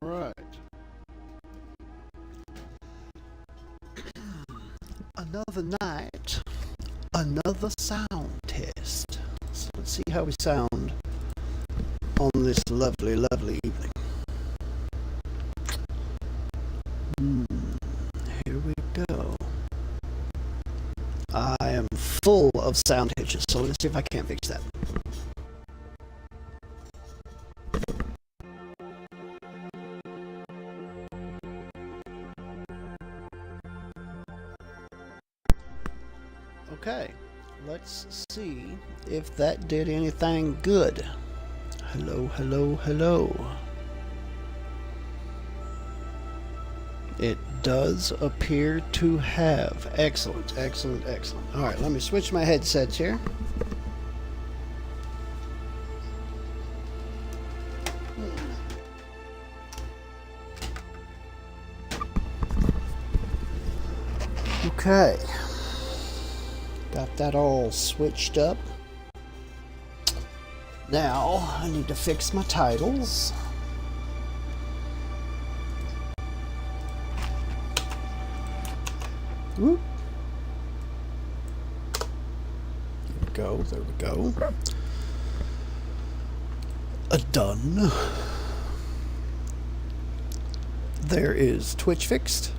Alright. Another night, another sound test. So let's see how we sound on this lovely, lovely evening. Here we go. I am full of sound hitches, so let's see if I can't fix that. Okay, let's see if that did anything good. Hello, hello, hello. It does appear to have. Excellent, excellent, excellent. Alright, let me switch my headsets here. Okay. Got that all switched up. Now, I need to fix my titles. Whoop. There we go. Done. There is Twitch fixed.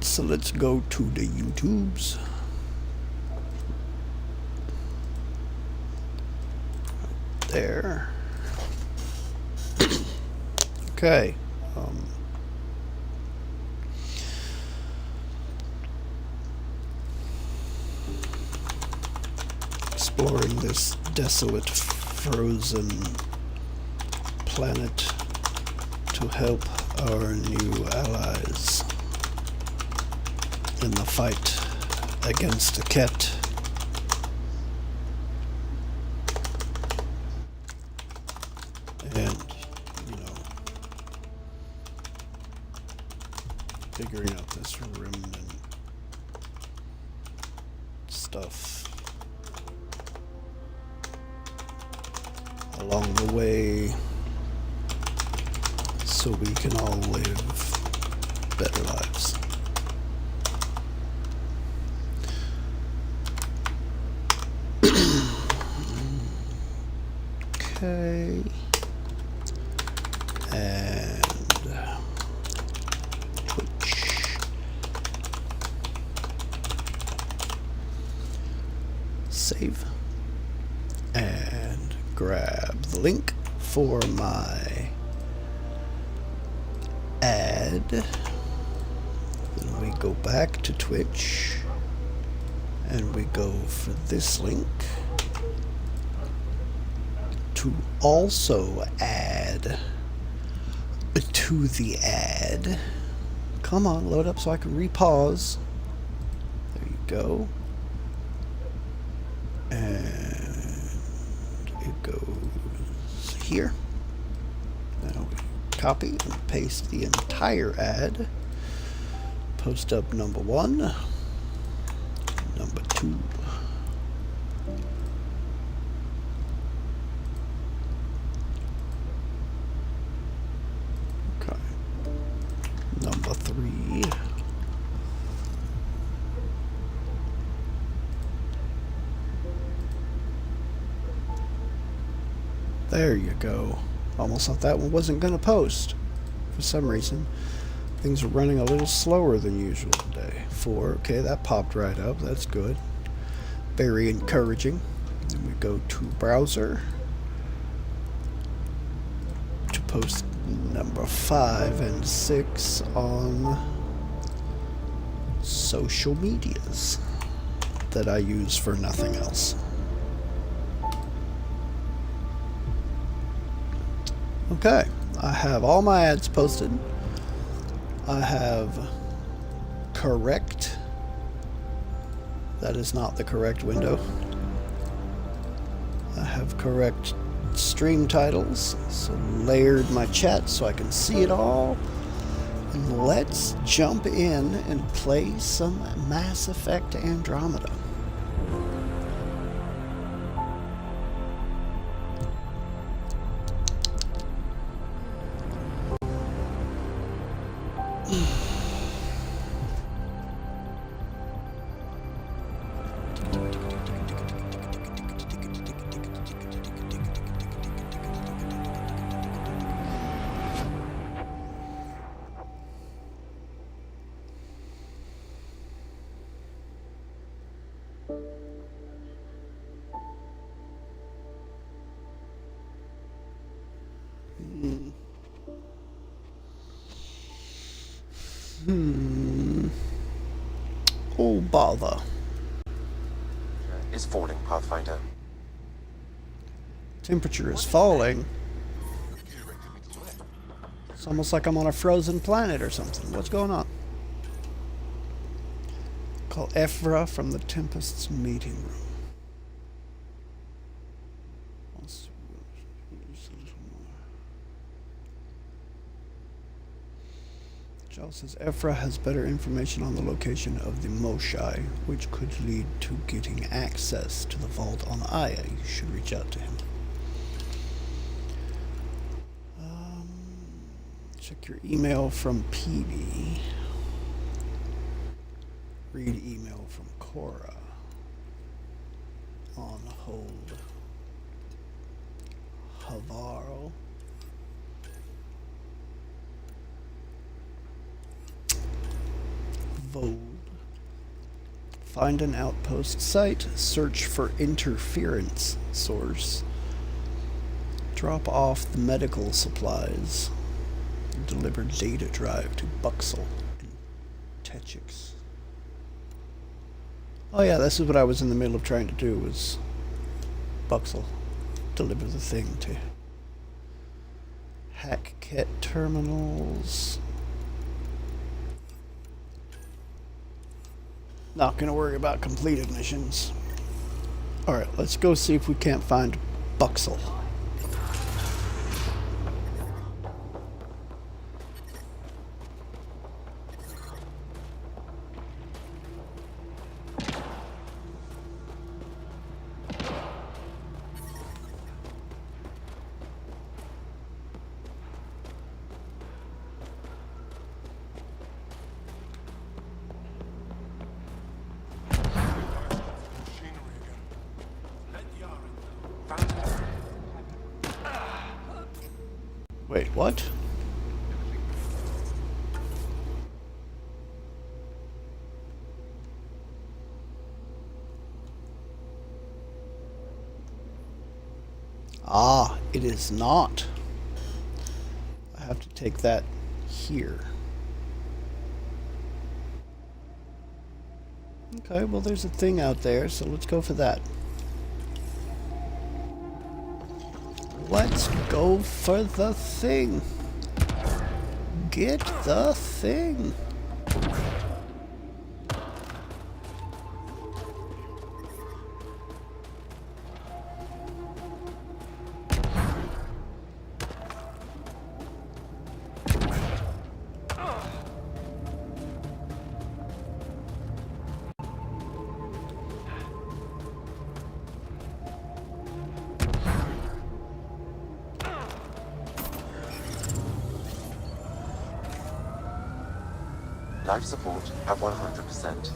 So let's go to the YouTubes. There. Okay. Exploring this desolate, frozen planet to help our new allies in the fight against the Kett. And, figuring out this Remnant stuff along the way so we can all live better lives. Okay. And Twitch. Save. And grab the link for my ad. Then we go back to Twitch and we go for this link to also add to the ad. Come on, load up so I can repause. There you go. And it goes here. Now we copy and paste the entire ad. Post up number 1, number 2. Okay. Number 3. There you go. Almost thought that one wasn't going to post. For some reason, things are running a little slower than usual today. 4. Okay, that popped right up. That's good. Very encouraging. Then we go to browser to post number 5 and 6 on social medias that I use for nothing else. Okay, I have all my ads posted. I have correct. That is not the correct window. I have correct stream titles. So layered my chat so I can see it all. And let's jump in and play some Mass Effect Andromeda. Oh, bother. Is falling, Pathfinder. Temperature is falling. It's almost like I'm on a frozen planet or something. What's going on? Call Ephra from the Tempest's meeting room. Giles says Ephra has better information on the location of the Moshai, which could lead to getting access to the vault on Aya. You should reach out to him. Check your email from PB. Read email from Cora. On hold. Havaro. Voeld. Find an outpost site. Search for interference source. Drop off the medical supplies. Deliver data drive to Buxel and Techix. Oh yeah, this is what I was in the middle of trying to do, was Buxel. Deliver the thing to hack Kett terminals. Not gonna worry about completed missions. Alright, let's go see if we can't find Buxel. Wait, what? Ah, it is not. I have to take that here. Okay, well there's a thing out there, so let's go for that. Let's go for the thing. Get the thing. Life support at 100%.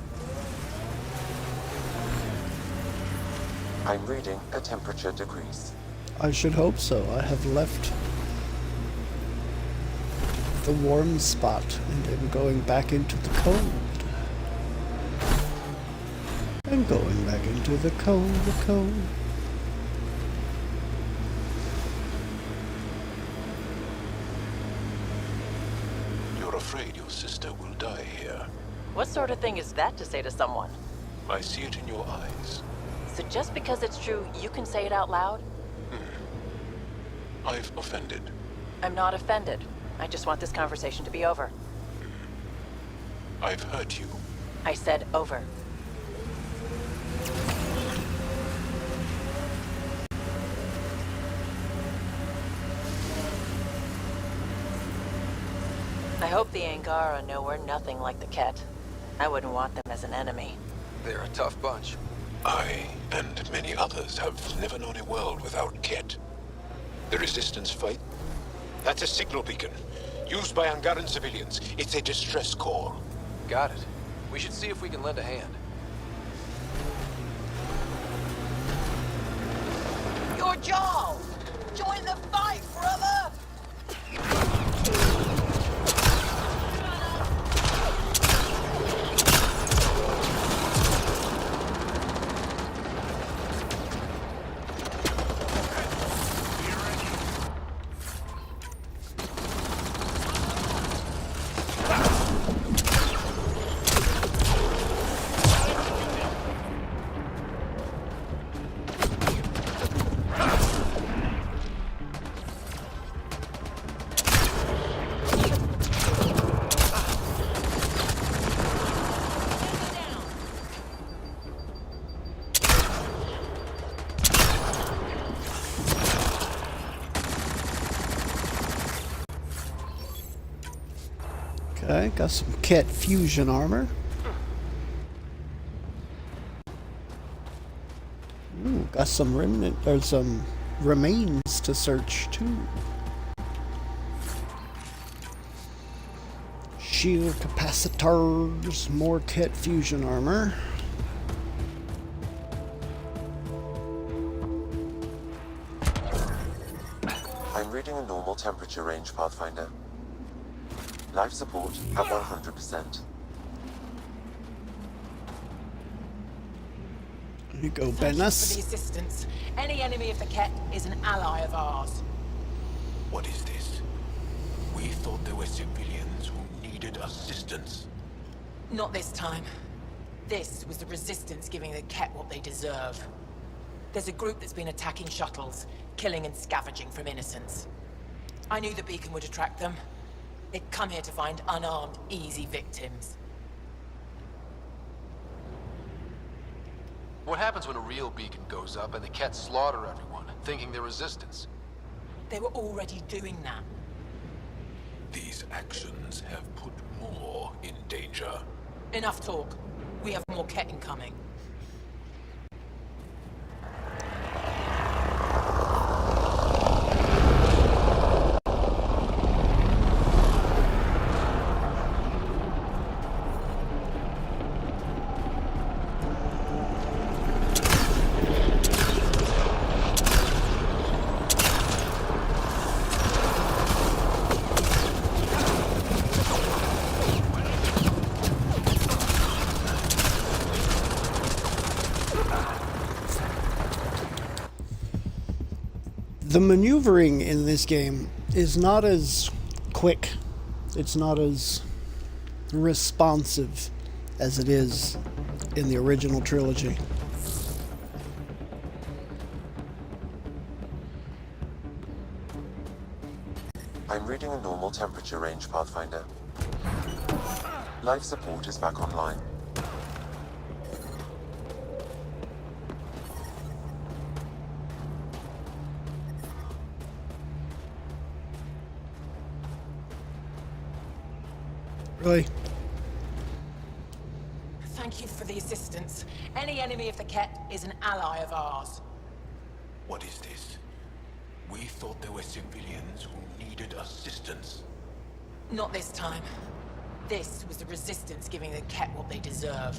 I'm reading a temperature decrease. I should hope so. I have left the warm spot and am going back into the cold. I'm going back into the cold, the cold. Afraid your sister will die here. What sort of thing is that to say to someone? I see it in your eyes. So just because it's true, you can say it out loud? I've offended. I'm not offended. I just want this conversation to be over. I've hurt you. I said over. I hope the Angara know we're nothing like the Kett. I wouldn't want them as an enemy. They're a tough bunch. I, and many others, have never known a world without Kett. The resistance fight? That's a signal beacon, used by Angaran civilians. It's a distress call. Got it. We should see if we can lend a hand. Your jaw! Join the fight, brother! Okay, got some Kett fusion armor. Ooh, got some remnant or some remains to search too. Shield capacitors, more Kett fusion armor. I'm reading a normal temperature range, Pathfinder. Life support at 100%. Here you go, Thank you for the Benas. assistance. Any enemy of the Kett is an ally of ours. What is this? We thought there were civilians who needed assistance. Not this time. This was the Resistance giving the Kett what they deserve. There's a group that's been attacking shuttles, killing and scavenging from innocents. I knew the beacon would attract them. They'd come here to find unarmed, easy victims. What happens when a real beacon goes up and the Kett slaughter everyone, thinking they're resistance? They were already doing that. These actions have put more in danger. Enough talk. We have more Kett incoming. The maneuvering in this game is not as quick. It's not as responsive as it is in the original trilogy. I'm reading a normal temperature range, Pathfinder. Life support is back online. Really? Thank you for the assistance. Any enemy of the Kett is an ally of ours. What is this? We thought there were civilians who needed assistance. Not this time. This was the Resistance giving the Kett what they deserve.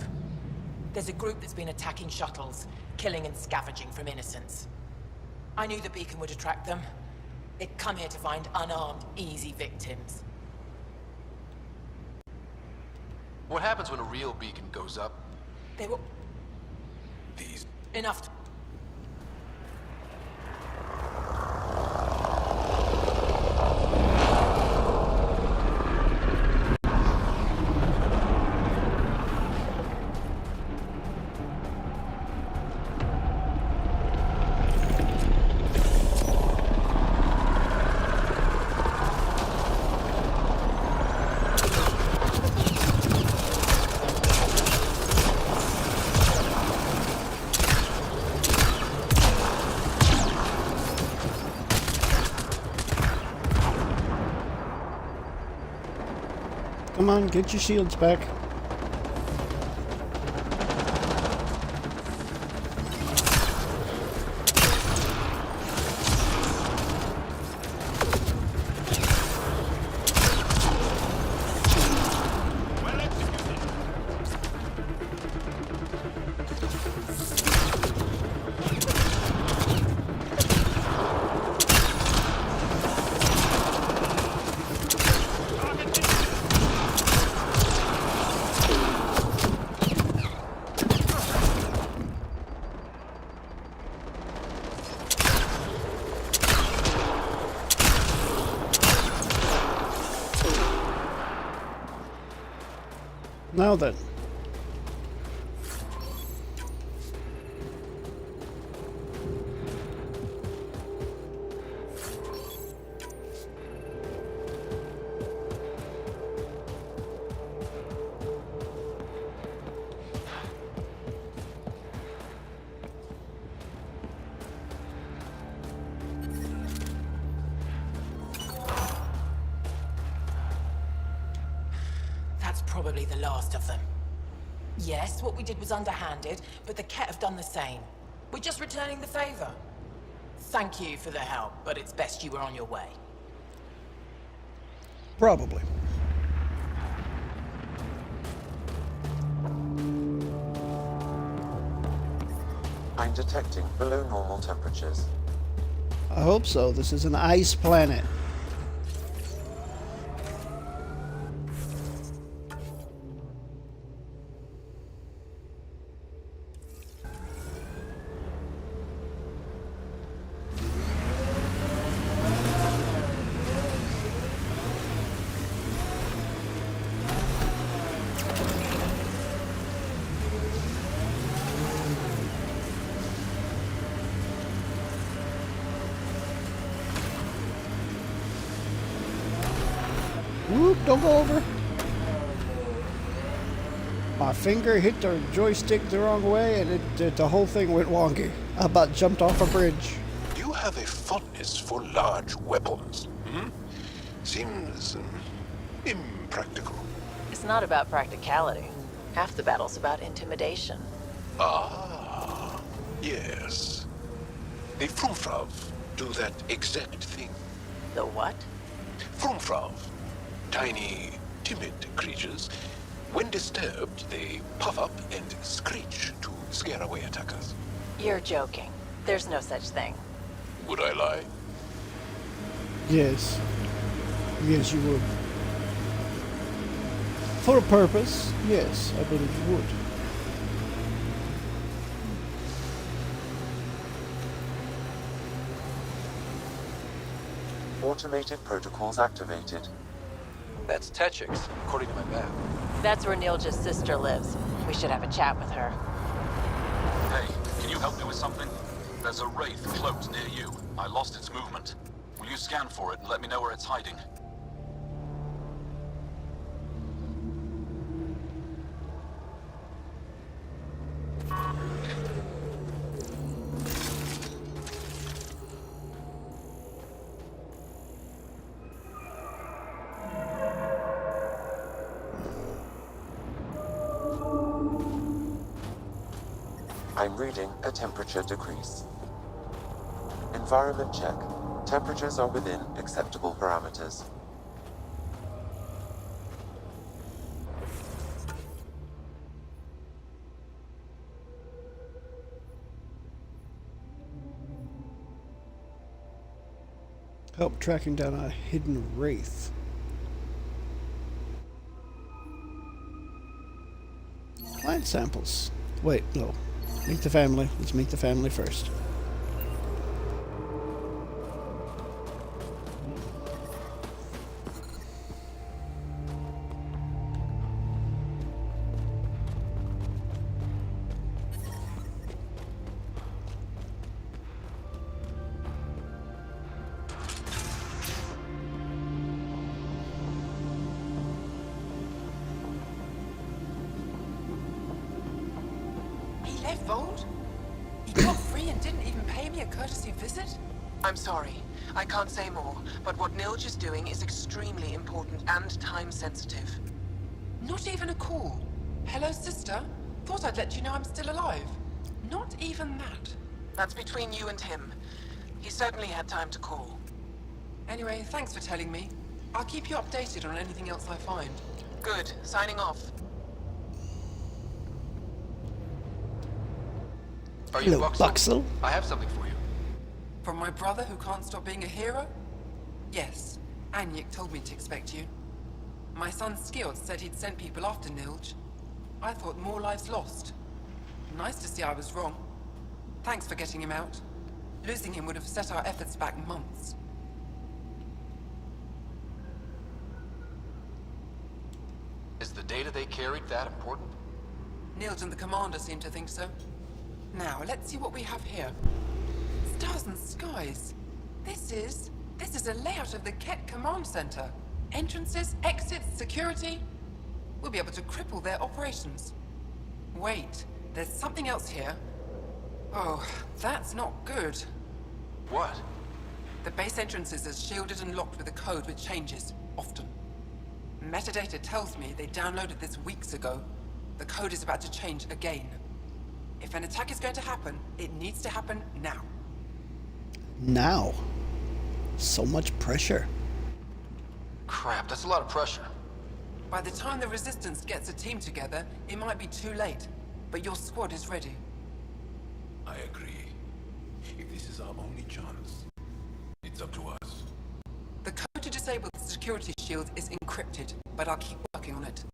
There's a group that's been attacking shuttles, killing and scavenging from innocents. I knew the beacon would attract them. They'd come here to find unarmed, easy victims. What happens when a real beacon goes up? They were... These Enough. Come on, get your shields back. Now then. probably the last of them. Yes, what we did was underhanded, but the Kett have done the same. We're just returning the favor. Thank you for the help, but it's best you were on your way. Probably. I'm detecting below normal temperatures. I hope so. This is an ice planet. Whoop, don't go over. My finger hit the joystick the wrong way and the whole thing went wonky. I about jumped off a bridge. You have a fondness for large weapons, hmm? Seems impractical. It's not about practicality. Half the battle's about intimidation. Ah, yes. The Frumfrav do that exact thing. The what? Frumfrav. Tiny, timid creatures. When disturbed, they puff up and screech to scare away attackers. You're joking. There's no such thing. Would I lie? Yes. Yes, you would. For a purpose, yes, I believe you would. Automated protocols activated. That's Techix, according to my map. That's where Nilja's sister lives. We should have a chat with her. Hey, can you help me with something? There's a wraith cloaked near you. I lost its movement. Will you scan for it and let me know where it's hiding? I'm reading a temperature decrease. Environment check. Temperatures are within acceptable parameters. Help tracking down a hidden wraith. Plant samples. Wait, no. Meet the family. Let's meet the family first. He left Voeld? He got free and didn't even pay me a courtesy visit? I'm sorry. I can't say more, but what Nilj is doing is extremely important and time-sensitive. Not even a call. Hello, sister. Thought I'd let you know I'm still alive. Not even that. That's between you and him. He certainly had time to call. Anyway, thanks for telling me. I'll keep you updated on anything else I find. Good. Signing off. Are you Hello, Buxel? Buxel. I have something for you. From my brother who can't stop being a hero? Yes. Anyik told me to expect you. My son Skjord said he'd sent people after Nilj. I thought more lives lost. Nice to see I was wrong. Thanks for getting him out. Losing him would have set our efforts back months. Is the data they carried that important? Nilj and the commander seem to think so. Now, let's see what we have here. Stars and skies. This is a layout of the Kett command center. Entrances, exits, security. We'll be able to cripple their operations. Wait, there's something else here. Oh, that's not good. What? The base entrances are shielded and locked with a code which changes, often. Metadata tells me they downloaded this weeks ago. The code is about to change again. If an attack is going to happen, it needs to happen now. Now. So much pressure. Crap, that's a lot of pressure. By the time the Resistance gets a team together, it might be too late. But your squad is ready. I agree. If this is our only chance, it's up to us. The code to disable the security shield is encrypted, but I'll keep working on it.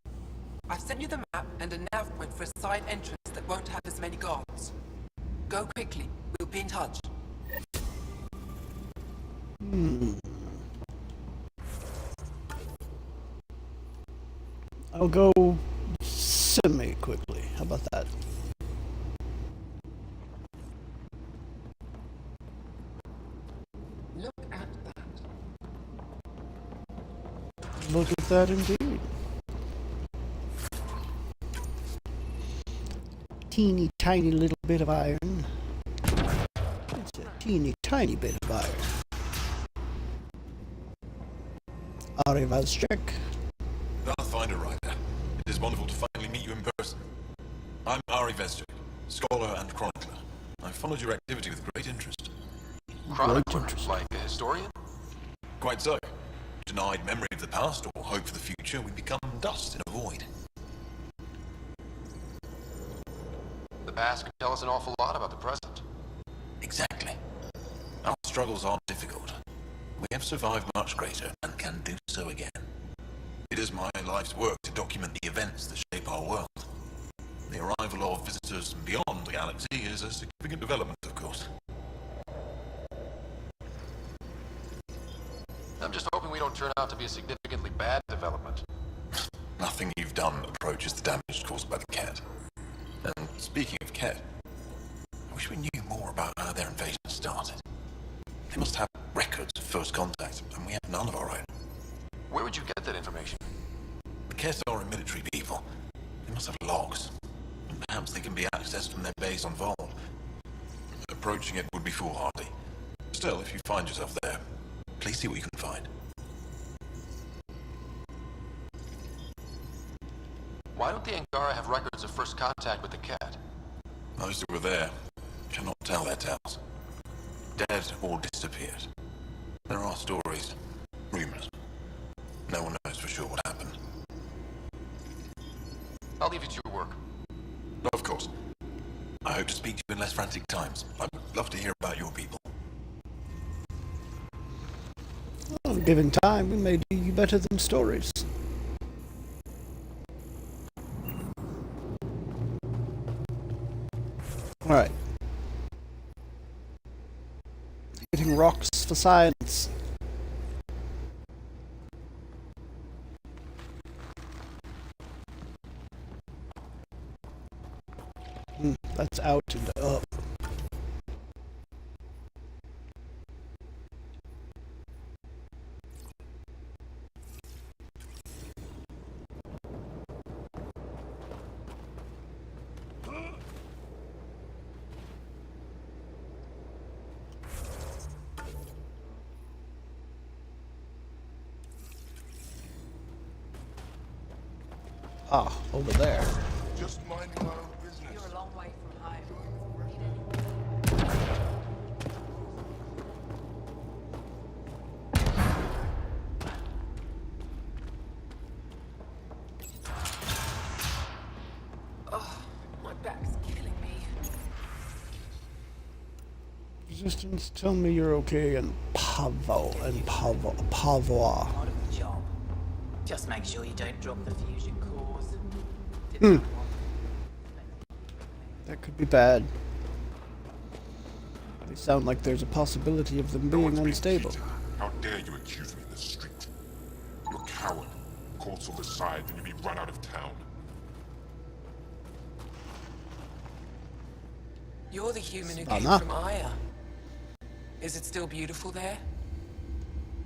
I've sent you the map and a nav point for a side entrance that won't have as many guards. Go quickly. We'll be in touch. I'll go semi-quickly. How about that? Look at that. Look at that indeed. Teeny tiny little bit of iron. It's a teeny tiny bit of iron. Arrivals check. Pathfinder Rider, it is wonderful to finally meet you in person. I'm Ari Vestic, scholar and chronicler. I've followed your activity with great interest. Chronicler, like a historian? Quite so. Denied memory of the past or hope for the future, we become dust in a void. The past can tell us an awful lot about the present. Exactly. Our struggles are difficult. We have survived much greater and can do so again. It is my life's work to document the events that shape our world. The arrival of visitors from beyond the galaxy is a significant development, of course. I'm just hoping we don't turn out to be a significantly bad development. Nothing you've done approaches the damage caused by the Kett. And speaking of Kett, I wish we knew more about how their invasion started. They must have records of first contact, and we have none of our own. Where would you get that information? The Kett are a military people. They must have logs. And perhaps they can be accessed from their base on Voeld. Approaching it would be foolhardy. Still, if you find yourself there, please see what you can find. Why don't the Angara have records of first contact with the Kett? Those who were there cannot tell their tales. Dead or disappeared. There are stories, rumors. No one knows for sure what happened. I'll leave you to your work. Of course. I hope to speak to you in less frantic times. I would love to hear about your people. Well, given time, we may do you better than stories. Alright. Hitting rocks for science. That's out and up. Ah, over there. Just minding my own business. You're a long way from home. Oh, my back's killing me. Resistance, tell me you're okay and Pavo. Part of the job. Just make sure you don't drop the fusion cores. That could be bad. They sound like there's a possibility of them being unstable. How dare you accuse me in the street? You're a coward. Courts on the side, then you'll be run out of town. You're the human who came Anna. from Aya. Is it still beautiful there?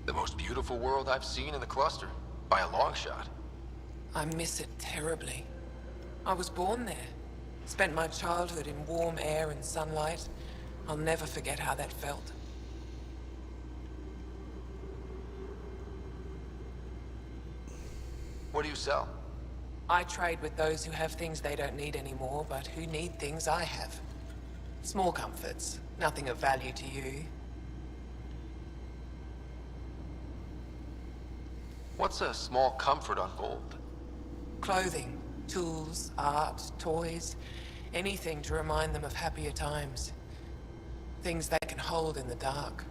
The most beautiful world I've seen in the cluster, by a long shot. I miss it terribly. I was born there. Spent my childhood in warm air and sunlight. I'll never forget how that felt. What do you sell? I trade with those who have things they don't need anymore, but who need things I have. Small comforts, nothing of value to you. What's a small comfort on Voeld? Clothing, tools, art, toys, anything to remind them of happier times. Things they can hold in the dark.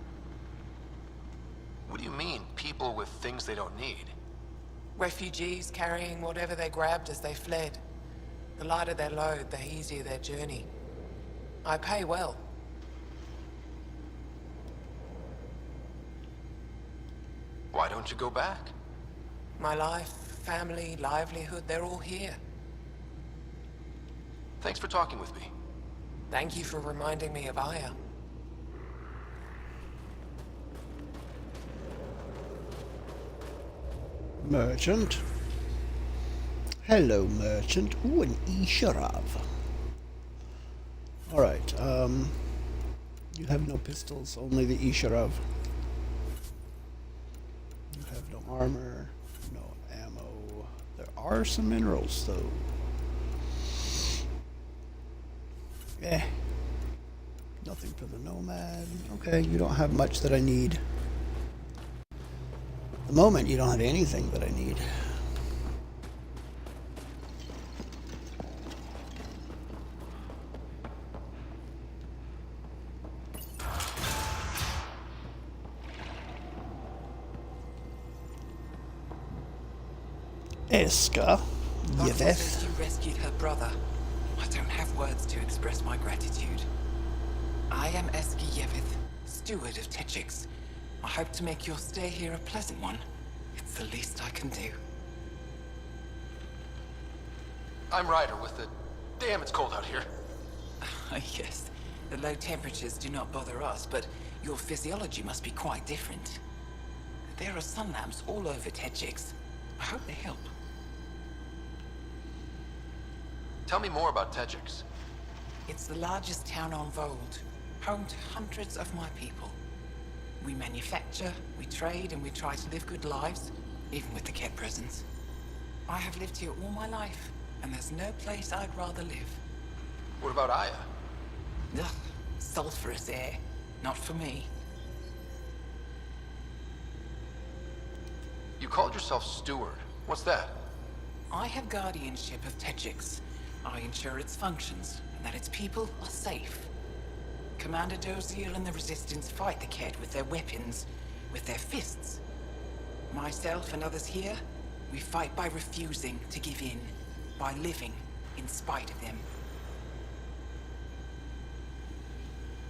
What do you mean, people with things they don't need? Refugees carrying whatever they grabbed as they fled. The lighter their load, the easier their journey. I pay well. Why don't you go back? My life, family, livelihood, they're all here. Thanks for talking with me. Thank you for reminding me of Aya. Merchant. Hello, merchant. Ooh, an Isharav. Alright, you have no pistols, only the Isharav. You have no armor, no ammo. There are some minerals, though. Eh. Nothing for the Nomad. Okay, you don't have much that I need. At the moment, you don't have anything that I need. Eska, Arthur Yeveth. says you rescued her brother. I don't have words to express my gratitude. I am Eski Yeveth, steward of Techix. I hope to make your stay here a pleasant one. It's the least I can do. I'm Ryder with the... Damn, it's cold out here. Yes, the low temperatures do not bother us, but your physiology must be quite different. There are sun lamps all over Techix. I hope they help. Tell me more about Techix. It's the largest town on Voeld, home to hundreds of my people. We manufacture, we trade, and we try to live good lives, even with the Kett presence. I have lived here all my life, and there's no place I'd rather live. What about Aya? Ugh, sulfurous air. Not for me. You called yourself steward. What's that? I have guardianship of Techix. I ensure its functions, and that its people are safe. Commander Doziel and the Resistance fight the Kett with their weapons, with their fists. Myself and others here, we fight by refusing to give in, by living in spite of them.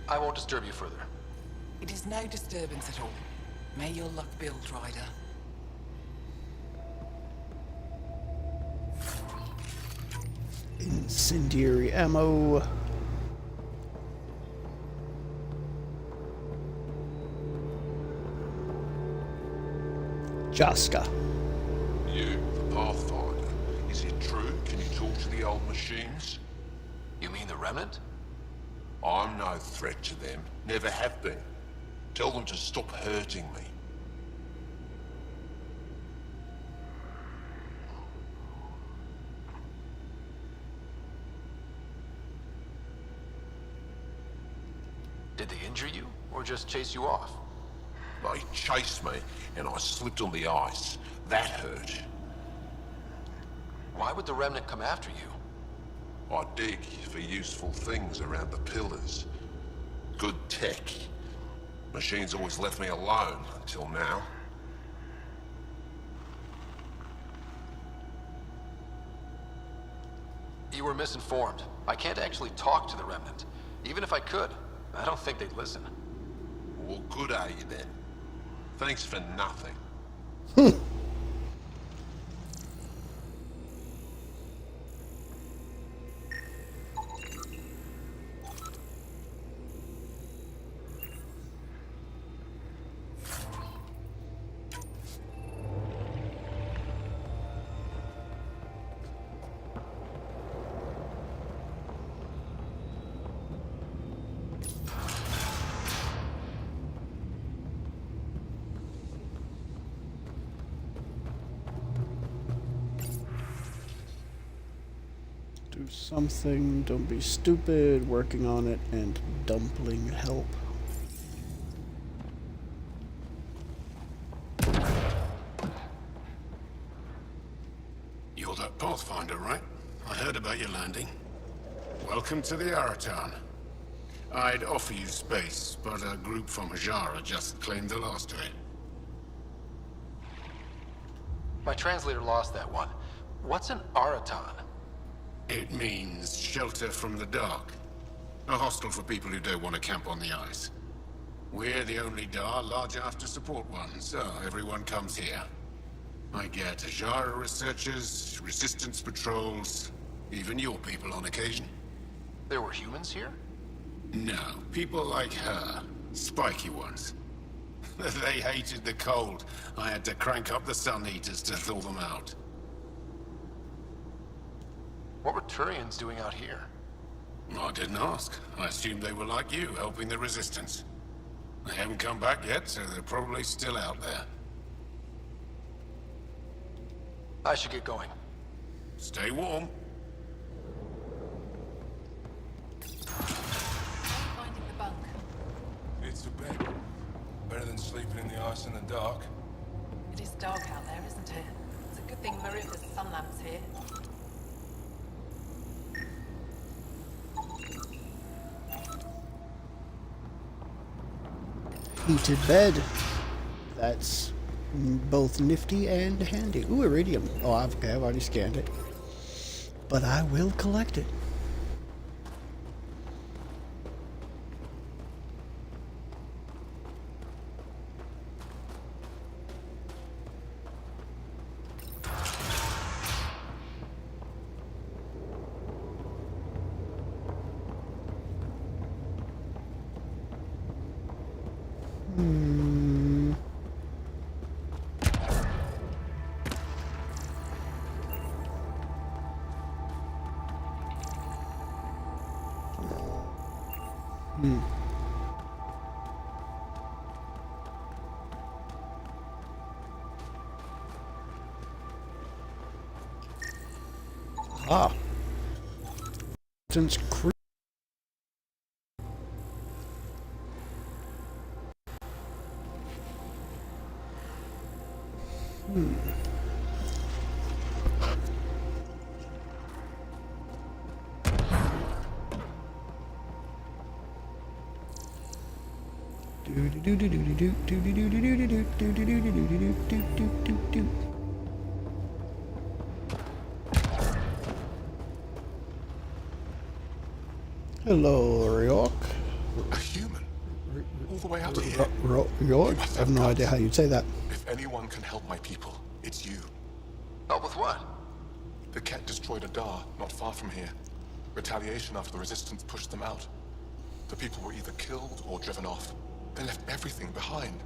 I won't disturb you further. It is no disturbance at all. May your luck build, Ryder. Incendiary ammo. Jaska. You, the Pathfinder. Is it true? Can you talk to the old machines? You mean the Remnant? I'm no threat to them. Never have been. Tell them to stop hurting me. Did they injure you, or just chase you off? They chased me, and I slipped on the ice. That hurt. Why would the Remnant come after you? I dig for useful things around the pillars. Good tech. Machines always left me alone until now. You were misinformed. I can't actually talk to the Remnant. Even if I could, I don't think they'd listen. Well, good are you then? Thanks for nothing. Do something. Don't be stupid. Working on it. And dumpling help. You're that Pathfinder, right? I heard about your landing. Welcome to the Araton. I'd offer you space, but a group from Angara just claimed the last to it. My translator lost that one. What's an Araton? It means shelter from the dark. A hostel for people who don't want to camp on the ice. We're the only Dar large enough to support one, so everyone comes here. I get Angara researchers, resistance patrols, even your people on occasion. There were humans here? No, people like her. Spiky ones. They hated the cold. I had to crank up the sun heaters to thaw them out. What were Turians doing out here? I didn't ask. I assumed they were like you, helping the resistance. They haven't come back yet, so they're probably still out there. I should get going. Stay warm. Finding the bunk. It's a bed. Better than sleeping in the ice in the dark. It is dark out there, isn't it? It's a good thing Maripa's sun lamp's here. Heated bed. That's both nifty and handy. Ooh, iridium. Oh, okay, I've already scanned it. But I will collect it. Ah. Since Hello, Ryok. A human? All the way out here? Ryok? I have no idea how you'd say that. If anyone can help my people, it's you. Help with what? The Kett destroyed a Dar not far from here. Retaliation after the Resistance pushed them out. The people were either killed or driven off. They left everything behind.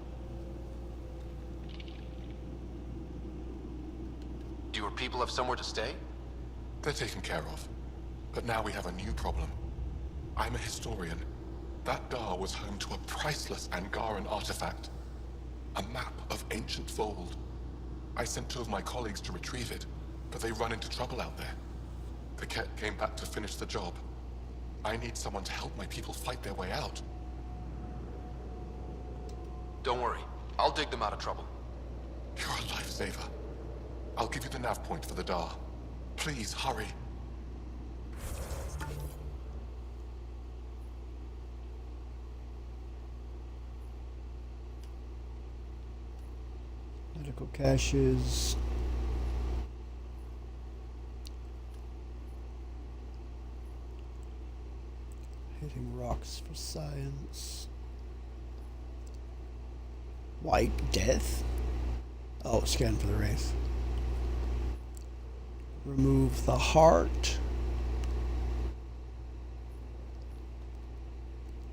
Do your people have somewhere to stay? They're taken care of. But now we have a new problem. I'm a historian. That Dar was home to a priceless Angaran artifact. A map of ancient Voeld. I sent 2 of my colleagues to retrieve it, but they run into trouble out there. The Kett came back to finish the job. I need someone to help my people fight their way out. Don't worry. I'll dig them out of trouble. You're a lifesaver. I'll give you the nav point for the Dar. Please, hurry. Medical caches. Hitting rocks for science. White death? Oh, scan for the wraith. Remove the heart.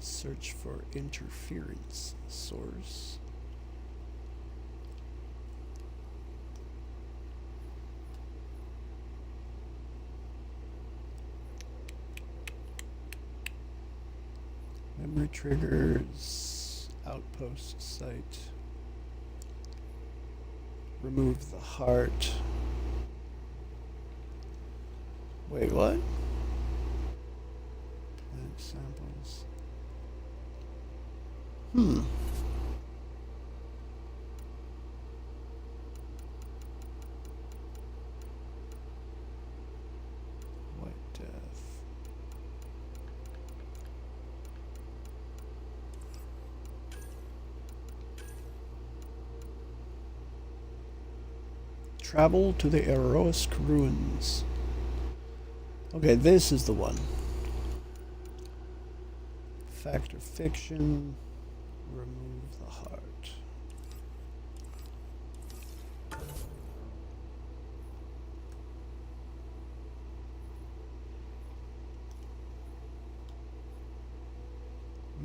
Search for interference source. Memory triggers, outpost site. Remove the heart. Wait, what? Samples. White Death. Travel to the Eroisk ruins. Okay, this is the one. Fact or fiction. Remove the heart.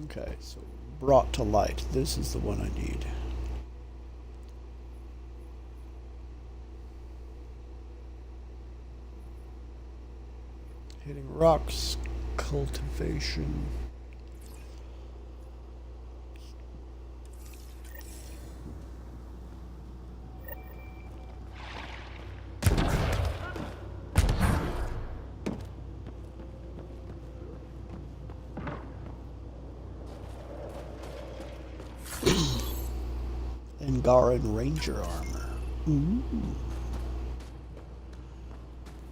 Okay, so brought to light. This is the one I need. Hitting rocks, cultivation. Angara Ranger armor. Ooh.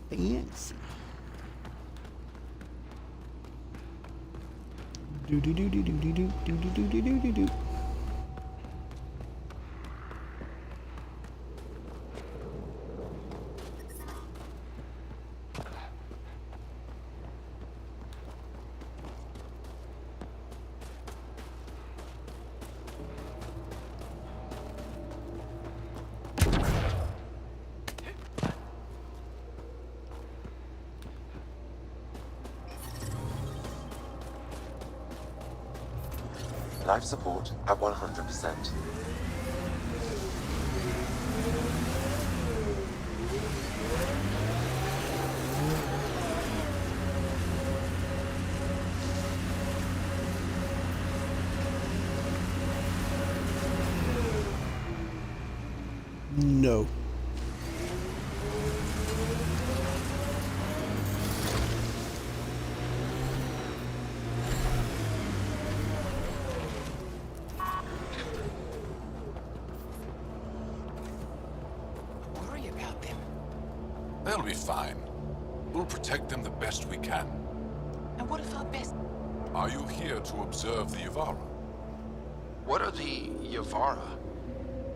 Fancy. Do do do do do do do do do do do do do. Life support at 100%. No. Worry about them. They'll be fine. We'll protect them the best we can. And what if our best... Are you here to observe the Yavara? What are the Yavara?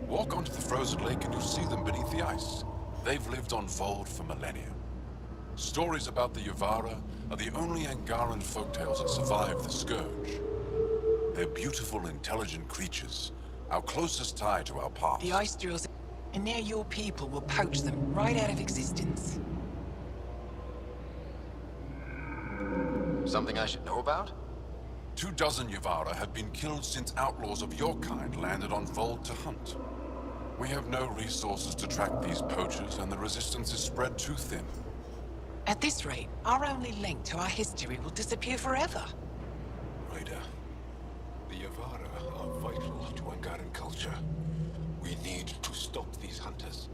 Walk onto the frozen lake and you'll see them beneath the ice. They've lived on Voeld for millennia. Stories about the Yavara are the only Angaran folktales that survive the Scourge. They're beautiful, intelligent creatures, our closest tie to our past. The ice drills... And now your people will poach them right out of existence. Something I should know about? 24 Yavara have been killed since outlaws of your kind landed on Voeld to hunt. We have no resources to track these poachers, and the resistance is spread too thin. At this rate, our only link to our history will disappear forever. Ryder, the Yavara are vital to Angaran culture. We need to stop these hunters.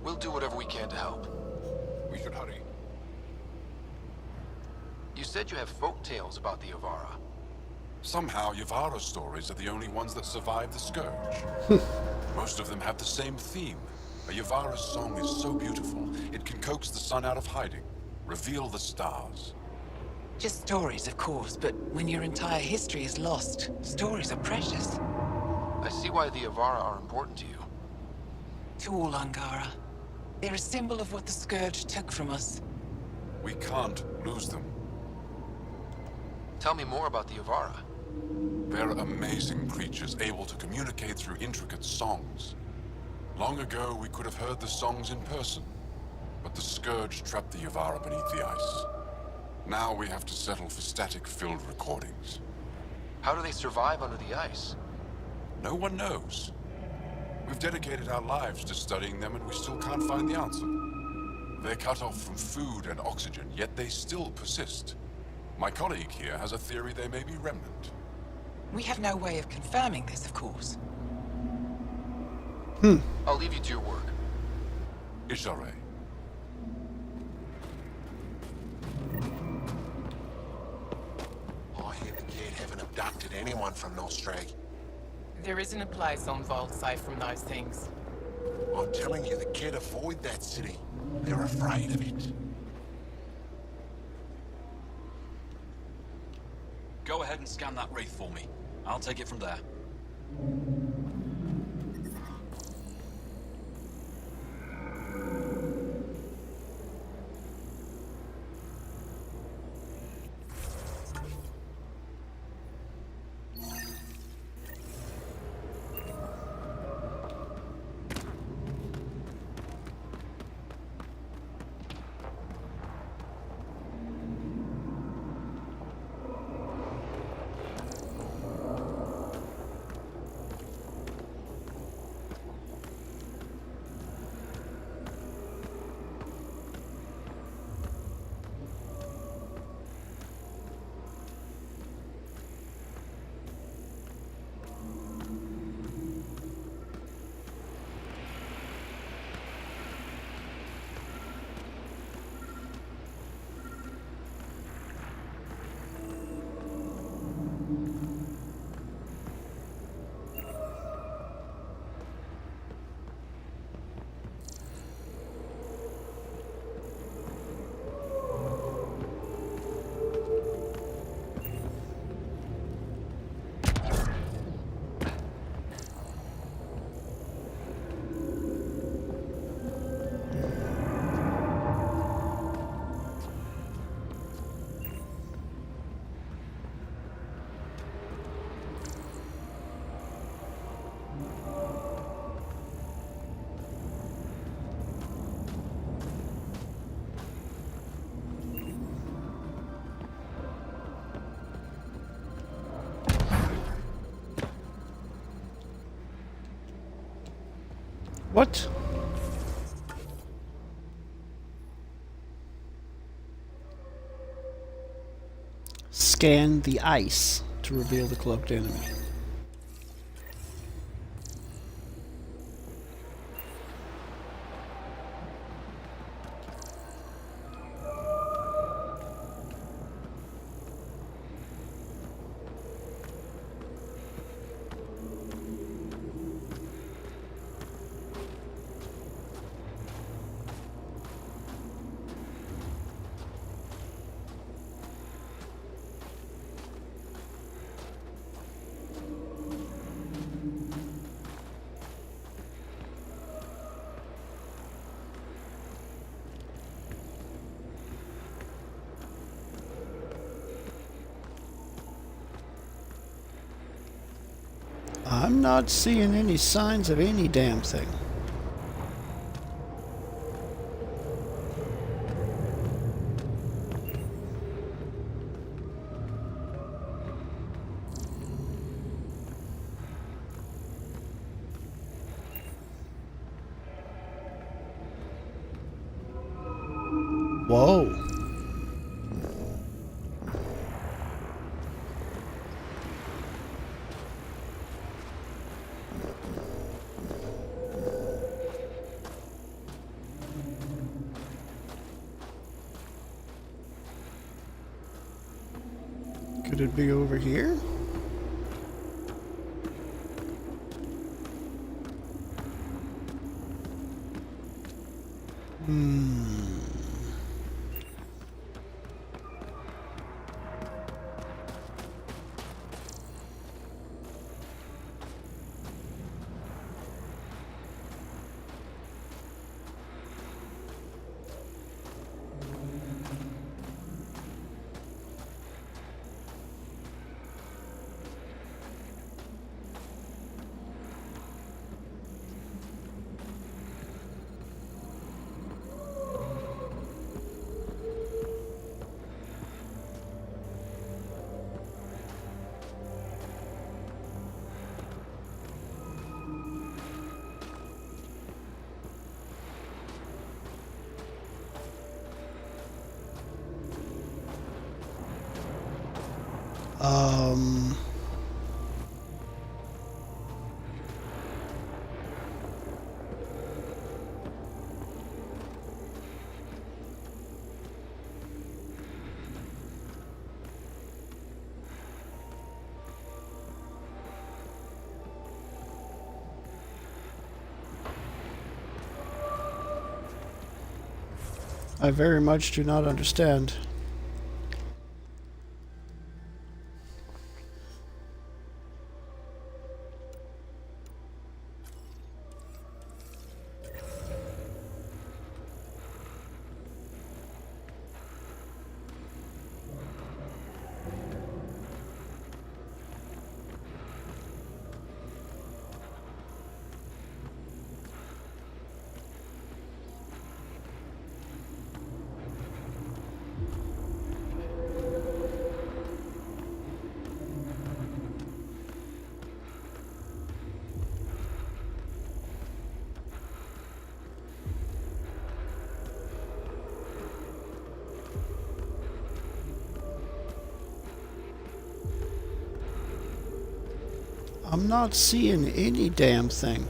We'll do whatever we can to help. We should hurry. You said you have folk tales about the Yavara. Somehow, Yavara stories are the only ones that survive the Scourge. Most of them have the same theme. A Yavara's song is so beautiful, it can coax the sun out of hiding, reveal the stars. Just stories, of course, but when your entire history is lost, stories are precious. I see why the Yavara are important to you. To all Angara. They're a symbol of what the Scourge took from us. We can't lose them. Tell me more about the Yavara. They're amazing creatures able to communicate through intricate songs. Long ago, we could have heard the songs in person, but the Scourge trapped the Yavara beneath the ice. Now we have to settle for static-filled recordings. How do they survive under the ice? No one knows. We've dedicated our lives to studying them, and we still can't find the answer. They're cut off from food and oxygen, yet they still persist. My colleague here has a theory they may be Remnant. We have no way of confirming this, of course. I'll leave you to your work. Ishare. abducted anyone from Nostray. There isn't a place on Voeld safe from those things. I'm telling you, the Kett avoid that city. They're afraid of it. Go ahead and scan that wraith for me. I'll take it from there. What? Scan the ice to reveal the cloaked enemy. I'm not seeing any signs of any damn thing. Whoa. Could it be over here? Um... I very much do not understand. I'm not seeing any damn thing.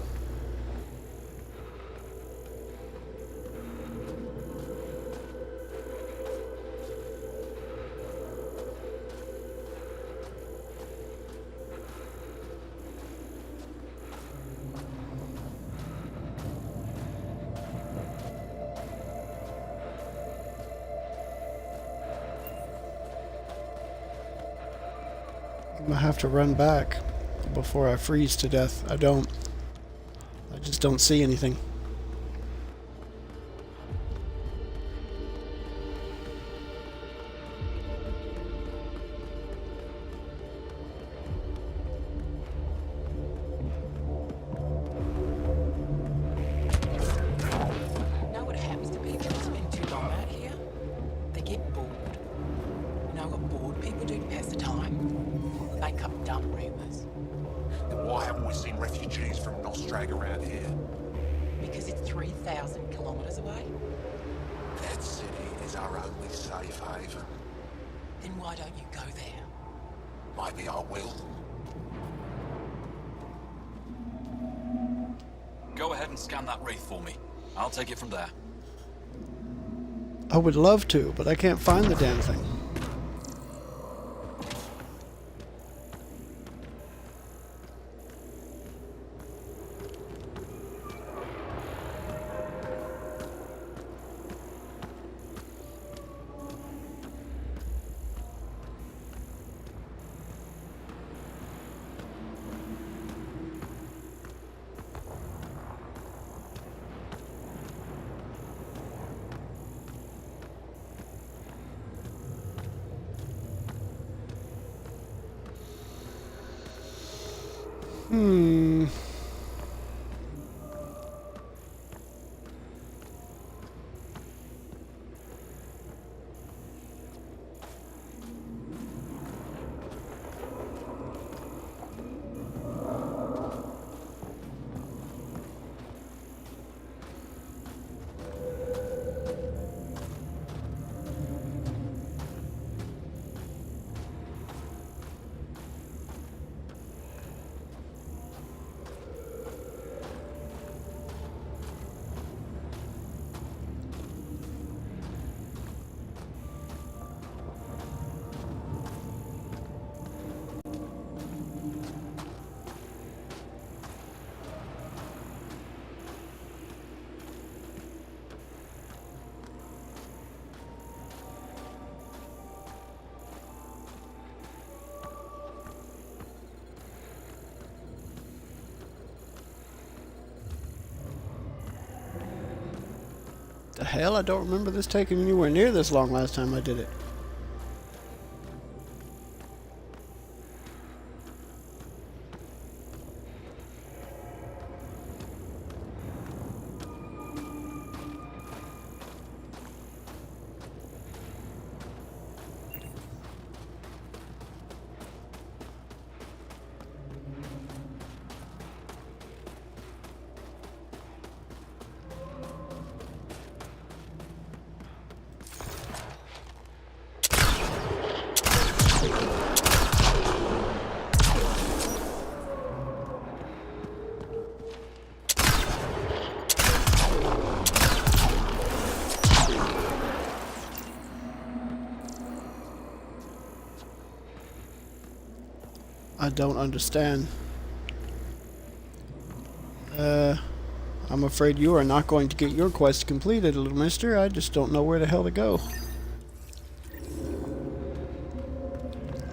I'm gonna have to run back before I freeze to death. I just don't see anything. Know what happens to people who spend too long out here? They get bored. You know what bored people do to pass the time? Make up dumb rumors. Then why haven't we seen refugees from Nostrag around here? Because it's 3,000 kilometers away? That city is our only safe haven. Then why don't you go there? Maybe I will. Go ahead and scan that wraith for me. I'll take it from there. I would love to, but I can't find the damn thing. The hell? I don't remember this taking anywhere near this long last time I did it. I don't understand. I'm afraid you are not going to get your quest completed, little mister. I just don't know where the hell to go.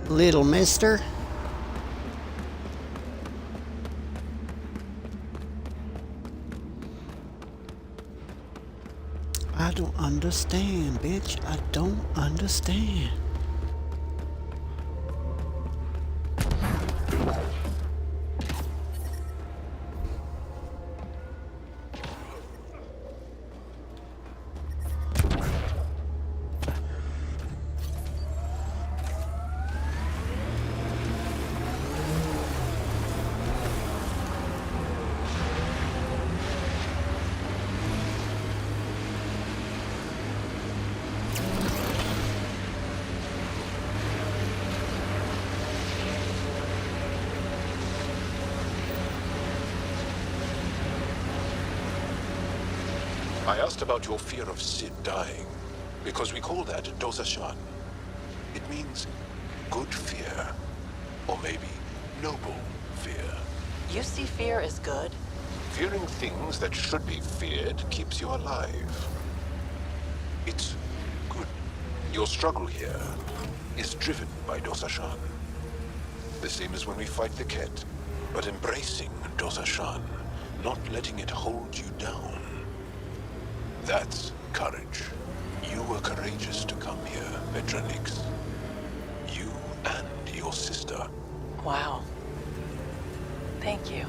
Little mister? I don't understand, bitch. I don't understand. I asked about your fear of Sid dying, because we call that dosashan. It means good fear, or maybe noble fear. You see fear as good? Fearing things that should be feared keeps you alive. It's good. Your struggle here is driven by dosashan. The same as when we fight the Kett, but embracing dosashan, not letting it hold you down. That's courage. You were courageous to come here, Vetranix. You and your sister. Wow. Thank you.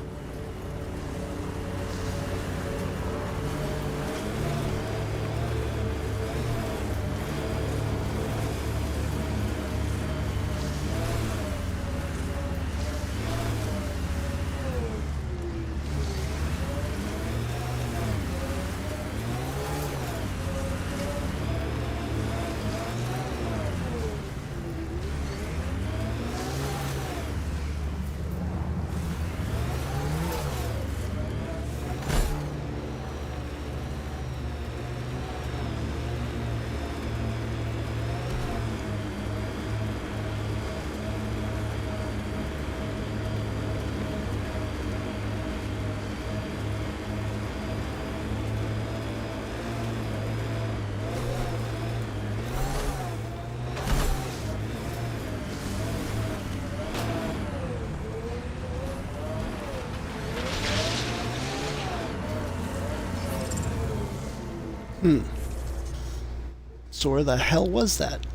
So where the hell was that?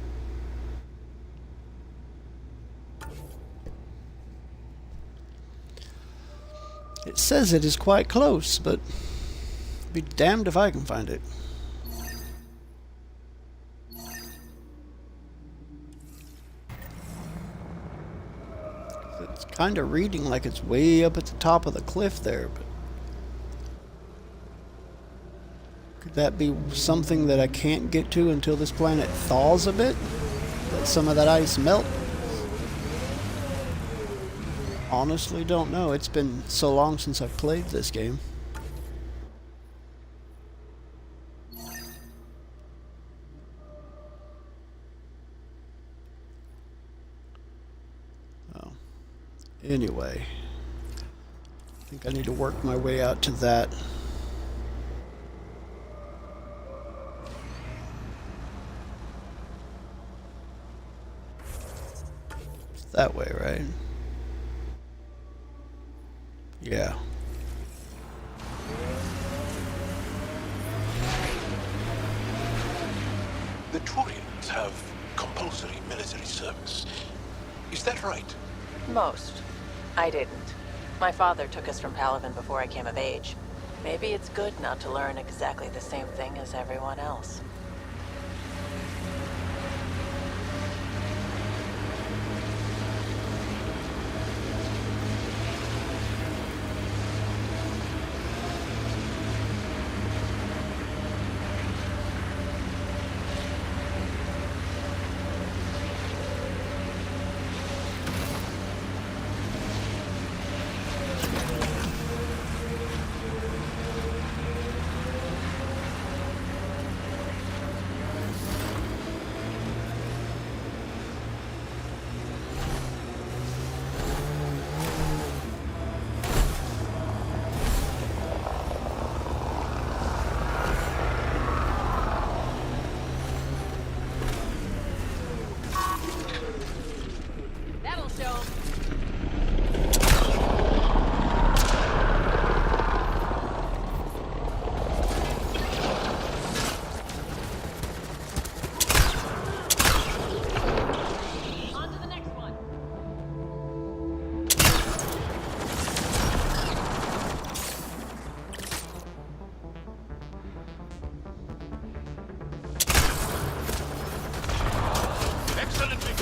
It says it is quite close, but be damned if I can find it. It's kind of reading like it's way up at the top of the cliff there, but could that be something that I can't get to until this planet thaws a bit? Let some of that ice melt? Honestly don't know. It's been so long since I've played this game. Oh. Anyway. I think I need to work my way out to that. That way, right? Yeah. The Turians have compulsory military service. Is that right? Most. I didn't. My father took us from Palaven before I came of age. Maybe it's good not to learn exactly the same thing as everyone else.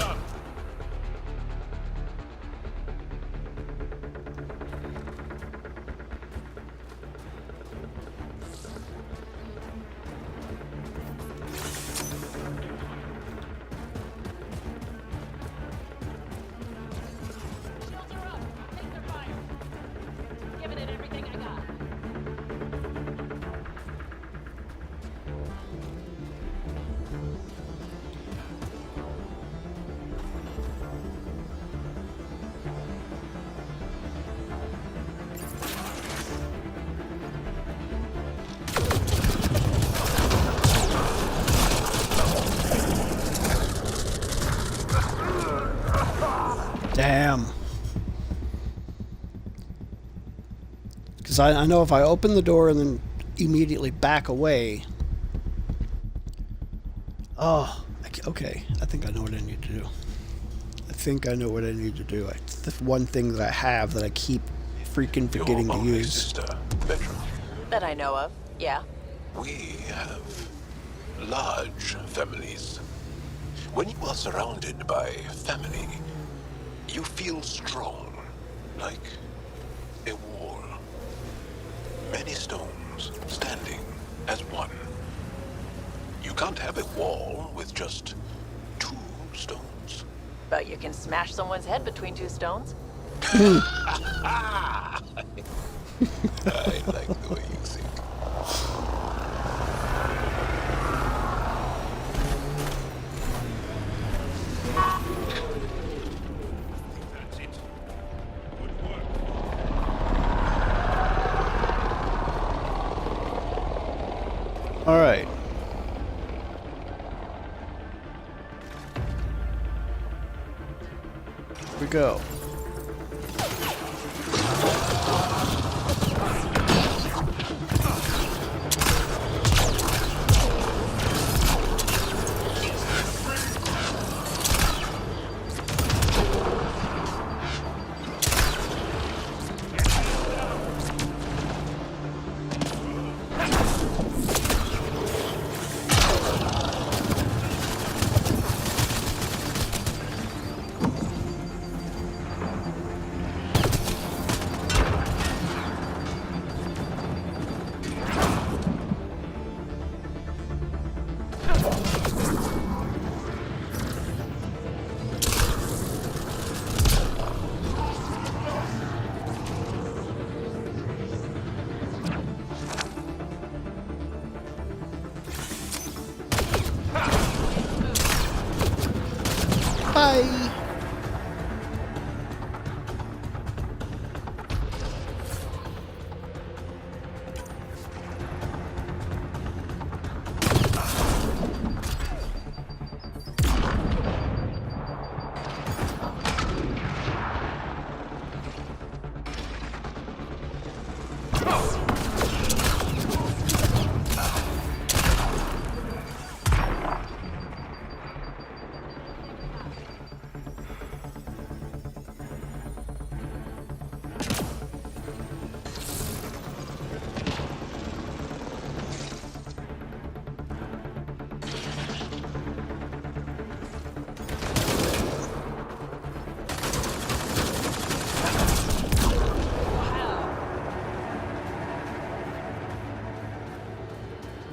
done. Damn. Because I know if I open the door and then immediately back away... Oh, okay. I think I know what I need to do. I think I know what I need to do. It's the one thing that I have that I keep freaking forgetting Your to only use. sister, Veteran. That I know of, yeah. We have large families. When you are surrounded by family, you feel strong, like a wall. Many stones standing as one. You can't have a wall with just 2 stones. But you can smash someone's head between 2 stones. I like the way you think. That's it. Good work. All right. Here we go. Bye.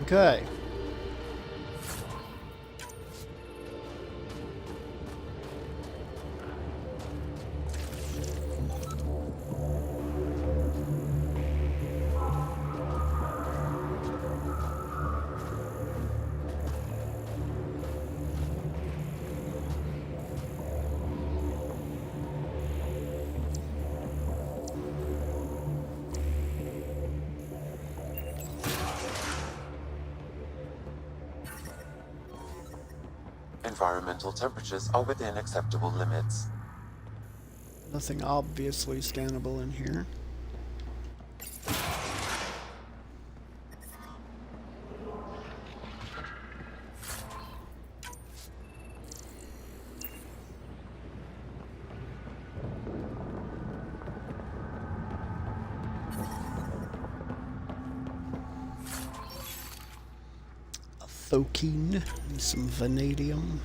Okay. Environmental temperatures are within acceptable limits. Nothing obviously scannable in here. A Thokine and some vanadium.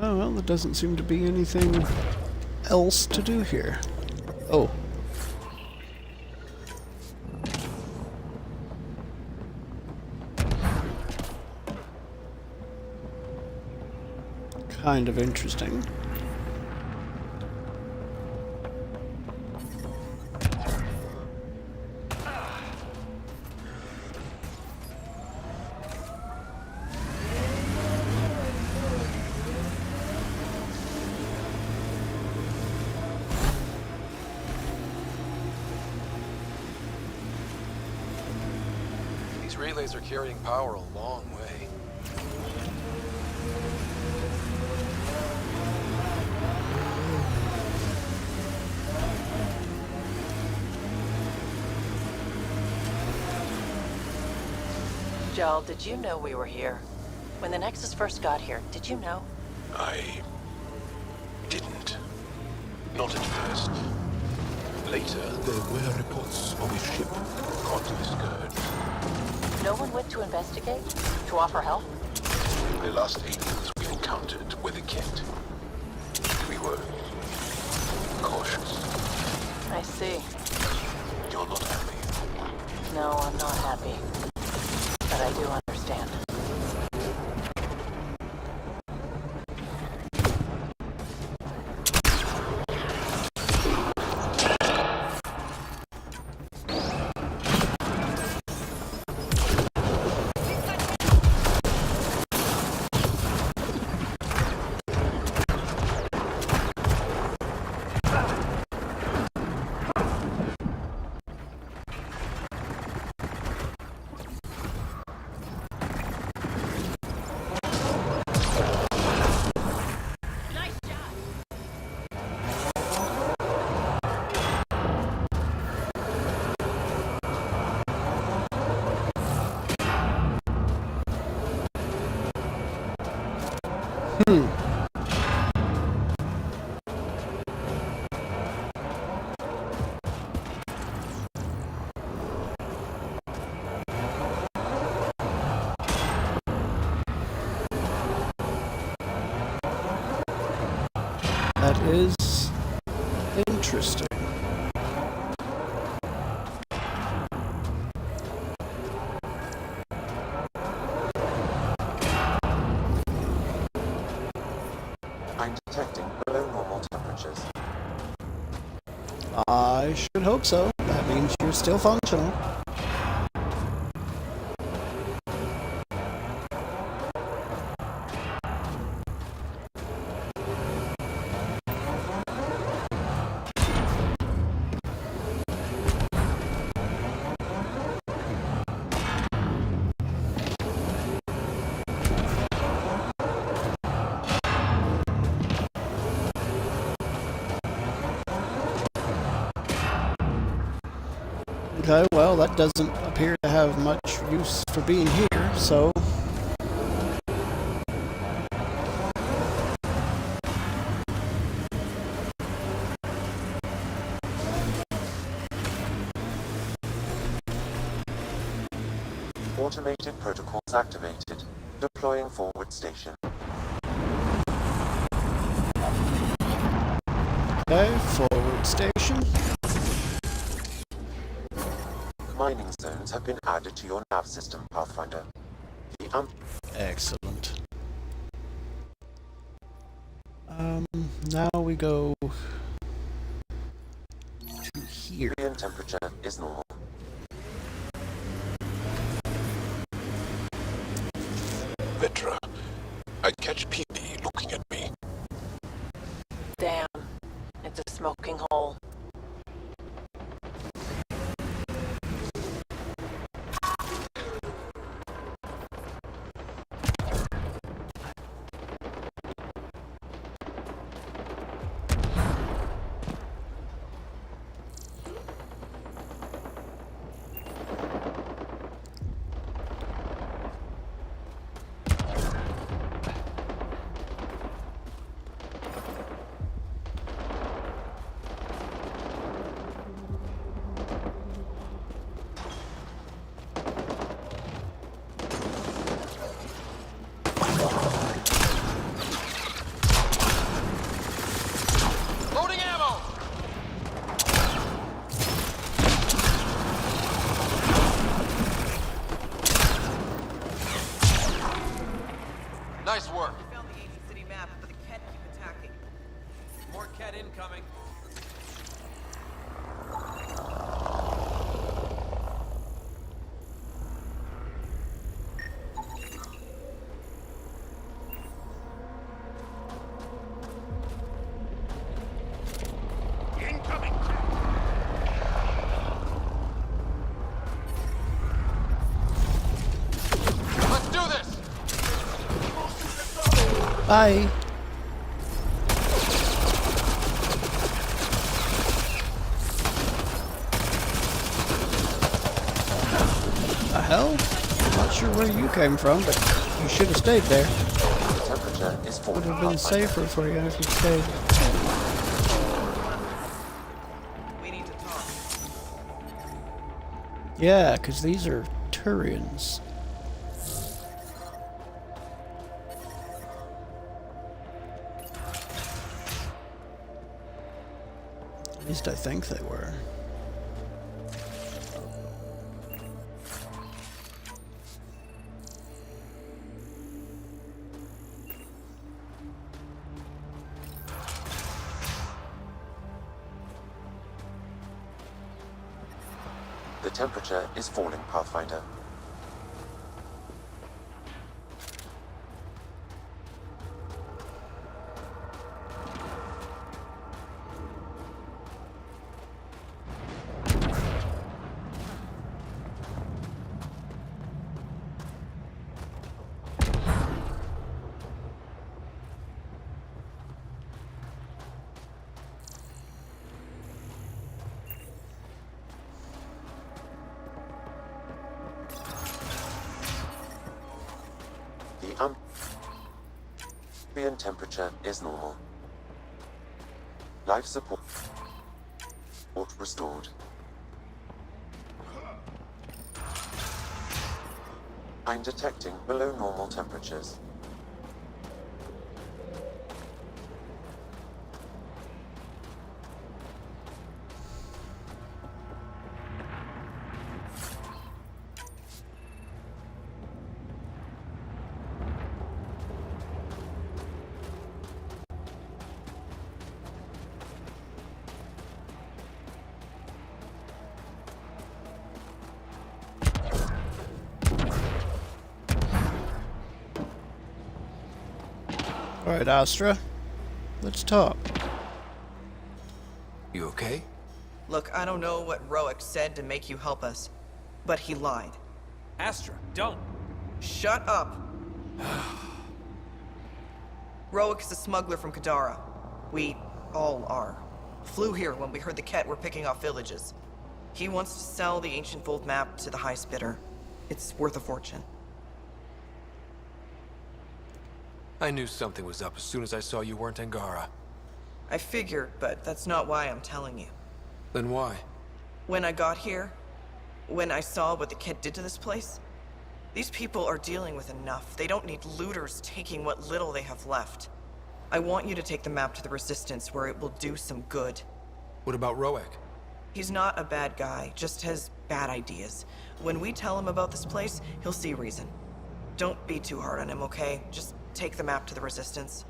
Oh, well, there doesn't seem to be anything else to do here. Oh. Kind of interesting. These relays are carrying power a long way. Joel, did you know we were here? When the Nexus first got here, did you know? I didn't. Not at first. Later, there were reports of a ship caught in the scourge. No one went to investigate? To offer help? The last aliens we encountered were the Kett. We were cautious. I see. You're not happy. No, I'm not happy. But I do understand. That is interesting. I'm detecting below normal temperatures. I should hope so. That means you're still functional. Okay, well, that doesn't appear to have much use for being here, so... Automated protocols activated. Deploying forward station. Okay, forward station. Mining zones have been added to your nav system, Pathfinder. The Excellent. Now we go to here. ambient temperature is normal. Vetra, I catch PB looking at me. Damn. It's a smoking hole. Nice work. We found the ancient city map, but the Kett keep attacking. More Kett incoming. Incoming! Let's do this! Bye. The hell? Not sure where you came from, but you should have stayed there. The temperature is Would falling. have been safer for you if you stayed. We need to talk. Yeah, because these are Turians. At least I think they were. The temperature is falling, Pathfinder. The ambient temperature is normal. Life support restored. I'm detecting below normal temperatures. Alright, Astra. Let's talk. You okay? Look, I don't know what Roic said to make you help us, but he lied. Astra, don't. Shut up! Roic is a smuggler from Kadara. We all are. Flew here when we heard the Kett were picking off villages. He wants to sell the ancient Voeld map to the highest bidder. It's worth a fortune. I knew something was up as soon as I saw you weren't Angara. I figured, but that's not why I'm telling you. Then why? When I got here, when I saw what the Kett did to this place, these people are dealing with enough. They don't need looters taking what little they have left. I want you to take the map to the Resistance where it will do some good. What about Roic? He's not a bad guy, just has bad ideas. When we tell him about this place, he'll see reason. Don't be too hard on him, okay? Just take the map to the Resistance.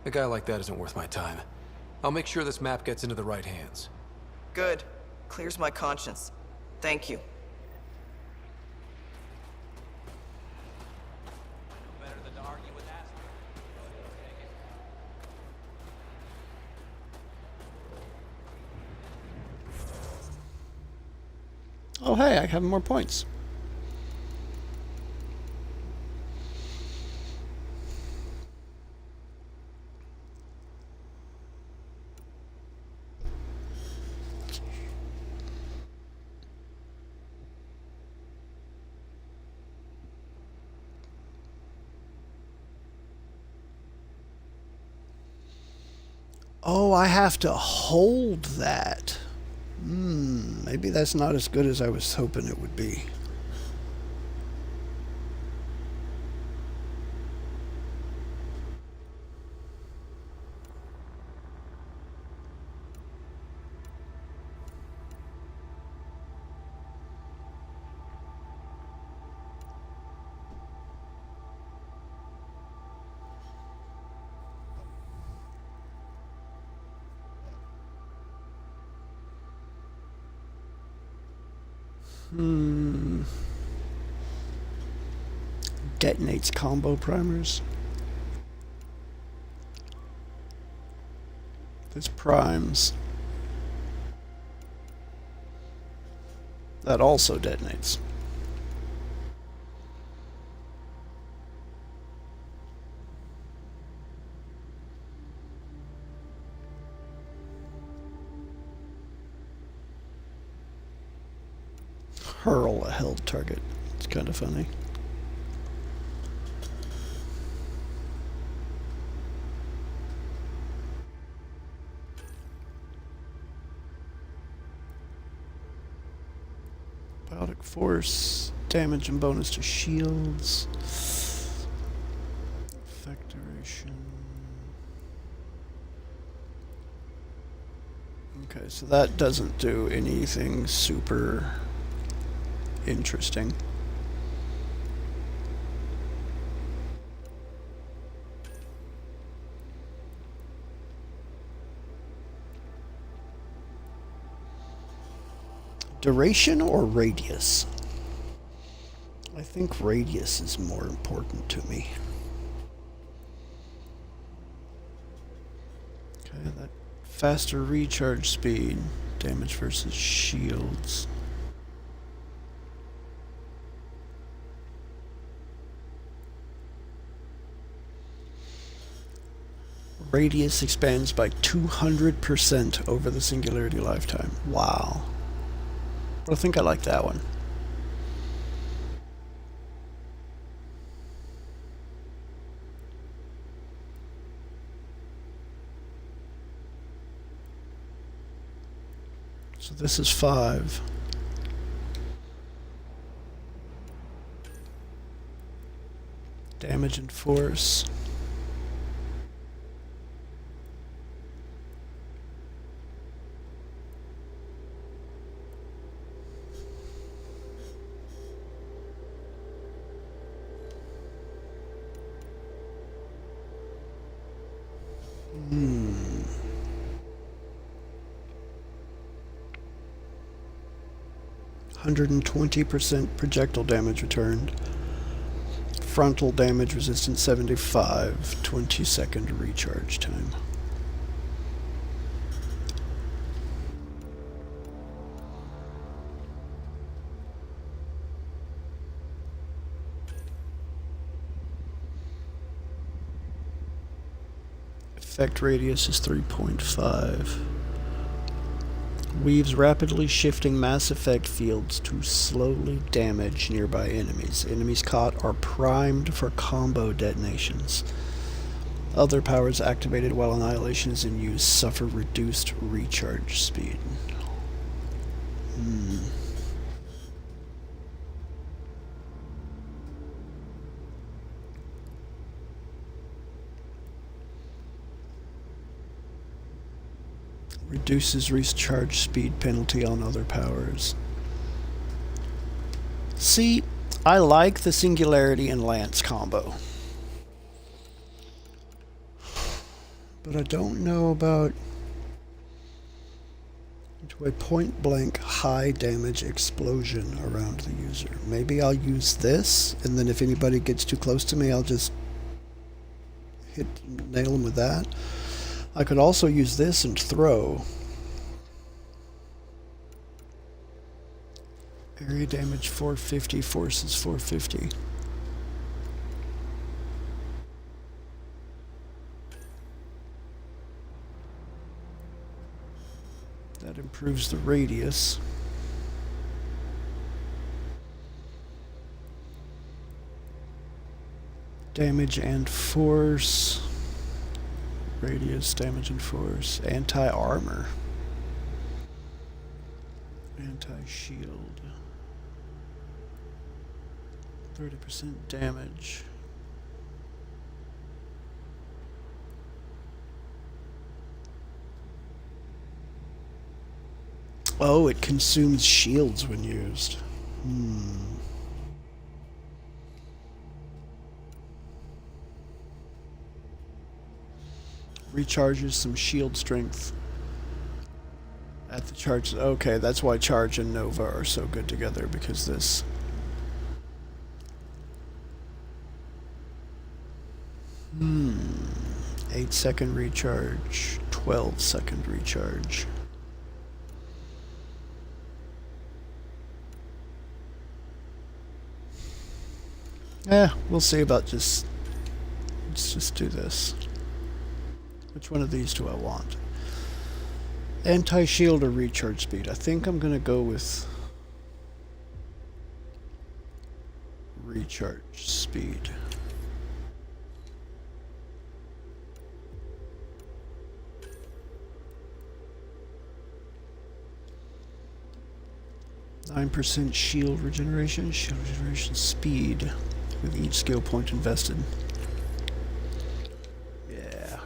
A guy like that isn't worth my time. I'll make sure this map gets into the right hands. Good. Clears my conscience. Thank you. Better than to argue with Astra. Oh hey, I have more points. Oh, I have to hold that. Maybe that's not as good as I was hoping it would be. Detonates combo primers. This primes. That also detonates. Hurl a held target. It's kind of funny. Biotic force, damage and bonus to shields. Effect duration. Okay, so that doesn't do anything super interesting. Duration or radius? I think radius is more important to me. Okay, that faster recharge speed, damage versus shields. Radius expands by 200% over the singularity lifetime. Wow. I think I like that one. So this is 5. Damage and force. Hmm. 120% projectile damage returned. Frontal damage resistance 75. 20-second recharge time. Effect radius is 3.5. Weaves rapidly shifting mass effect fields to slowly damage nearby enemies. Enemies caught are primed for combo detonations. Other powers activated while annihilation is in use suffer reduced recharge speed. Reduces recharge speed penalty on other powers. See, I like the Singularity and Lance combo. But I don't know about a point blank high damage explosion around the user. Maybe I'll use this, and then if anybody gets too close to me, I'll just nail them with that. I could also use this and throw. Area damage 450, force is 450. That improves the radius. Damage and force. Radius, damage and force. Anti-armor. Anti-shield. 30% damage. Oh, it consumes shields when used. Recharges some shield strength At the charge. Okay, that's why charge and Nova are so good together, because this. 8-second recharge, 12-second recharge. Yeah, we'll see about just. Let's just do this. Which one of these do I want? Anti-shield or recharge speed? I think I'm gonna go with recharge speed. %, shield regeneration speed with each skill point invested. Yeah.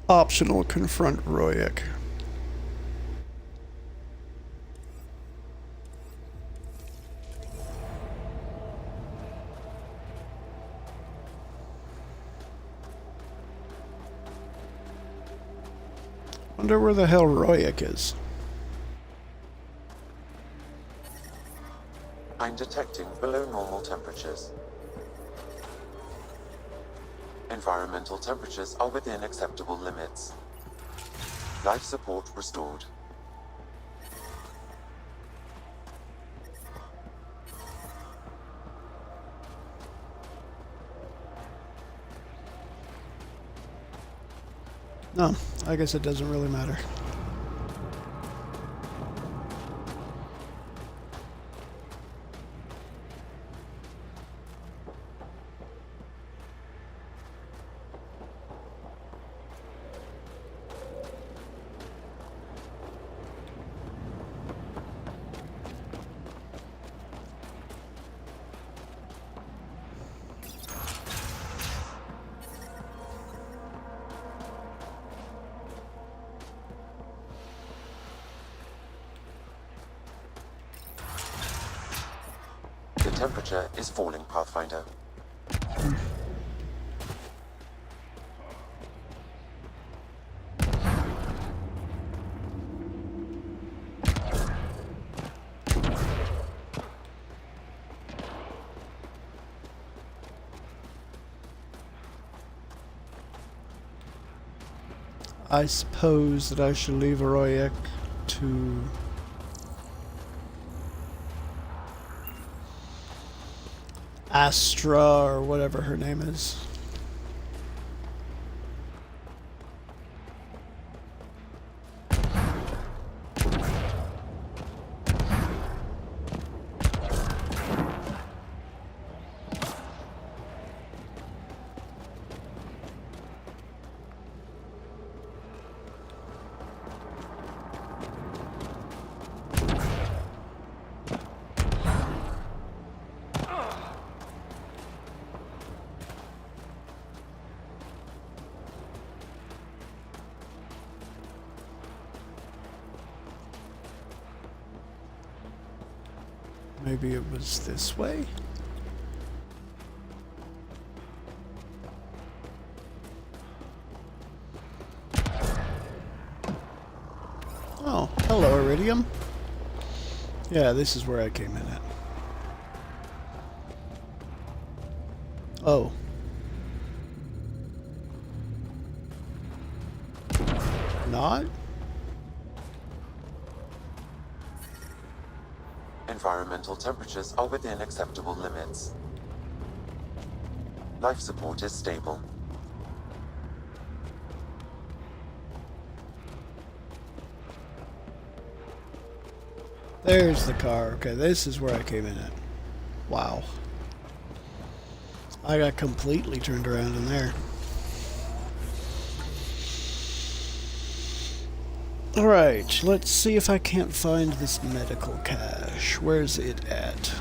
Optional confront Royak. Wonder where the hell Royak is. I'm detecting below normal temperatures. Environmental temperatures are within acceptable limits. Life support restored. No, I guess it doesn't really matter. The temperature is falling, Pathfinder. I suppose that I should leave Royak to Astra or whatever her name is. Maybe it was this way? Oh, hello, Iridium. Yeah, this is where I came in at. Oh. Not? Environmental temperatures are within acceptable limits. Life support is stable. There's the car. Okay, this is where I came in at. Wow. I got completely turned around in there. Alright, let's see if I can't find this medical cache. Where's it at?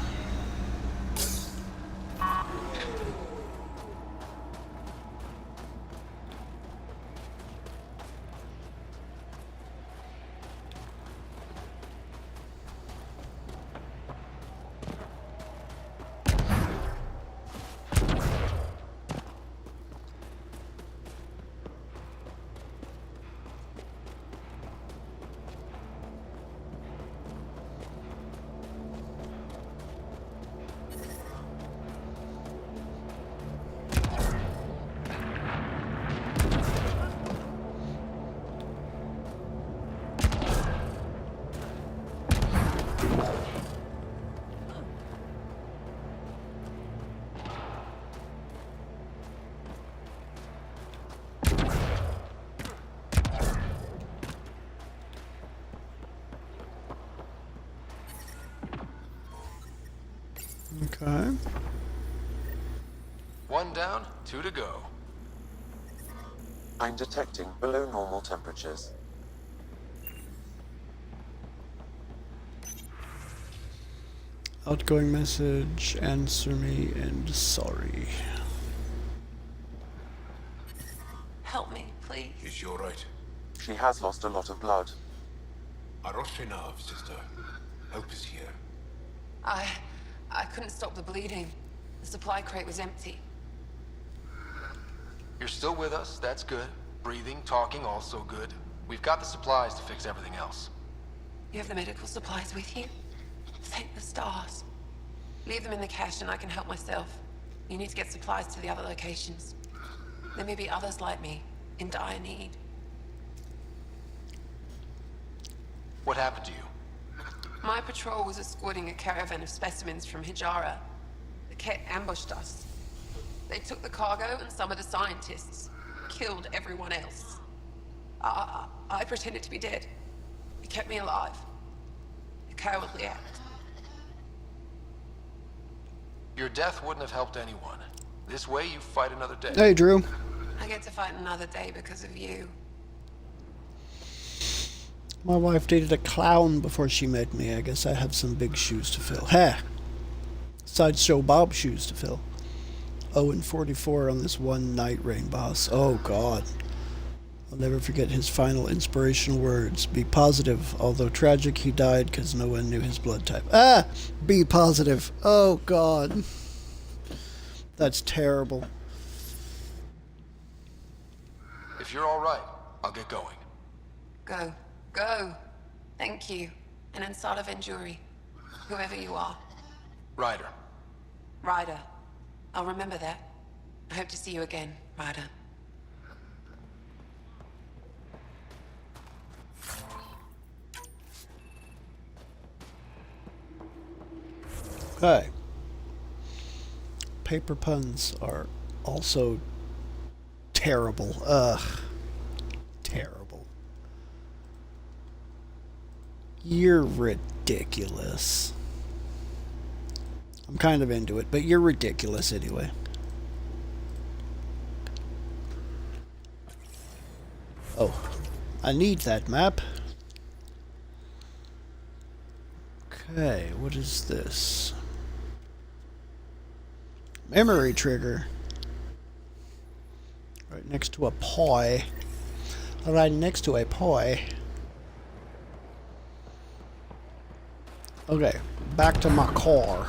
Okay. 1 down, 2 to go. I'm detecting below normal temperatures. Outgoing message, answer me, and sorry. Help me, please. Is she alright? She has lost a lot of blood. Aroshinav, sister. Help is here. I couldn't stop the bleeding. The supply crate was empty. You're still with us, that's good. Breathing, talking, also good. We've got the supplies to fix everything else. You have the medical supplies with you? Thank the stars. Leave them in the cache and I can help myself. You need to get supplies to the other locations. There may be others like me, in dire need. What happened to you? My patrol was escorting a caravan of specimens from Angara. The Kett ambushed us. They took the cargo and some of the scientists. Killed everyone else. I pretended to be dead. It kept me alive. A cowardly act. Your death wouldn't have helped anyone. This way, you fight another day. Hey, Drew. I get to fight another day because of you. My wife dated a clown before she met me. I guess I have some big shoes to fill. Ha! Sideshow Bob shoes to fill. 0-44 on this one night rain boss. Oh, God. I'll never forget his final inspirational words. Be positive. Although tragic, he died because no one knew his blood type. Ah! Be positive. Oh, God. That's terrible. If you're all right, I'll get going. Go. Go. Thank you. And Ansala Venturi. Whoever you are. Ryder. Ryder. I'll remember that. I hope to see you again, Ryder. Okay. Paper puns are also terrible. Ugh. Terrible. You're ridiculous. I'm kind of into it, but you're ridiculous anyway. Oh, I need that map. Okay, what is this? Memory trigger. Right next to a pie. Right next to a pie. Okay, back to my car.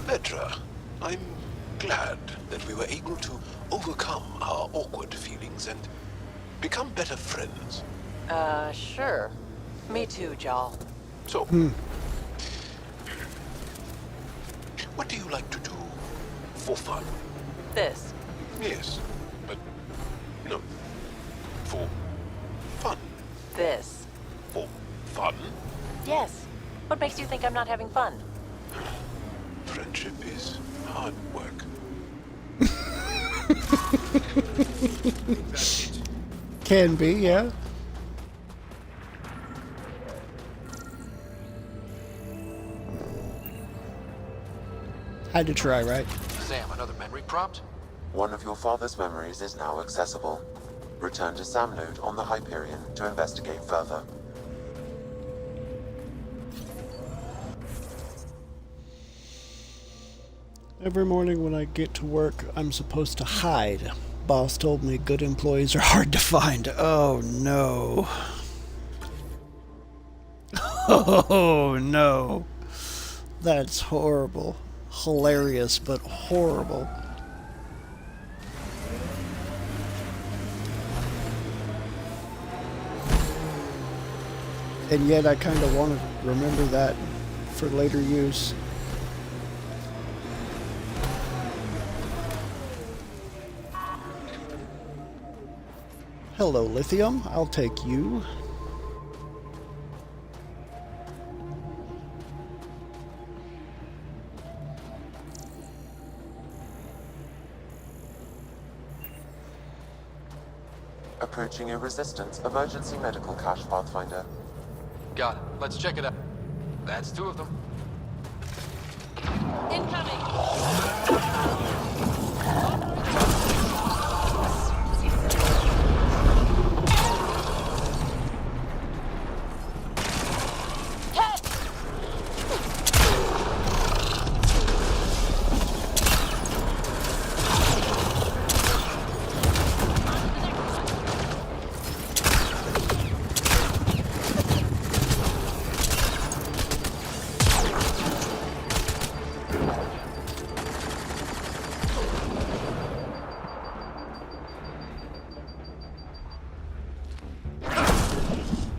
Petra, I'm glad that we were able to overcome our awkward feelings and become better friends. Sure. Me too, Jal. So, what do you like to do for fun? This. Yes, but No. For fun. This. For fun? Yes. What makes you think I'm not having fun? Friendship is hard work. Can be, yeah. Had to try, right? Sam, another memory prompt? One of your father's memories is now accessible. Return to Sam Node on the Hyperion to investigate further. Every morning when I get to work, I'm supposed to hide. Boss told me good employees are hard to find. Oh no. Oh no. That's horrible. Hilarious, but horrible. And yet I kind of want to remember that for later use. Hello, Lithium. I'll take you. Approaching a Resistance emergency medical cache, Pathfinder. Got it. Let's check it out. That's 2 of them.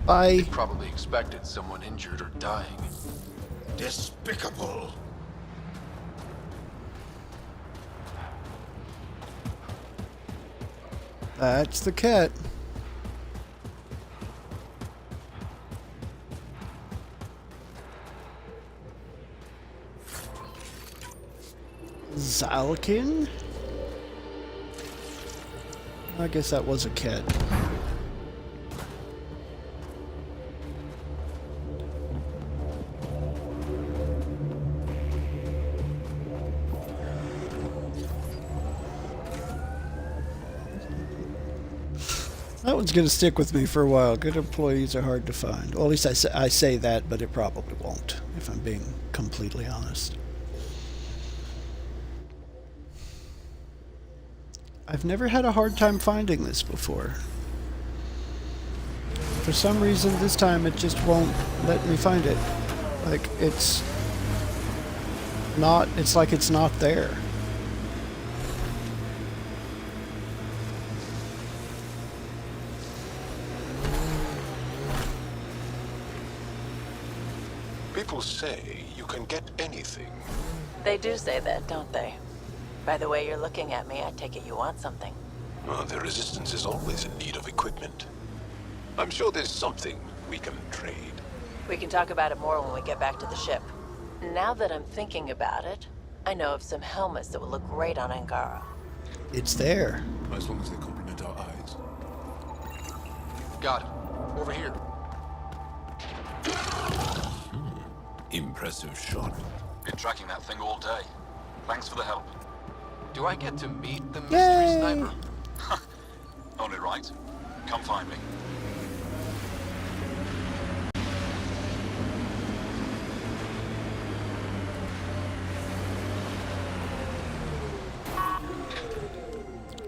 I probably expected someone injured or dying. Despicable. That's the Kett. Zalkin? I guess that was a Kett. That one's going to stick with me for a while. Good employees are hard to find. Well, at least I say that, but it probably won't, if I'm being completely honest. I've never had a hard time finding this before. For some reason, this time it just won't let me find it. Like, it's like it's not there. People say you can get anything. They do say that, don't they? By the way you're looking at me, I take it you want something. The Resistance is always in need of equipment. I'm sure there's something we can trade. We can talk about it more when we get back to the ship. Now that I'm thinking about it, I know of some helmets that would look great on Angara. It's there. As long as they complement our eyes. Got it. Over here. Impressive shot. Been tracking that thing all day. Thanks for the help. Do I get to meet the mystery sniper? Only right. Come find me.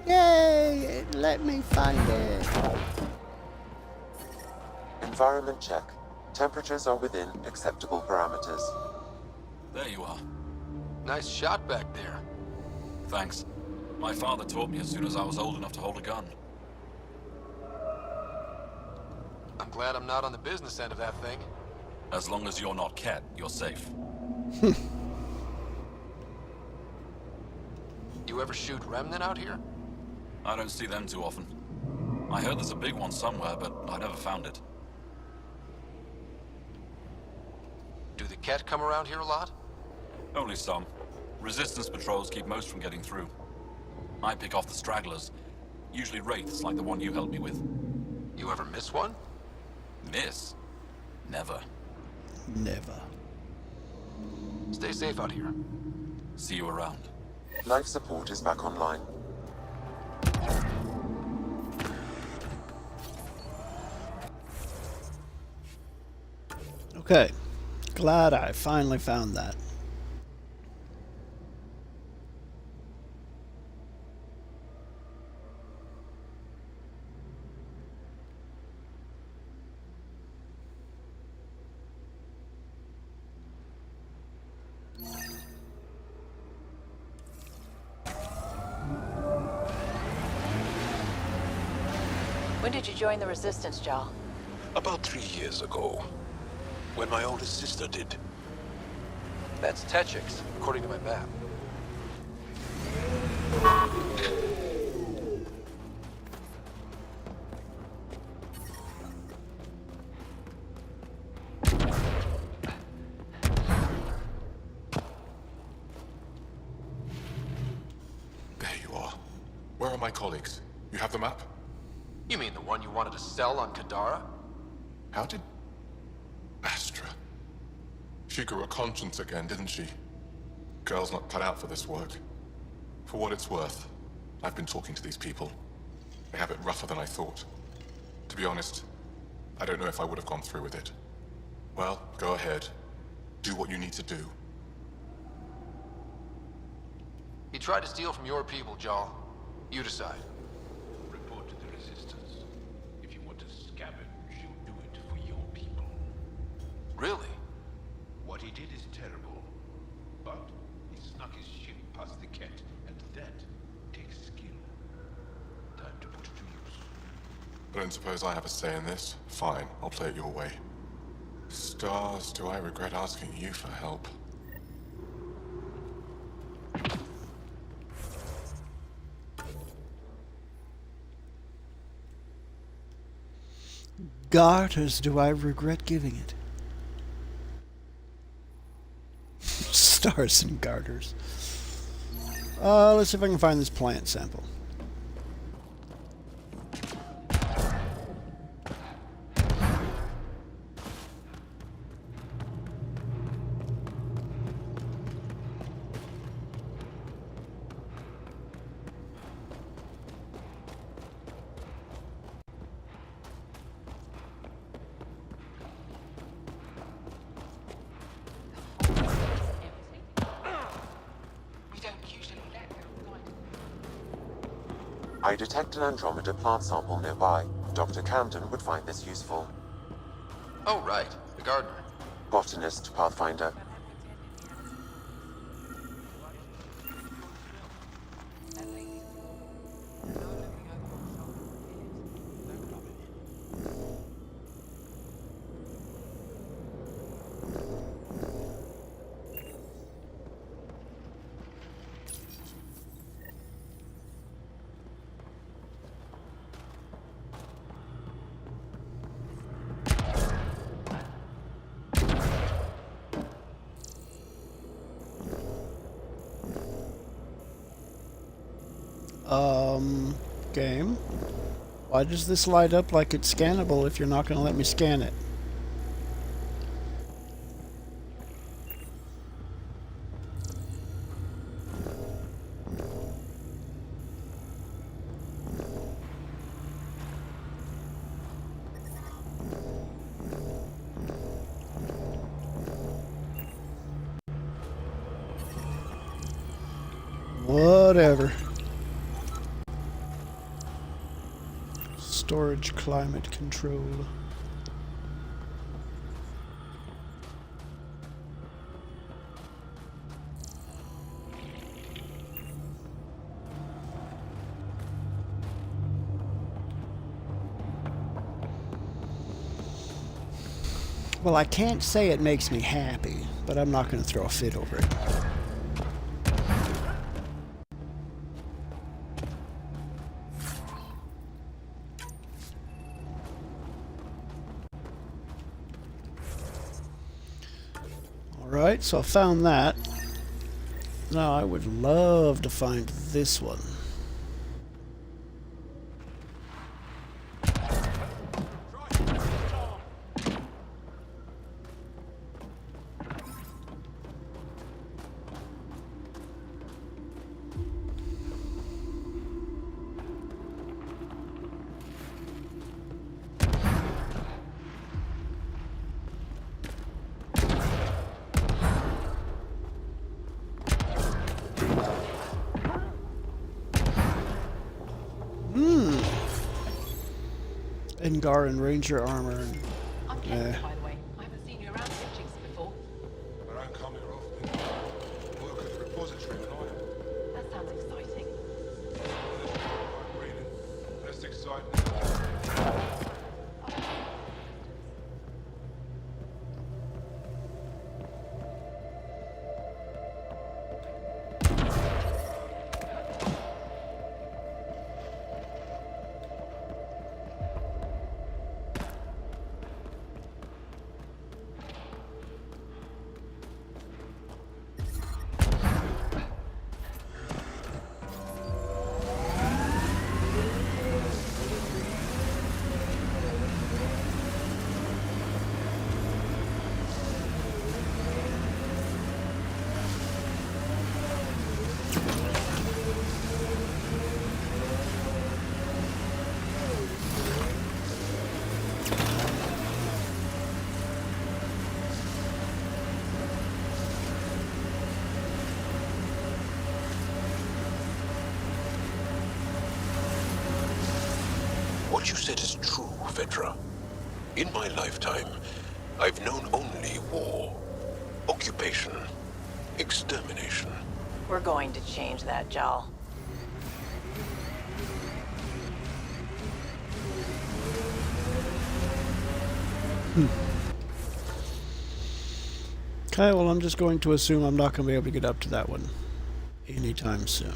Yay! Let me find it. Environment check. Temperatures are within acceptable parameters. There you are. Nice shot back there. Thanks. My father taught me as soon as I was old enough to hold a gun. I'm glad I'm not on the business end of that thing. As long as you're not Kett, you're safe. You ever shoot Remnant out here? I don't see them too often. I heard there's a big one somewhere, but I never found it. Do the Kett come around here a lot? Only some. Resistance patrols keep most from getting through. I pick off the stragglers. Usually wraiths like the one you helped me with. You ever miss one? Miss? Never. Never. Stay safe out here. See you around. Life support is back online. Okay. Glad I finally found that. When did you join the Resistance, Jarl? About 3 years ago, when my oldest sister did. That's Techix, according to my map. There you are. Where are my colleagues? You have the map? You mean the one you wanted to sell on Kadara? How did... Astra. She grew a conscience again, didn't she? Girl's not cut out for this work. For what it's worth, I've been talking to these people. They have it rougher than I thought. To be honest, I don't know if I would have gone through with it. Well, go ahead. Do what you need to do. He tried to steal from your people, Jarl. You decide. Report to the Resistance. If you want to scavenge, you do it for your people. Really? What he did is terrible. But he snuck his ship past the Kett, and that takes skill. Time to put it to use. I don't suppose I have a say in this. Fine, I'll play it your way. Stars, do I regret asking you for help? Garters, do I regret giving it? Stars and garters. Let's see if I can find this plant sample. I detect an Andromeda plant sample nearby. Dr. Camden would find this useful. Oh, right. The gardener. Botanist, Pathfinder. Game. Why does this light up like it's scannable if you're not going to let me scan it? Whatever. Storage climate control. Well, I can't say it makes me happy, but I'm not going to throw a fit over it. Alright, so I found that. Now I would love to find this one. Angaran Ranger armor. I'm Kett, by the way. I haven't seen you around Kitchings before. I don't come here often. Work at the repository with iron. That sounds exciting. I'm reading. Less exciting. What you said is true, Vedra. In my lifetime, I've known only war, occupation, extermination. We're going to change that, Jal. Okay, well, I'm just going to assume I'm not going to be able to get up to that one anytime soon.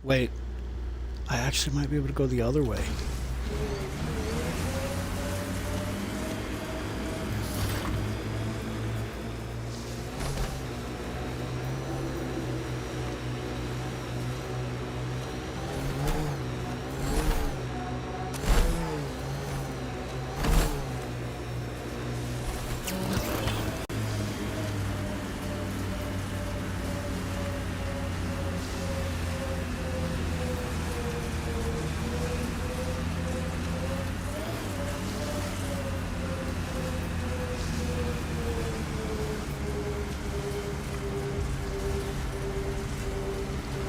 Wait, I actually might be able to go the other way.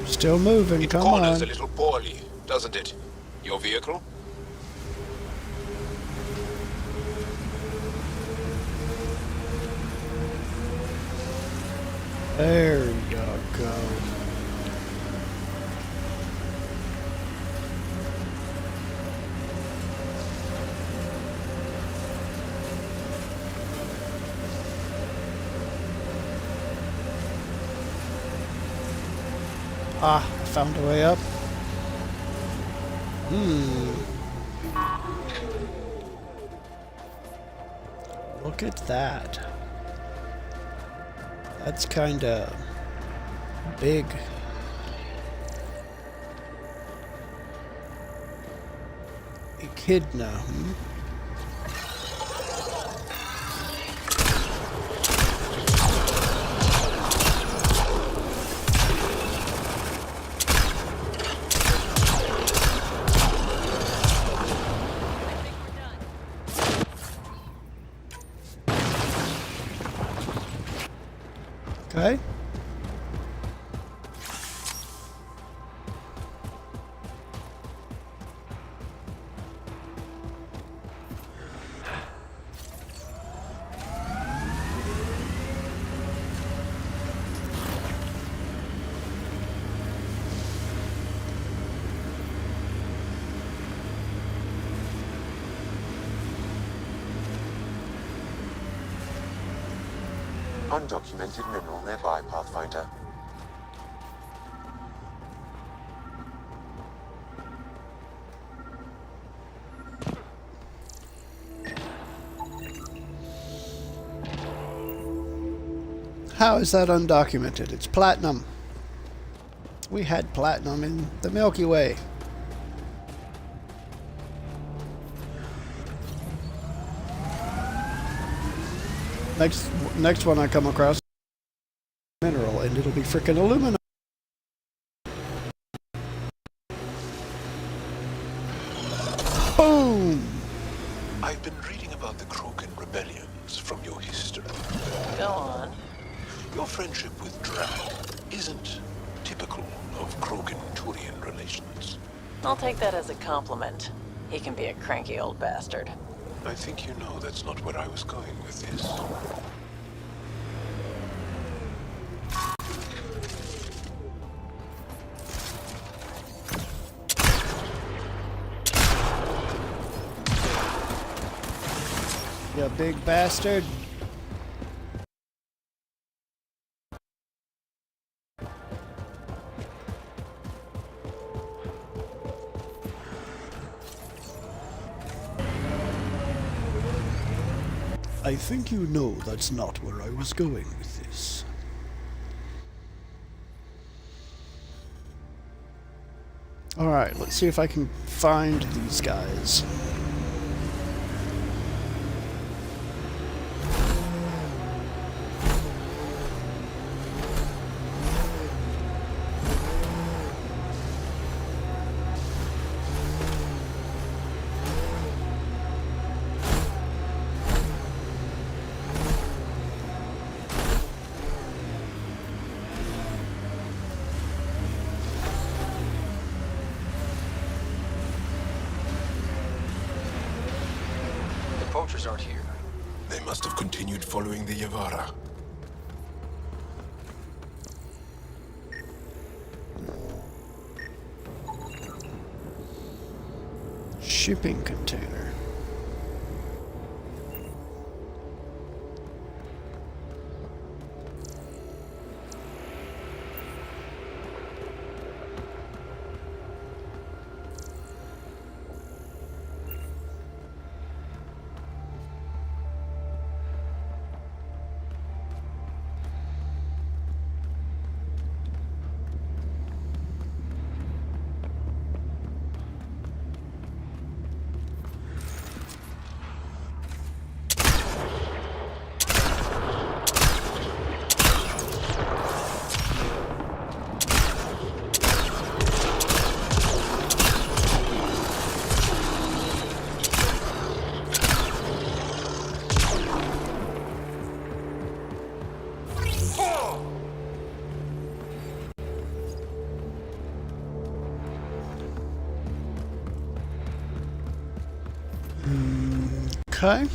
Still moving, It come corners on. a little poorly, doesn't it? Your vehicle? There you go. Ah, I found a way up. Look at that. That's kinda big. Echidna, Okay. Undocumented mineral nearby, Pathfinder. How is that undocumented? It's platinum. We had platinum in the Milky Way. Next one I come across, mineral, and it'll be frickin' aluminum. Boom! I've been reading about the Krogan rebellions from your history. Go on. Your friendship with Drag isn't typical of Krogan-Turian relations. I'll take that as a compliment. He can be a cranky old bastard. I think you know that's not where I was going with this. You big bastard. I think you know that's not where I was going with this. Alright, let's see if I can find these guys. Poachers aren't here. They must have continued following the Yavara. Shipping container. Okay.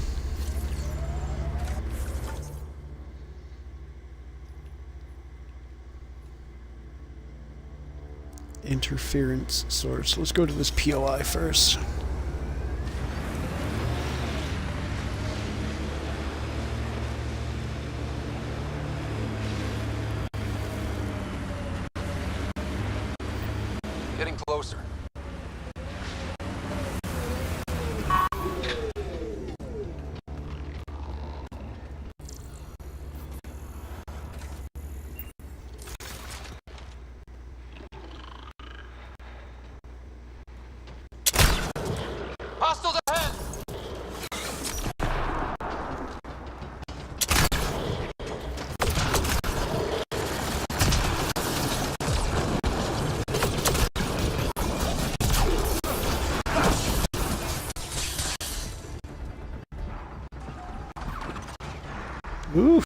Interference source. Let's go to this POI first. Getting closer. Hostiles ahead! Oof.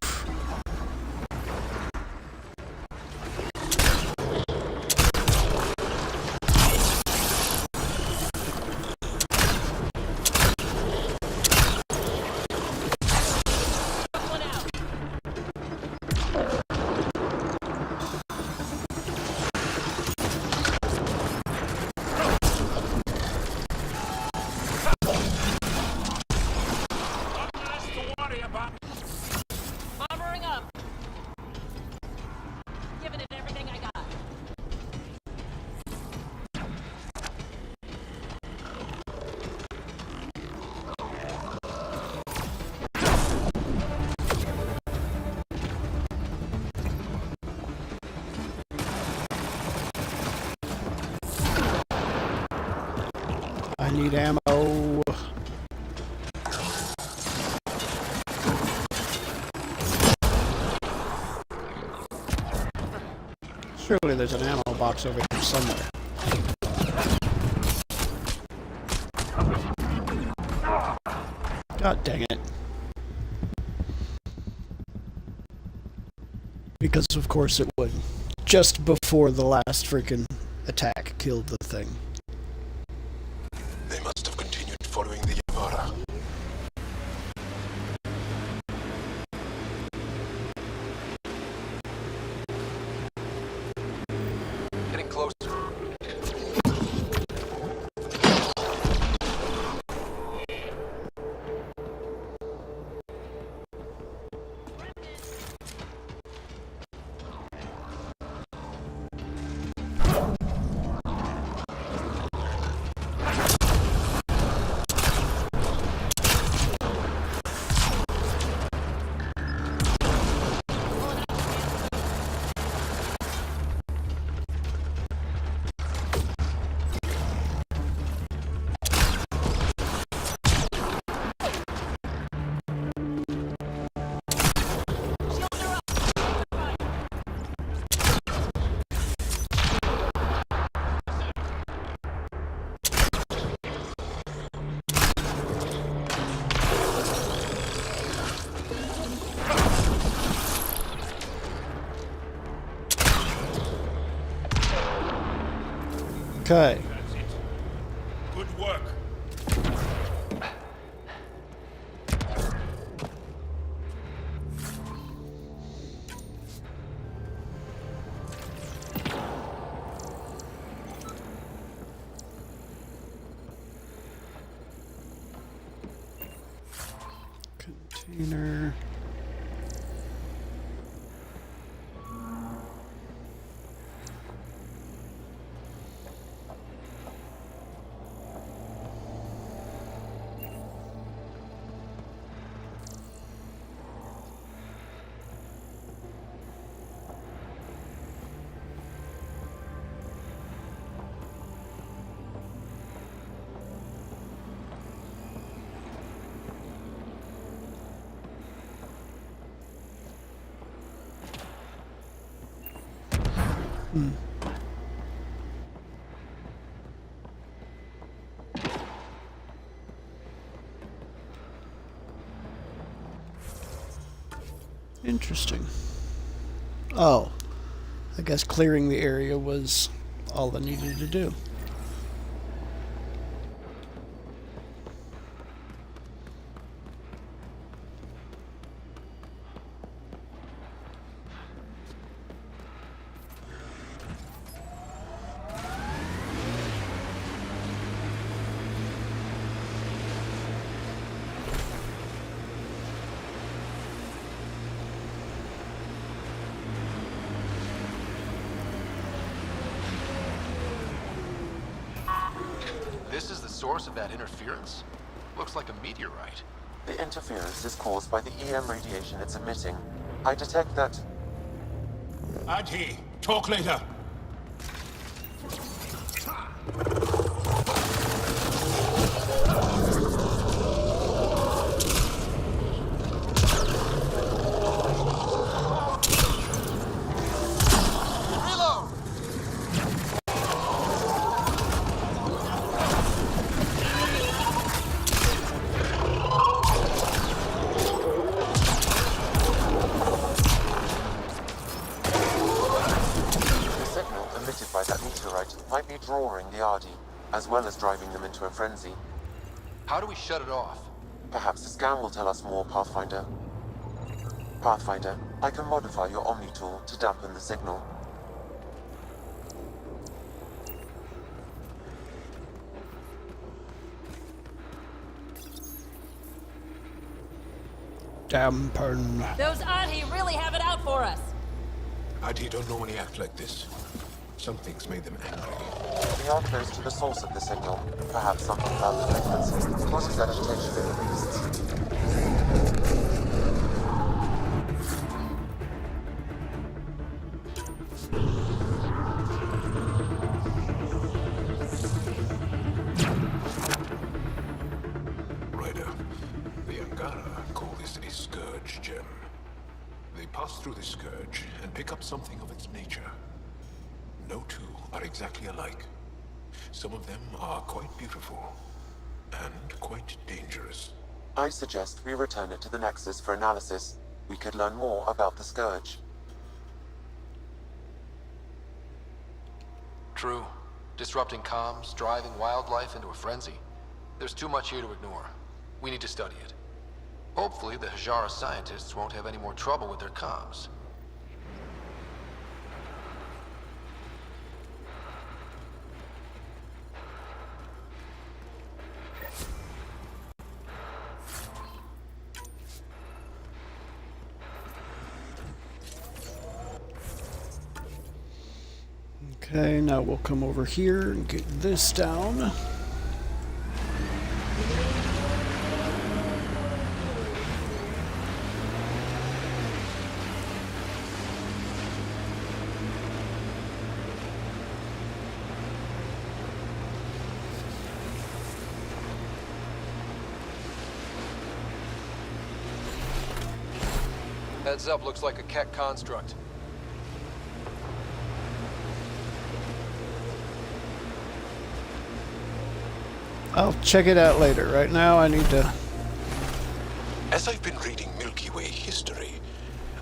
I need ammo. Surely there's an ammo box over here somewhere. God dang it. Because of course it would. Just before the last freaking attack killed the thing. They must have continued following the Yavara. Getting closer. Okay. That's it. Good work. Container. Interesting. Oh, I guess clearing the area was all I needed to do. This is the source of that interference? Looks like a meteorite. The interference is caused by the EM radiation it's emitting. I detect that... Adhi, talk later. by that meteorite might be drawing the Ardi, as well as driving them into a frenzy. How do we shut it off? Perhaps the scan will tell us more, Pathfinder. Pathfinder, I can modify your Omni tool to dampen the signal. Dampen. Those Adi really have it out for us. Adi don't normally act like this. Something's made them angry. We are close to the source of the signal. Perhaps something about the frequency causes agitation in the beasts. pass through the Scourge and pick up something of its nature. No two are exactly alike. Some of them are quite beautiful, and quite dangerous. I suggest we return it to the Nexus for analysis. We could learn more about the Scourge. True. Disrupting comms, driving wildlife into a frenzy. There's too much here to ignore. We need to study it. Hopefully, the Hajara scientists won't have any more trouble with their comms. Okay, now we'll come over here and get this down. Heads up, looks like a Kett construct. I'll check it out later. Right now I need to... As I've been reading Milky Way history,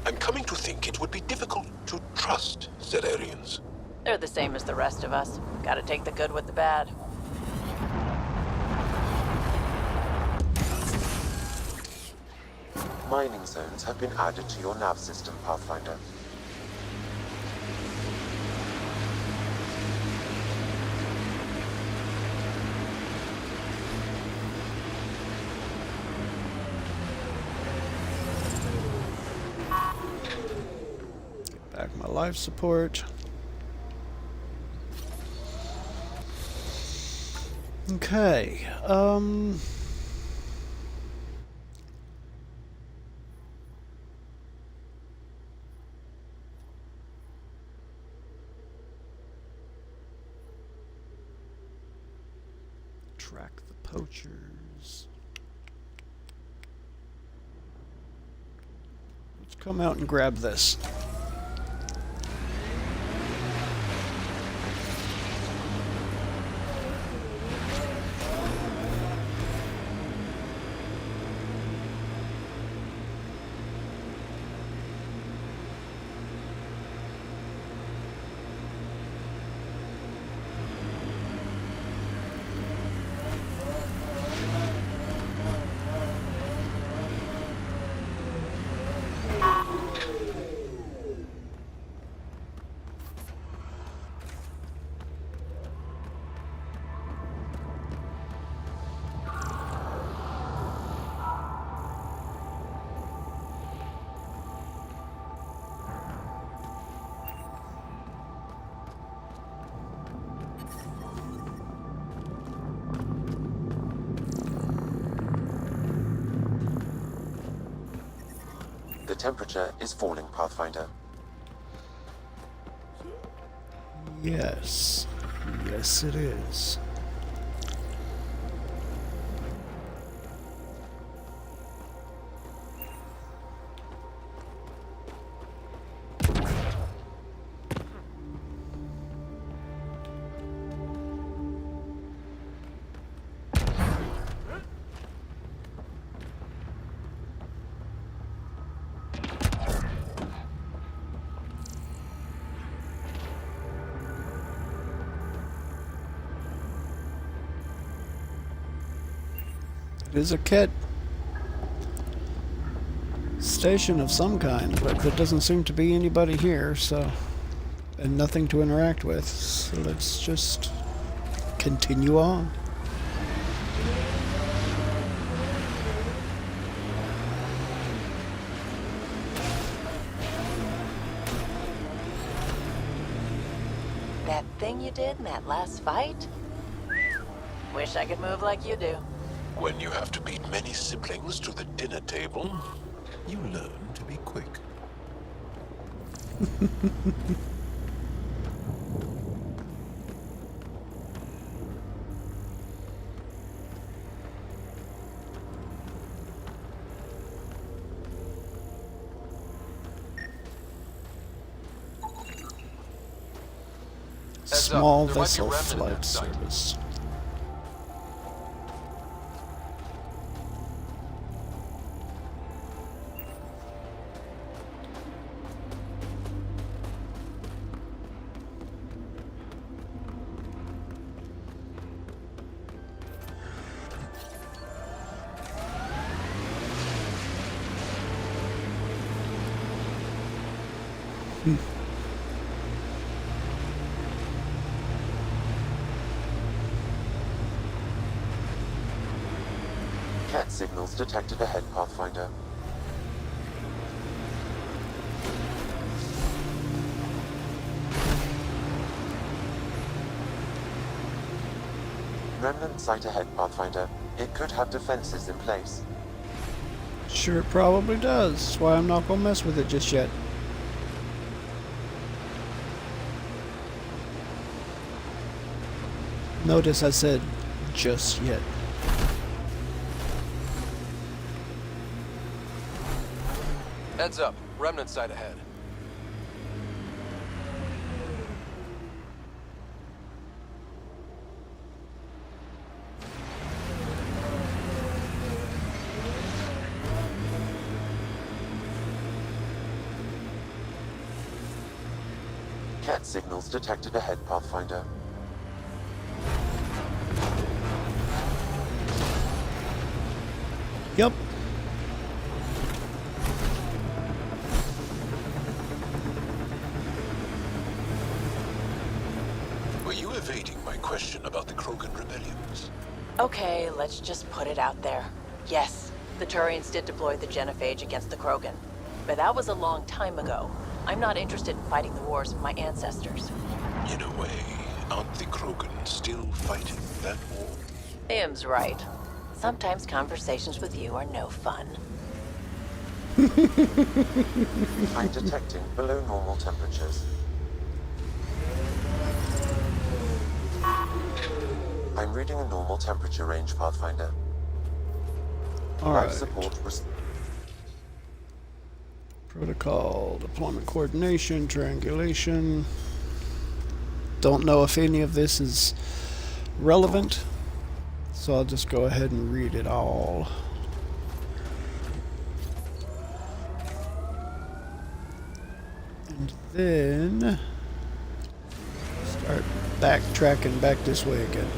I'm coming to think it would be difficult to trust Zerarians. They're the same as the rest of us. Gotta take the good with the bad. Mining zones have been added to your nav system, Pathfinder. Get back my life support. Okay, track the poachers. Let's come out and grab this. The temperature is falling, Pathfinder. Yes. Yes, it is. It is a Kett station of some kind, but there doesn't seem to be anybody here, so... and nothing to interact with, so let's just continue on. That thing you did in that last fight? Wish I could move like you do. When you have to beat many siblings to the dinner table, you learn to be quick. Small There might be a vessel remnant in flight that site. service. Kett signals detected ahead, Pathfinder. Remnant site ahead, Pathfinder. It could have defenses in place. Sure, it probably does. That's why I'm not gonna mess with it just yet. Notice I said just yet. Heads up. Remnant site ahead. Kett signals detected ahead, Pathfinder. Yup. Were you evading my question about the Krogan rebellions? Okay, let's just put it out there. Yes, the Turians did deploy the genophage against the Krogan. But that was a long time ago. I'm not interested in fighting the wars of my ancestors. In a way, aren't the Krogan still fighting that war? Im's right. Sometimes conversations with you are no fun. I'm detecting below normal temperatures. I'm reading a normal temperature range, Pathfinder. Life Alright. support Protocol, deployment coordination, triangulation. Don't know if any of this is relevant, so I'll just go ahead and read it all. And then start backtracking back this way again.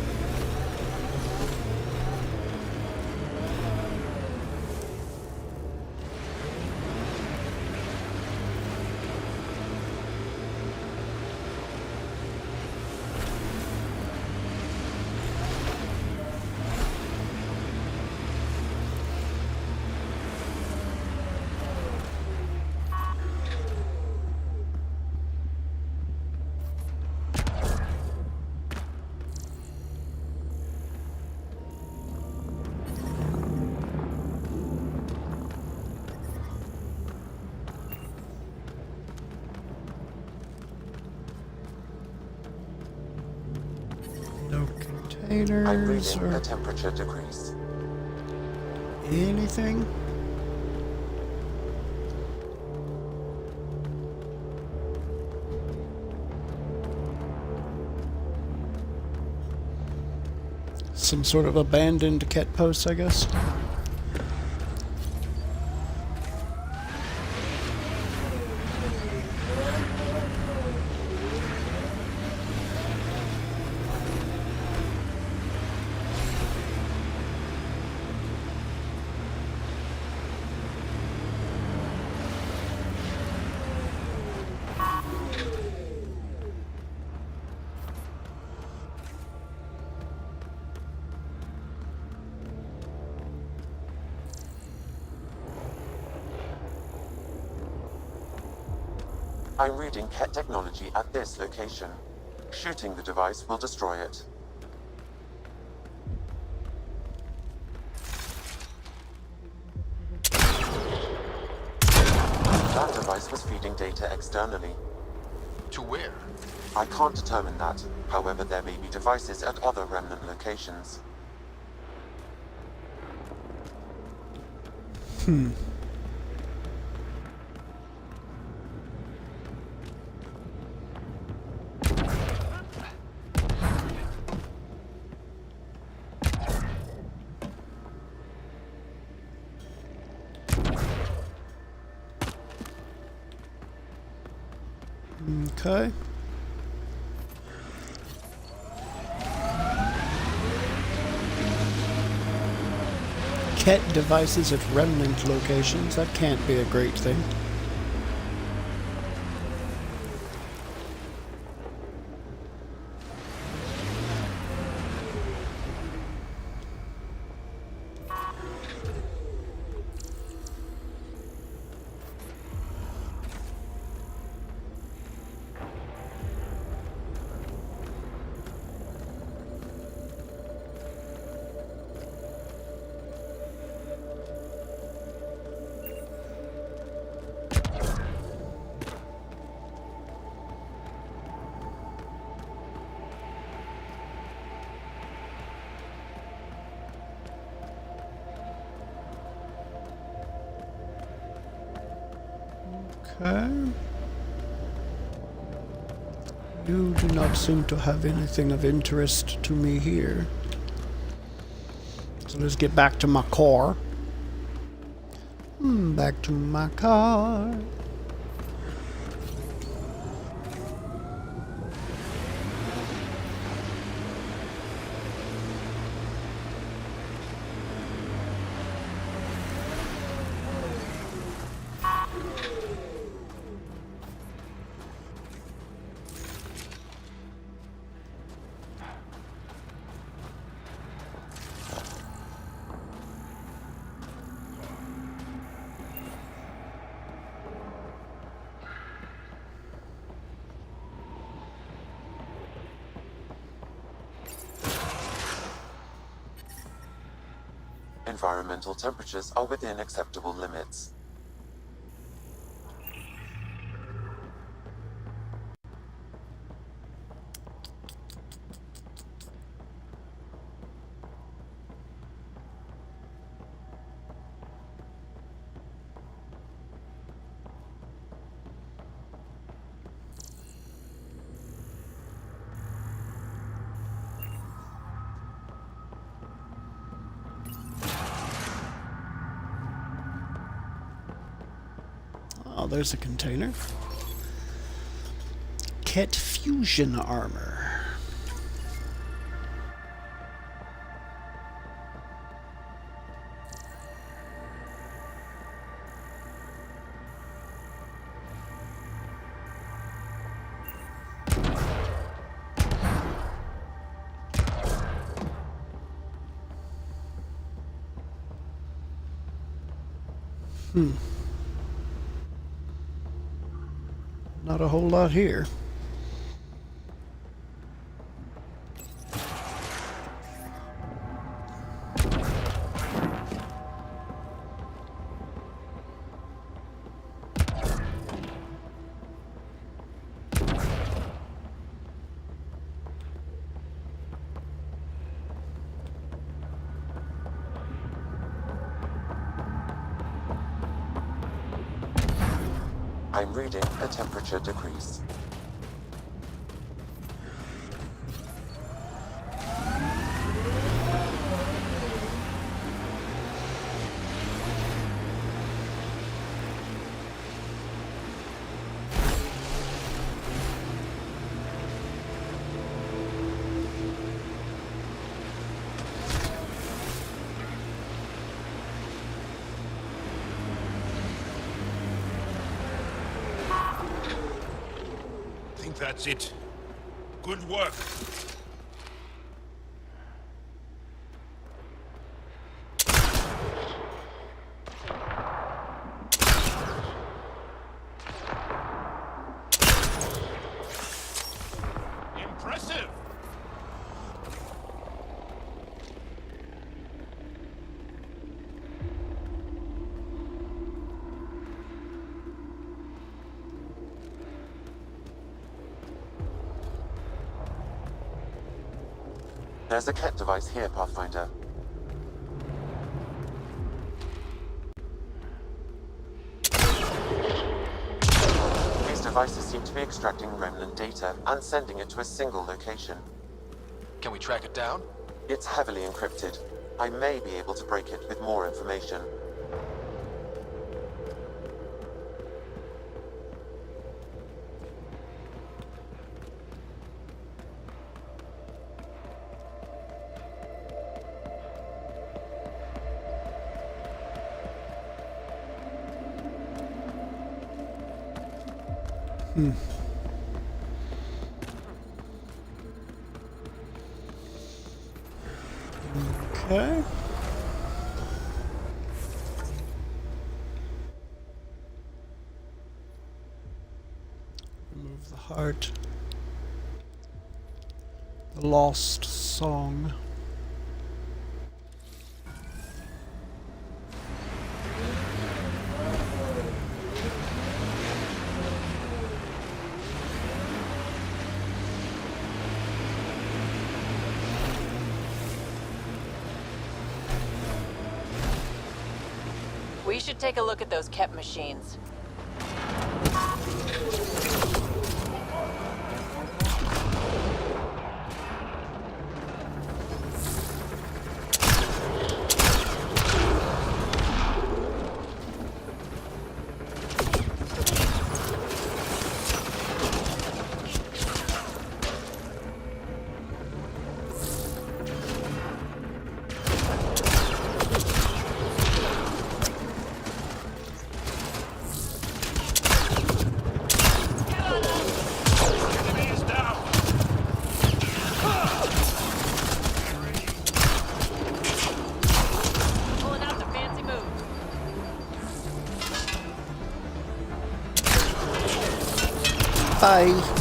No I'm containers reading or a temperature decrease. anything. Some sort of abandoned Kett post, I guess. I'm reading Kett technology at this location. Shooting the device will destroy it. That device was feeding data externally. To where? I can't determine that. However, there may be devices at other Remnant locations. Okay. Kett devices at Remnant locations. That can't be a great thing. Okay. You do not seem to have anything of interest to me here. So let's get back to my car. Back to my car. Environmental temperatures are within acceptable limits. Oh, there's a container. Kett fusion armor. Not a whole lot here. I'm reading a temperature decrease. That's it. Good work. Impressive. There's a Kett device here, Pathfinder. These devices seem to be extracting Remnant data and sending it to a single location. Can we track it down? It's heavily encrypted. I may be able to break it with more information. Okay. Remove the heart. The lost song. We should take a look at those Kett machines. Pulling out the fancy move. Bye.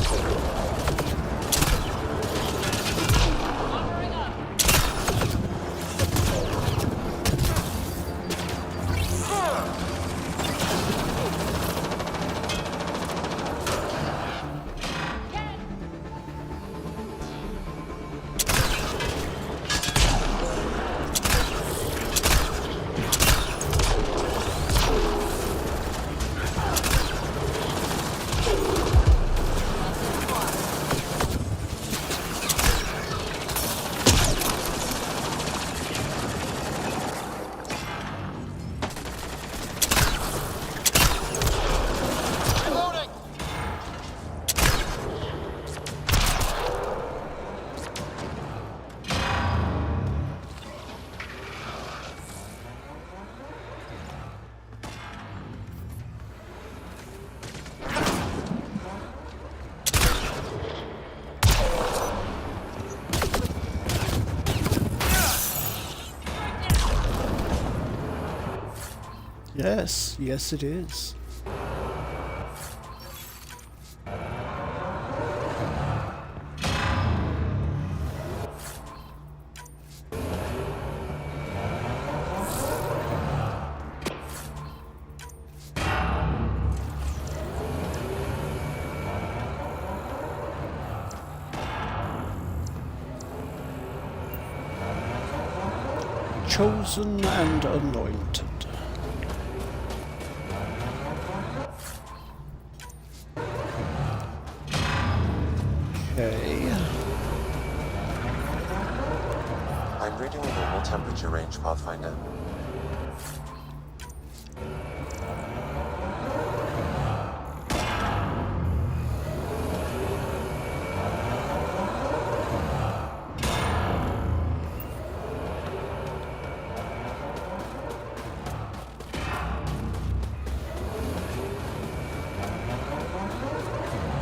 Yes, yes it is. Chosen and anointed. Okay. I'm reading a normal temperature range, Pathfinder.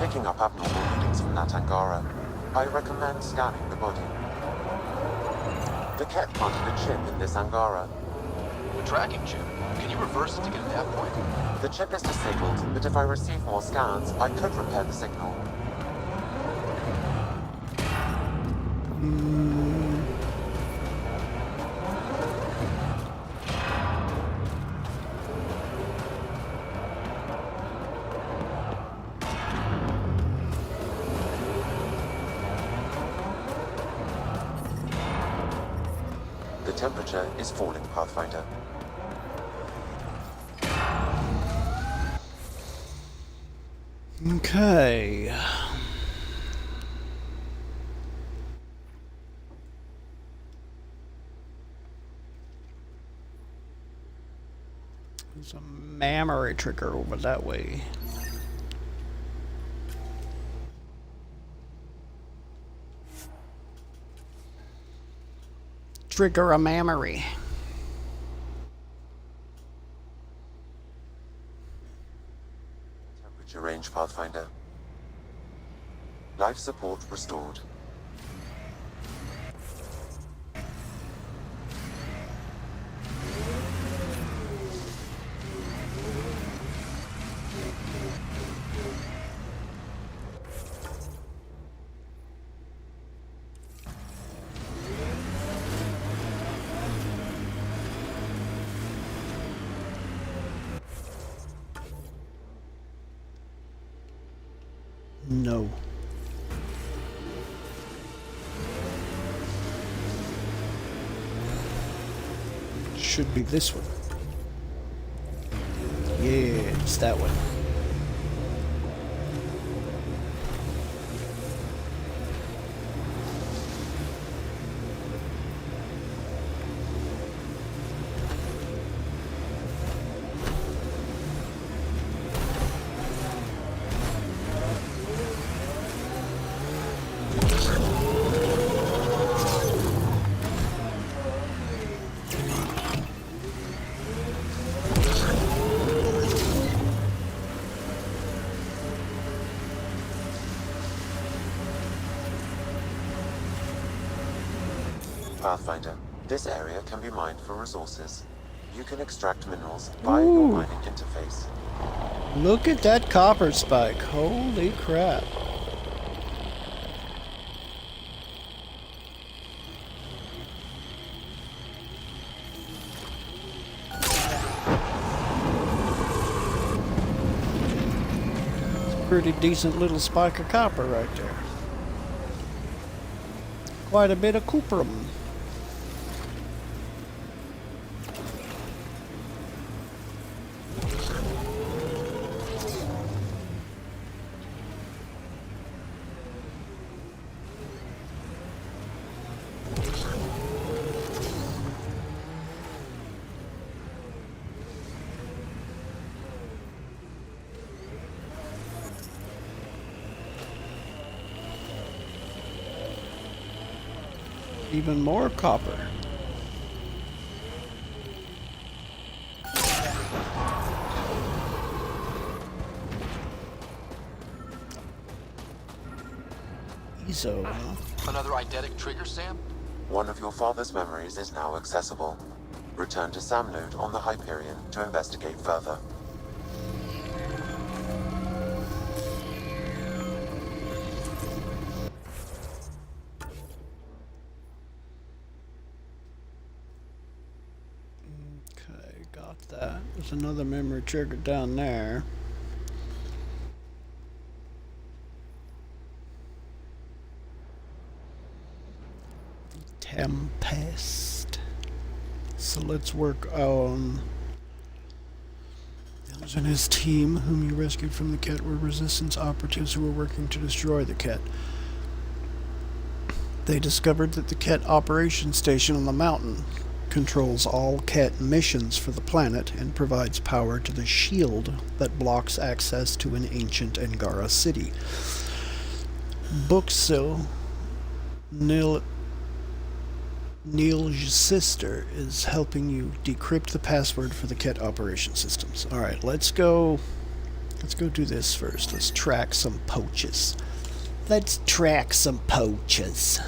Picking up abnormal readings from that Angara. I recommend scanning the body. The Kett planted a chip in this Angara. The tracking chip. Can you reverse it to get to that point? The chip is disabled, but if I receive more scans, I could repair the signal. The temperature is falling, Pathfinder. Okay. There's a mammary trigger over that way. Trigger a mammary. Temperature range, Pathfinder. Life support restored. No. Should be this one. Yeah, it's that one. Pathfinder, this area can be mined for resources. You can extract minerals via your mining interface. Look at that copper spike. Holy crap. It's a pretty decent little spike of copper right there. Quite a bit of cuprum. Even more copper. ESO, huh? Another eidetic trigger, Sam? One of your father's memories is now accessible. Return to Sam Node on the Hyperion to investigate further. Okay, got that. There's another memory trigger down there. Tempest. So let's work on... Ellis and his team, whom you rescued from the Kett, were resistance operatives who were working to destroy the Kett. They discovered that the Kett operation station on the mountain controls all Kett missions for the planet and provides power to the shield that blocks access to an ancient Angara city. Buxil, Neil's sister, is helping you decrypt the password for the Kett operation systems. Alright, let's go do this first. Let's track some poaches. Let's track some poaches.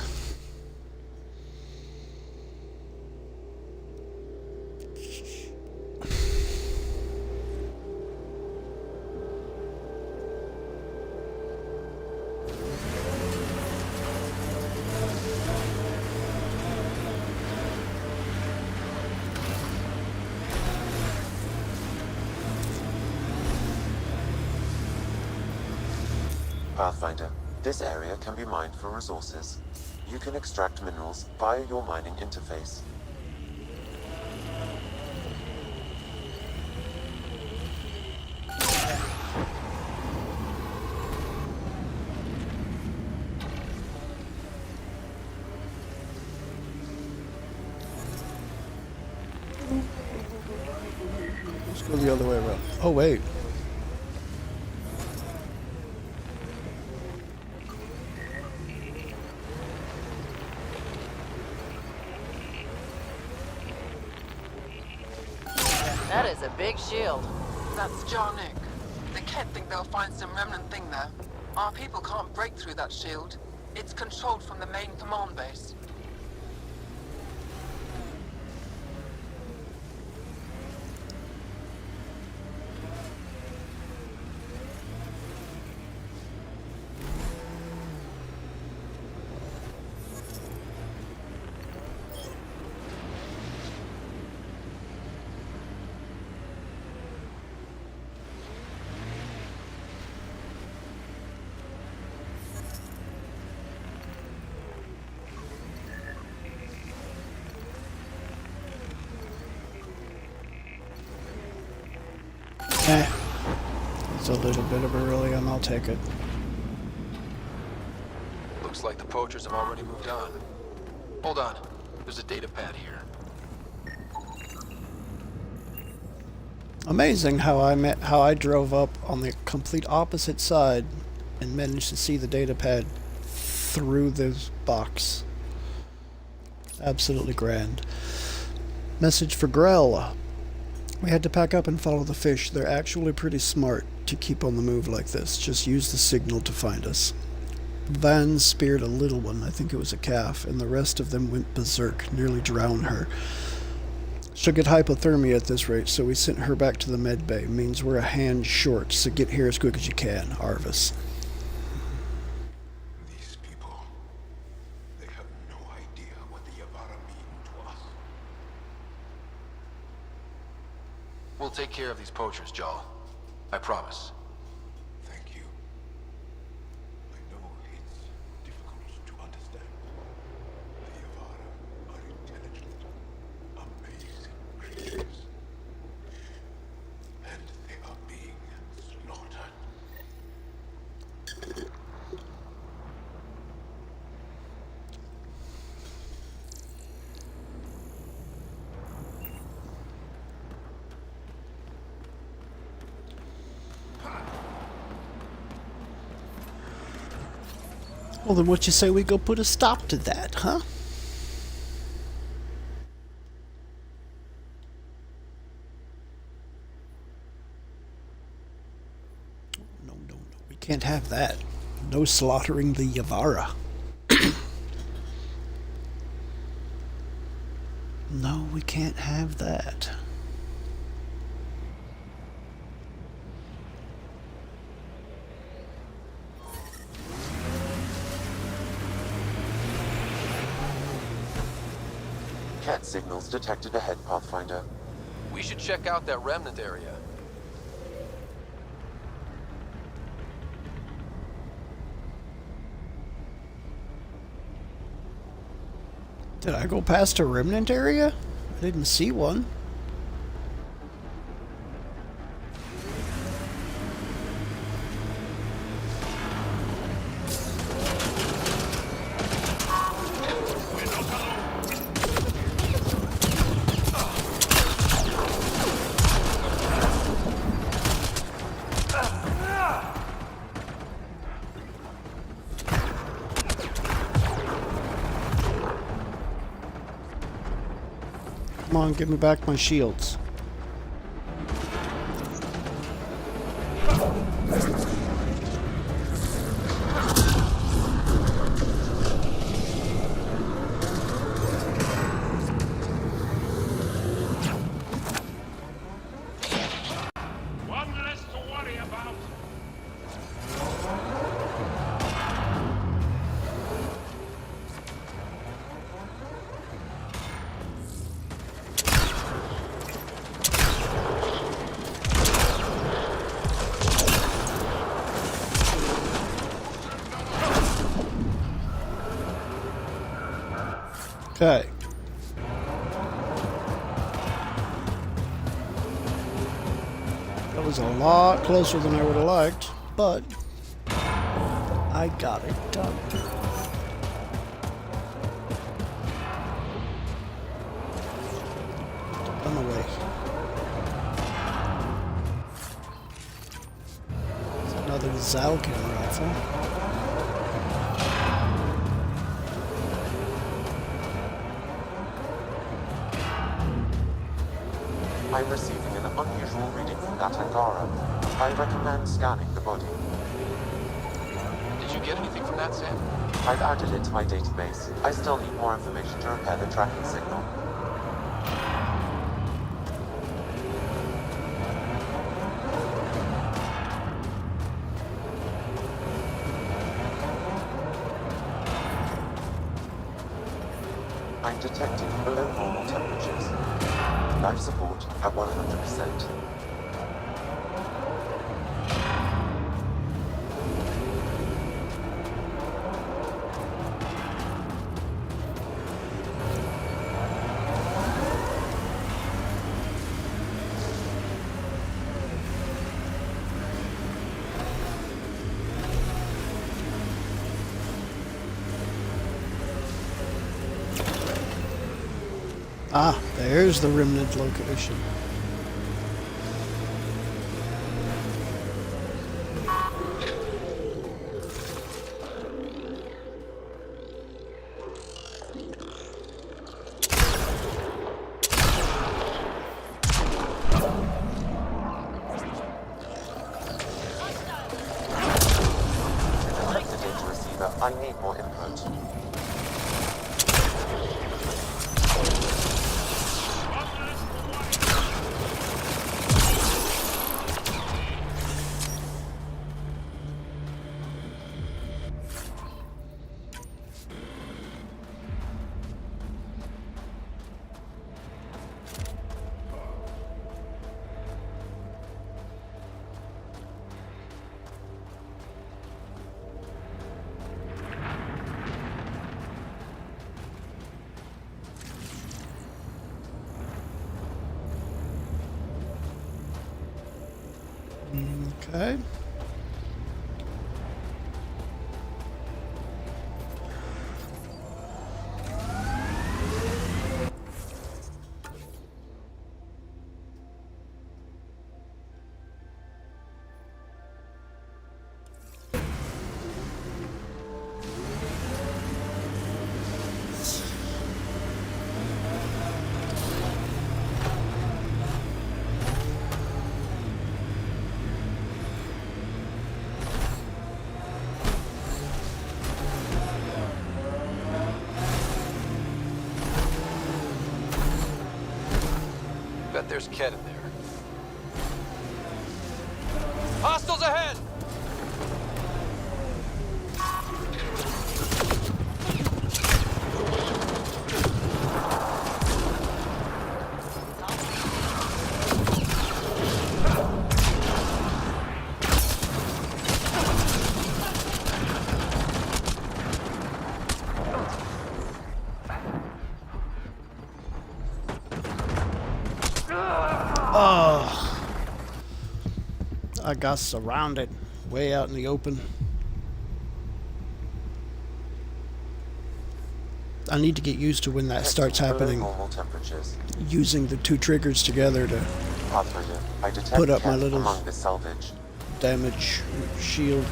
Pathfinder, this area can be mined for resources. You can extract minerals via your mining interface. Let's go the other way around. Oh, wait. That is a big shield. That's Jarnik. The Kett think they'll find some remnant thing there. Our people can't break through that shield. It's controlled from the main command base. Eh. It's a little bit of beryllium, I'll take it. Looks like the poachers have already moved on. Hold on. There's a data pad here. Amazing how I drove up on the complete opposite side and managed to see the data pad through this box. Absolutely grand. Message for Grell. We had to pack up and follow the fish. They're actually pretty smart to keep on the move like this. Just use the signal to find us. Van speared a little one, I think it was a calf, and the rest of them went berserk, nearly drowned her. She'll get hypothermia at this rate, so we sent her back to the med bay. Means we're a hand short, so get here as quick as you can, Arvis. These people, they have no idea what the Yavara mean to us. We'll take care of these poachers, Jal. I promise. Thank you. I know it's difficult to understand. The Yavara are intelligent, amazing creatures. And they are being slaughtered. Well, then what you say we go put a stop to that, huh? No, we can't have that. No slaughtering the Yavara. No, we can't have that. Kett signals detected ahead, Pathfinder. We should check out that Remnant area. Did I go past a Remnant area? I didn't see one. Come on, give me back my shields. One less to worry about. Okay. That was a lot closer than I would have liked, but I got it done. On the way. It's another Zalkin rifle. I'm receiving an unusual reading from that Angara. I recommend scanning the body. get anything from that, Sam? I've added it to my database. I still need more information to repair the tracking signal. I'm detecting below normal temperatures. Life support at 100%. Ah, there's the Remnant location. Connect the data receiver. I need more input. Okay. Bet there's Kett in there. Hostiles ahead! Oh, I got surrounded way out in the open. I need to get used to when that starts happening. Normal temperatures. Using the two triggers together to Pathfinder, I detect put up my Kett little among the salvage. damage shield.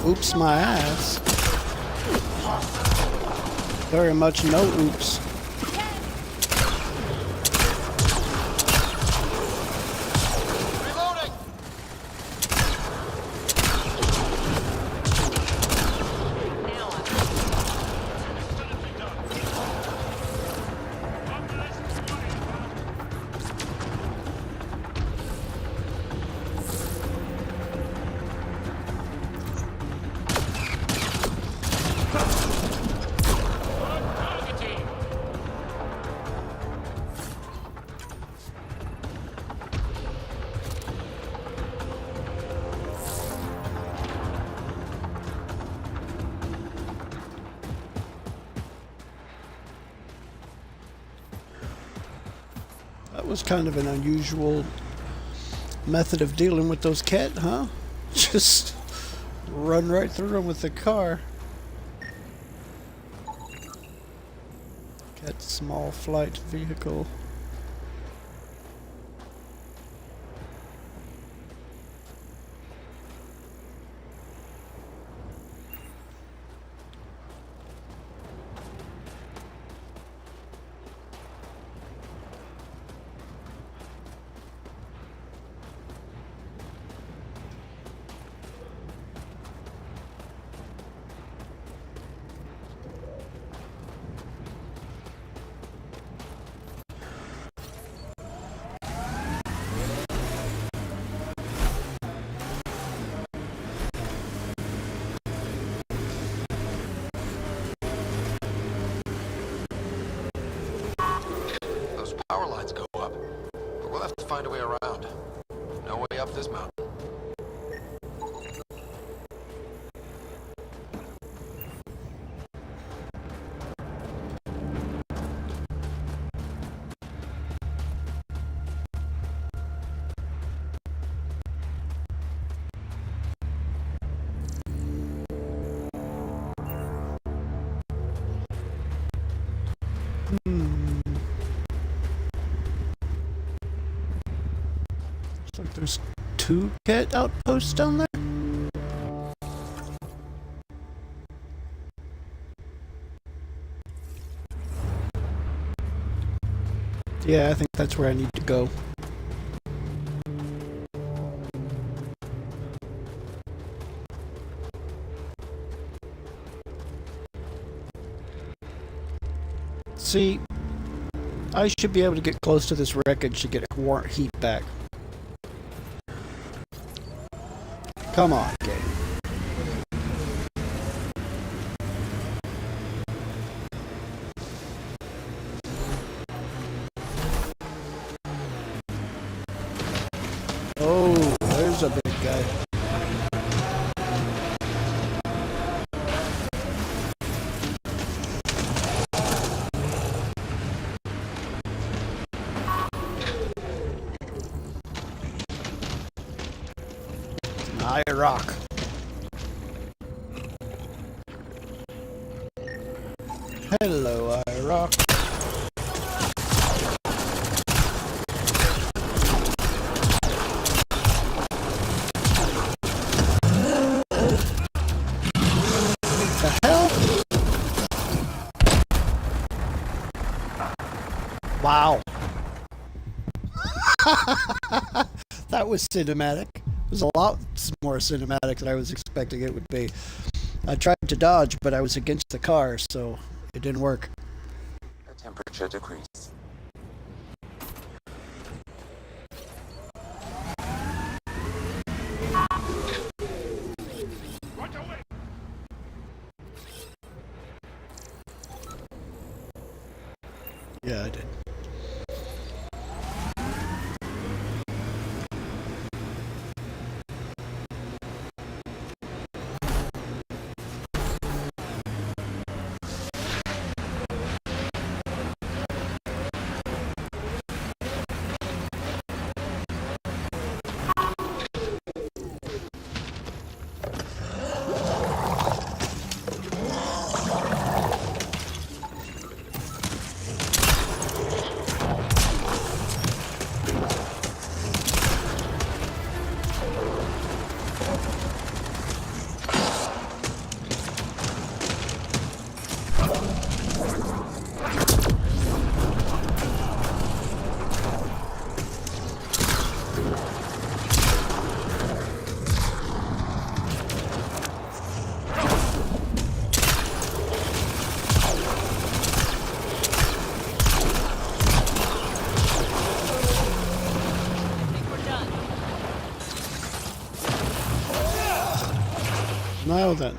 Oops my ass. Very much no oops. Reloading! That was kind of an unusual method of dealing with those Kett, huh? Just run right through them with the car. Kett small flight vehicle. power lines go up, but we'll have to find a way around. No way up this mountain. Looks like there's 2 Kett outposts down there. Yeah, I think that's where I need to go. See, I should be able to get close to this wreckage to get warrant heat back. Come on, game. Oh, there's a big guy. High rock. Hello, rock. The hell? Wow. That was cinematic. It was a lot more cinematic than I was expecting it would be. I tried to dodge, but I was against the car, so it didn't work. The temperature decreased. Yeah, I did. Now then.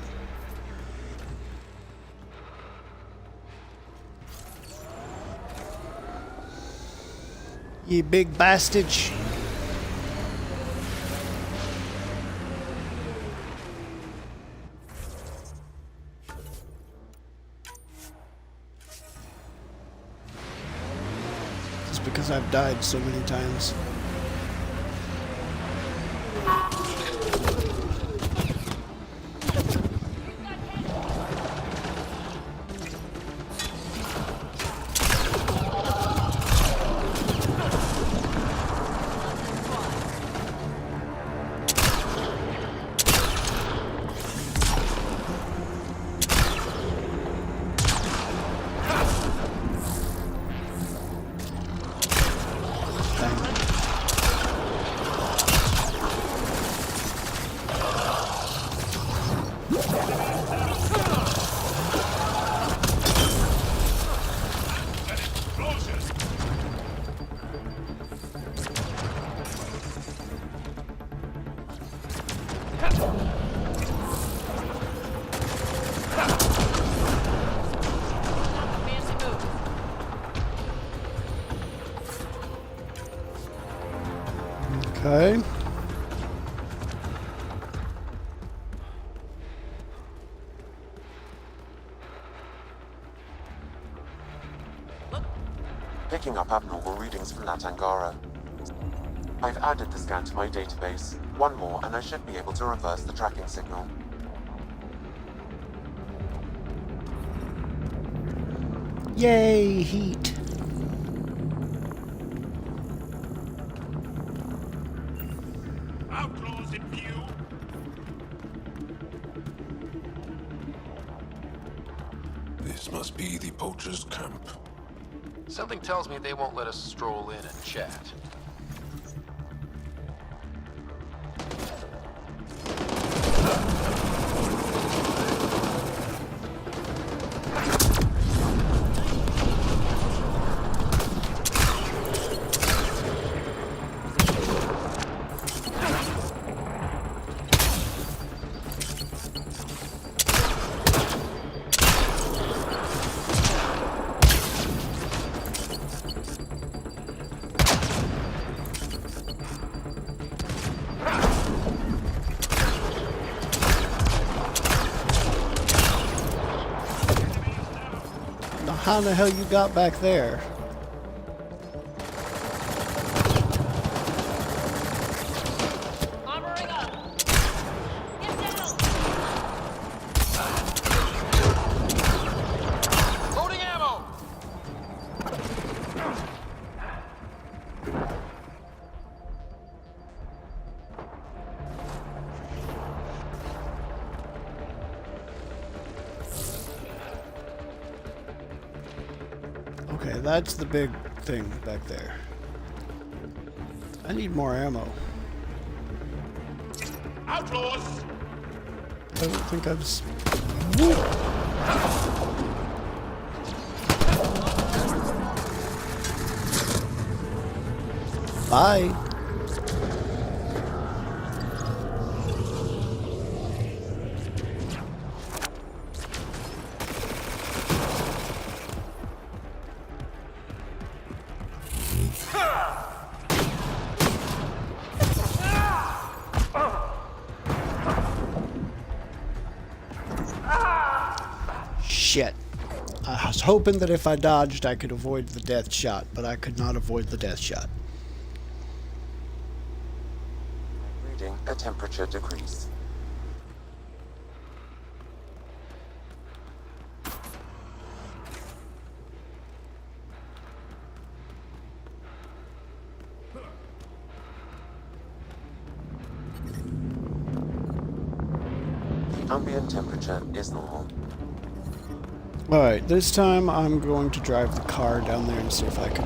You big bastard. Just because I've died so many times. Dang. Okay. Picking up abnormal readings from that Angara. I've added the scan to my database. One more and I should be able to reverse the tracking signal. Yay, heat. Outlaws in view. This must be the poacher's camp. Something tells me they won't let us stroll in and chat. How the hell you got back there? Armoring up. Get down. Loading ammo! Okay, that's the big thing back there. I need more ammo. Outlaws! I don't think I've... Bye. Shit. I was hoping that if I dodged, I could avoid the death shot, but I could not avoid the death shot. Reading a temperature decrease. The ambient temperature is normal. Alright, this time I'm going to drive the car down there and see if I can...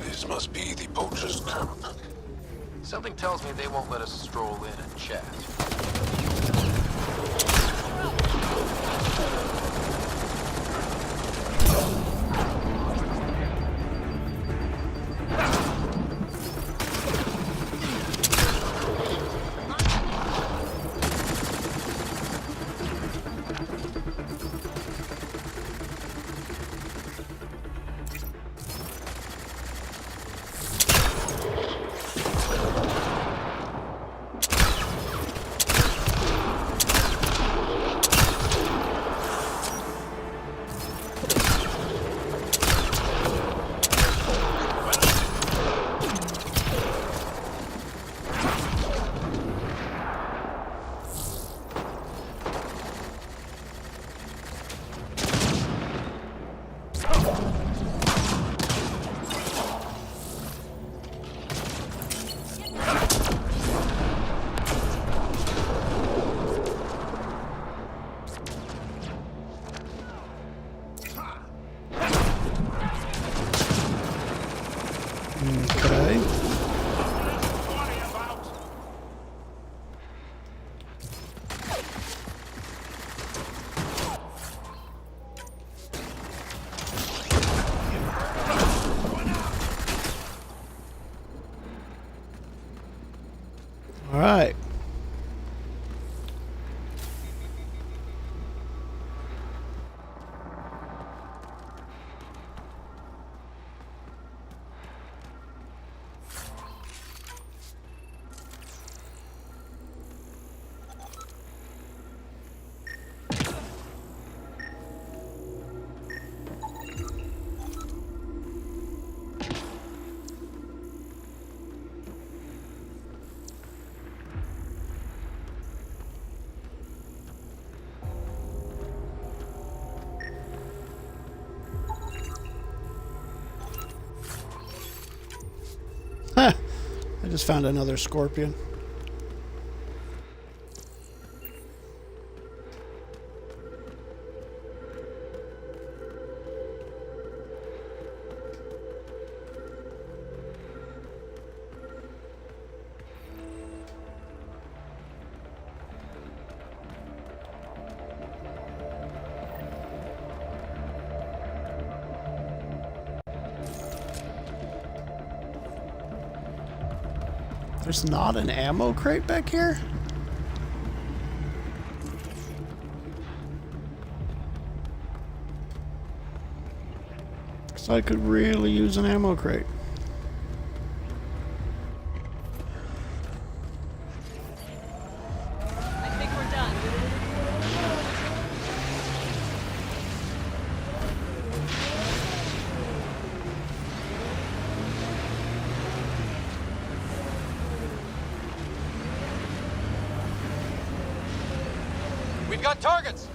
This must be the poacher's camp. Something tells me they won't let us stroll in and chat. Okay. All right. I just found another scorpion. There's not an ammo crate back here? So I could really use an ammo crate. I think we're done. We've got targets!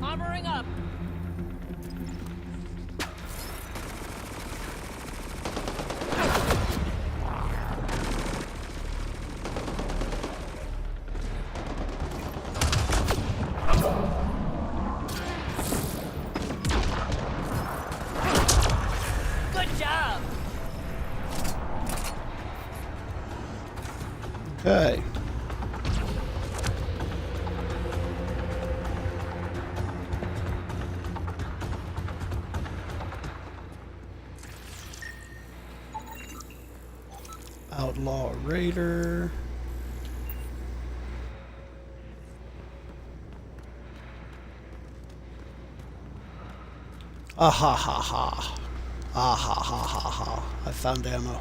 Armoring up. Good job. Okay. Outlaw Raider. Ah ha ha ha. Ah ha ha ha ha. I found ammo.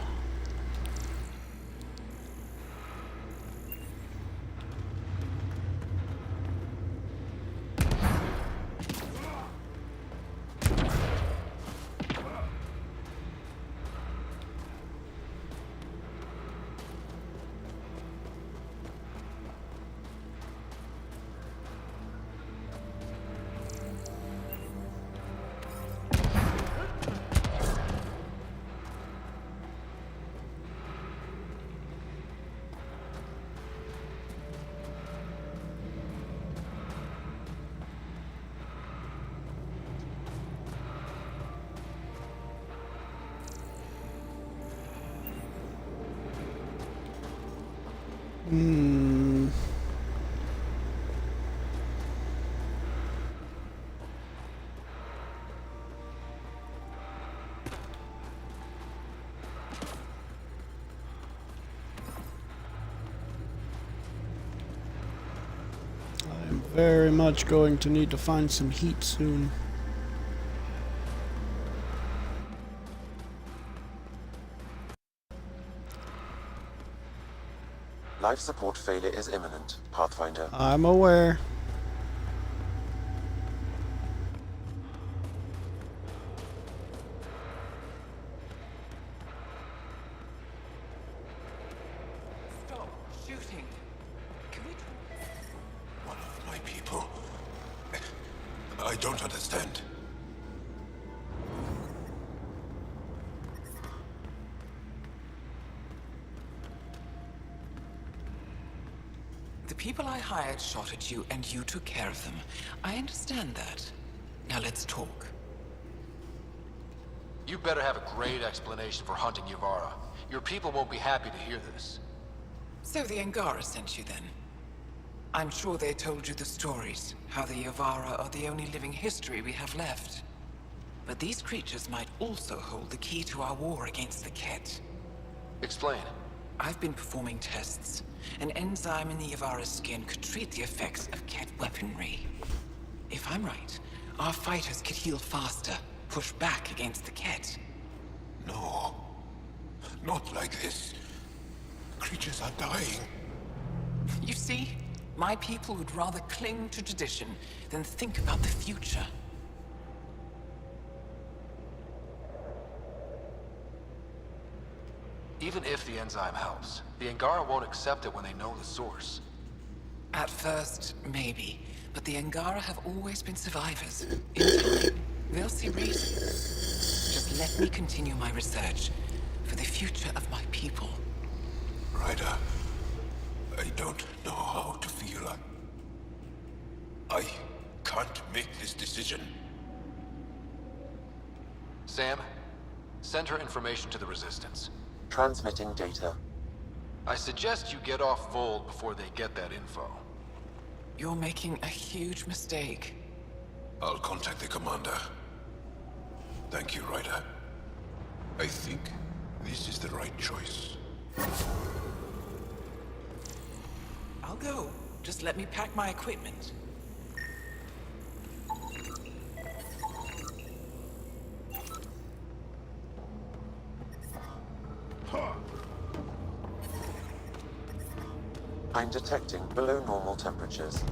Hmm. I'm very much going to need to find some heat soon. Life support failure is imminent, Pathfinder. I'm aware. Stop shooting. Can we One of my people. I don't understand. The people I hired shot at you, and you took care of them. I understand that. Now let's talk. You better have a great explanation for hunting Yavara. Your people won't be happy to hear this. So the Angara sent you then? I'm sure they told you the stories, how the Yavara are the only living history we have left. But these creatures might also hold the key to our war against the Kett. Explain. I've been performing tests, an enzyme in the Yavara's skin could treat the effects of Kett weaponry. If I'm right, our fighters could heal faster, push back against the Kett. No. Not like this. Creatures are dying. You see, my people would rather cling to tradition than think about the future. Even if the enzyme helps, the Angara won't accept it when they know the source. At first, maybe. But the Angara have always been survivors. In time, they'll see reason. Just let me continue my research for the future of my people. Ryder, I don't know how to feel. I can't make this decision. Sam, send her information to the Resistance. Transmitting data. I suggest you get off Voeld before they get that info. You're making a huge mistake. I'll contact the commander. Thank you, Ryder. I think this is the right choice. I'll go. Just let me pack my equipment. I'm detecting below normal temperatures.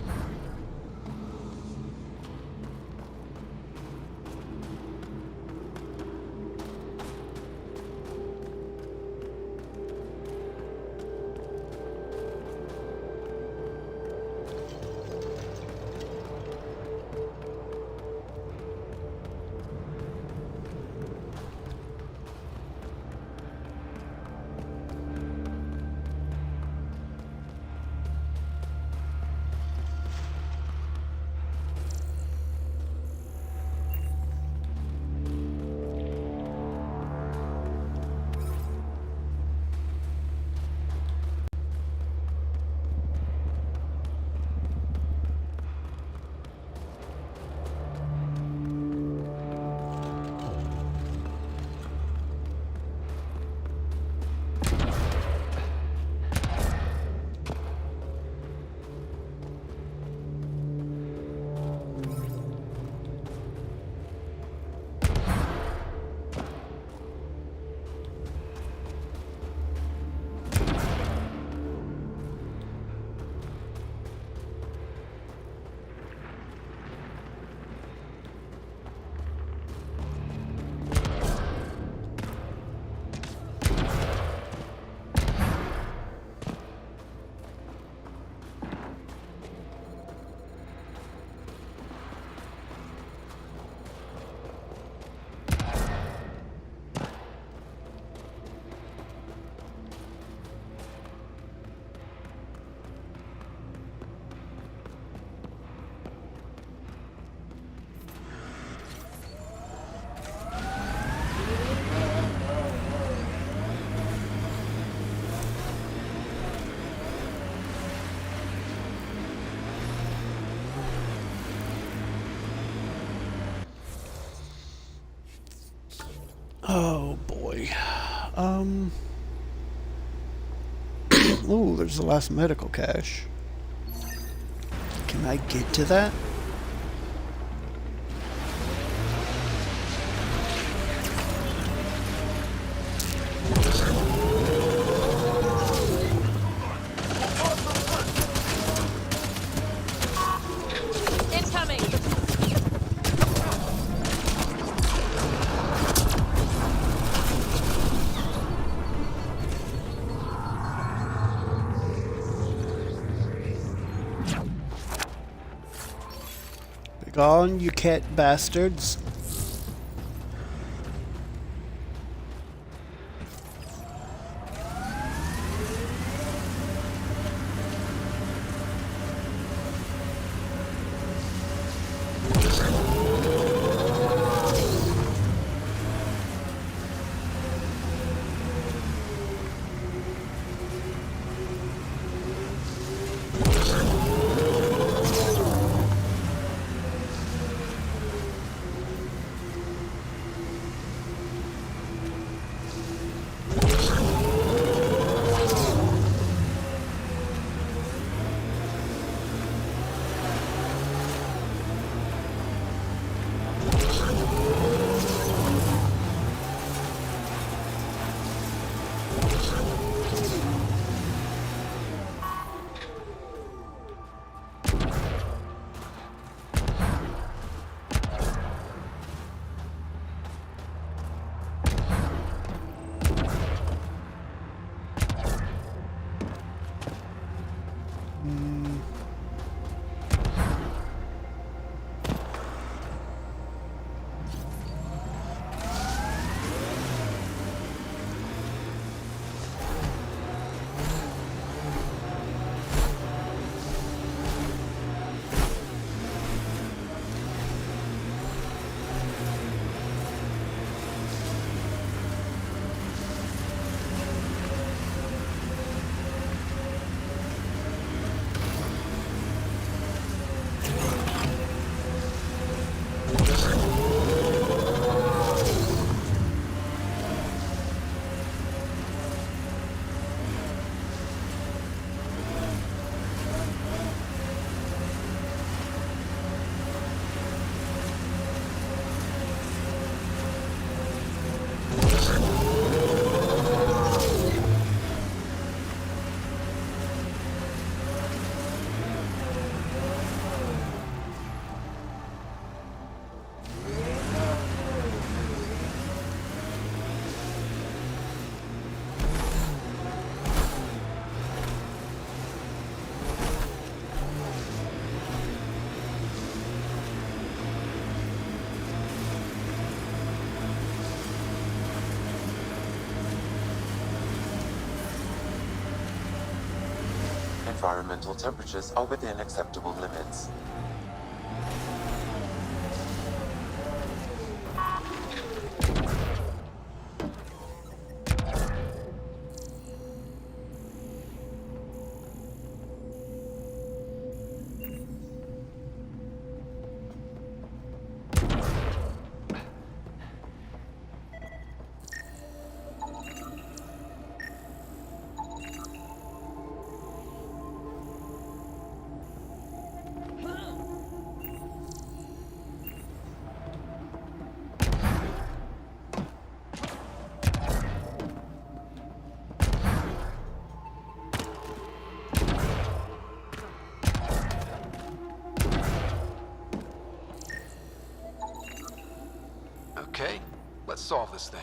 Oh boy. Ooh, there's the last medical cache. Can I get to that? Incoming! Gone, you Kett bastards. Environmental temperatures are within acceptable limits. Okay, let's solve this thing.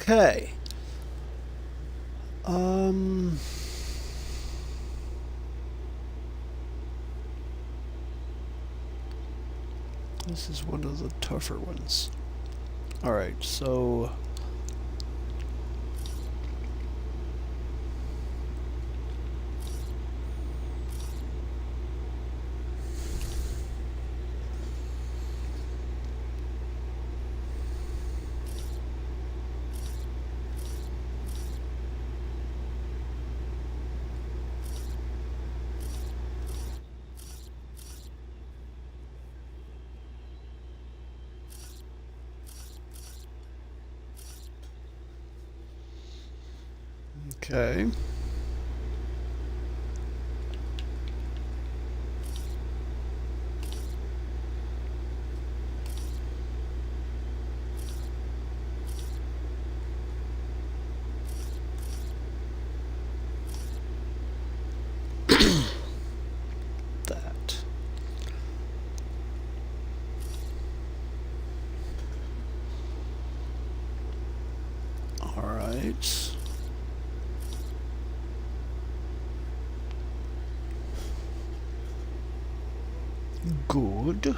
Okay. This is one of the tougher ones. Alright, so okay. That. All right. Good.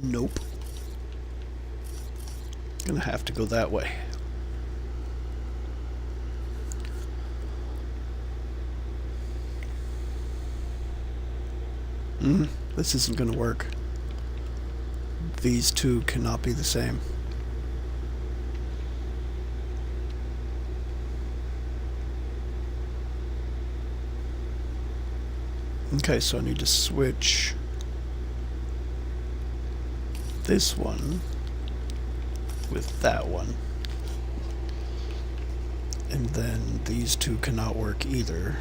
Nope. Gonna have to go that way. This isn't gonna work. These two cannot be the same. Okay, so I need to switch this one with that one. And then these two cannot work either.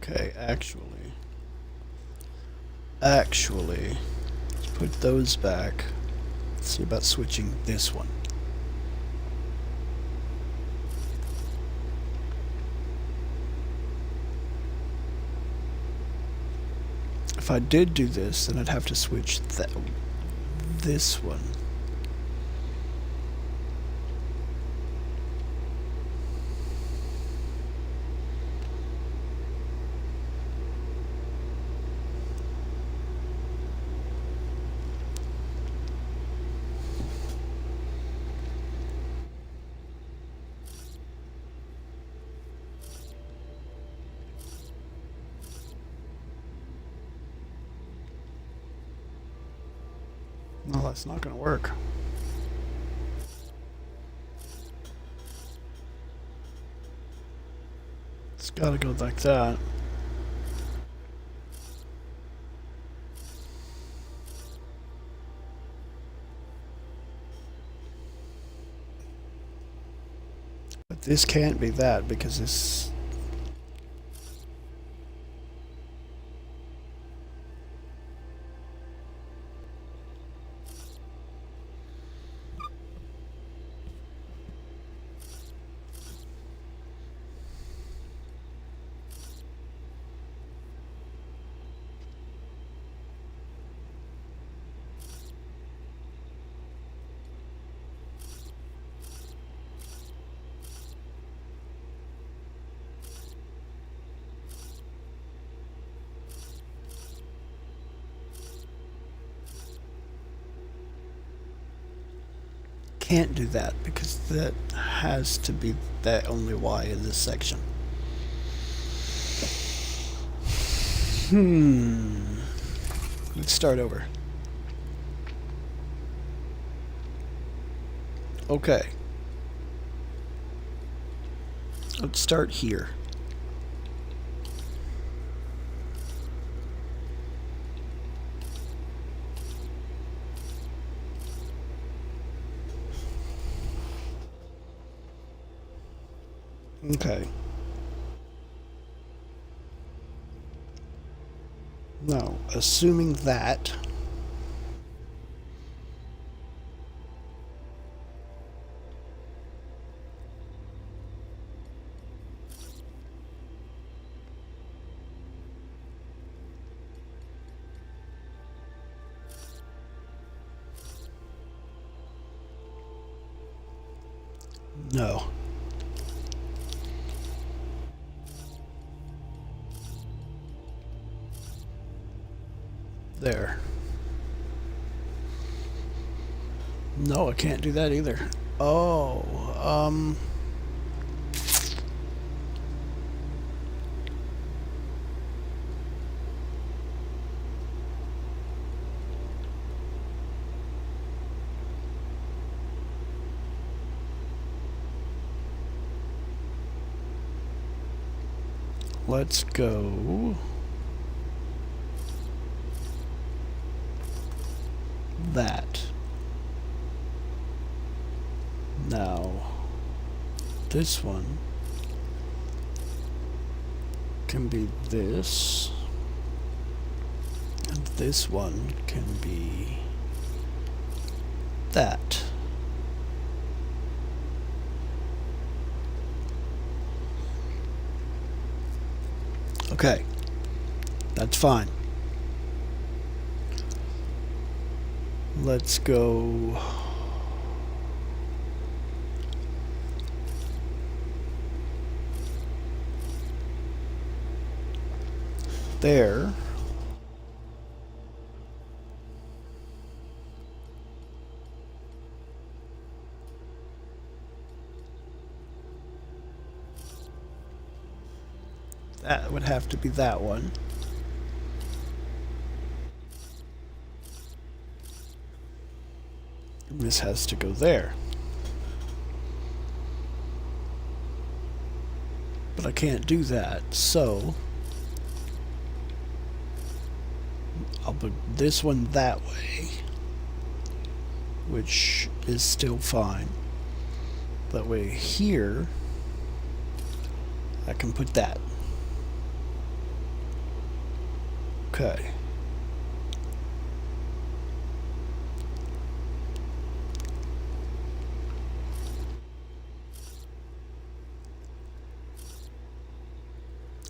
Okay, actually, let's put those back. Let's see about switching this one. If I did do this, then I'd have to switch this one. No, that's not going to work. It's got to go like that. But this can't be that because this... Can't do that because that has to be the only Y in this section. Let's start over. Okay. Let's start here. Okay. Now, assuming that no. There. No, I can't do that either. Oh, let's go that. Now, this one can be this, and this one can be that. Okay, that's fine. Let's go there. That would have to be that one. This has to go there. But I can't do that, so I'll put this one that way, which is still fine. That way here, I can put that. Okay.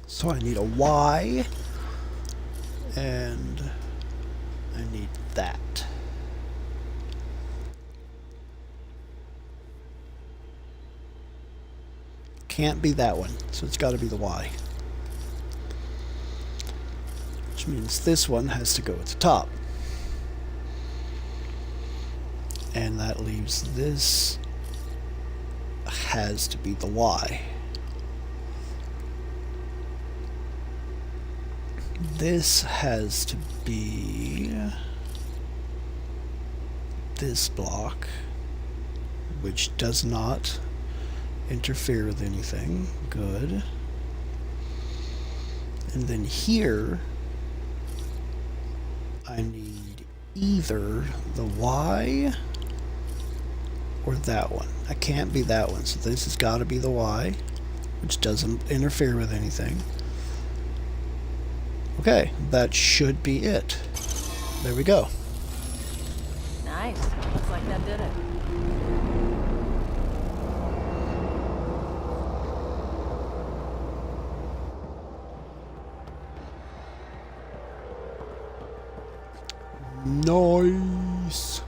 So I need a Y, and I need that. Can't be that one, so it's got to be the Y. Which means this one has to go at the top. And that leaves this has to be the Y. This has to be this block, which does not interfere with anything. Good. And then here, I need either the Y or that one. I can't be that one, so this has got to be the Y, which doesn't interfere with anything. Okay, that should be it. There we go. Nice. Looks like that did it. Nice.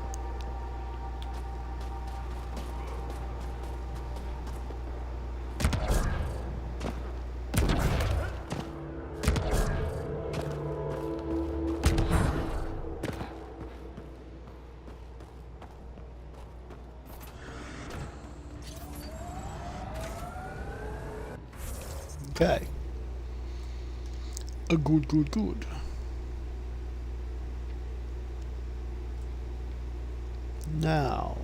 Okay. Good. Now,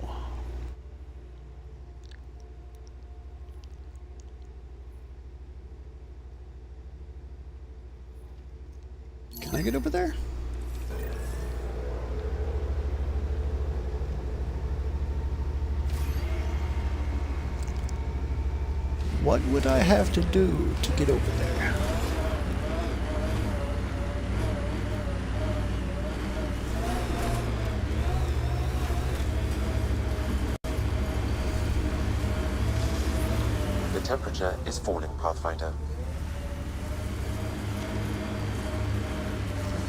can I get over there? What would I have to do to get over there? The temperature is falling, Pathfinder.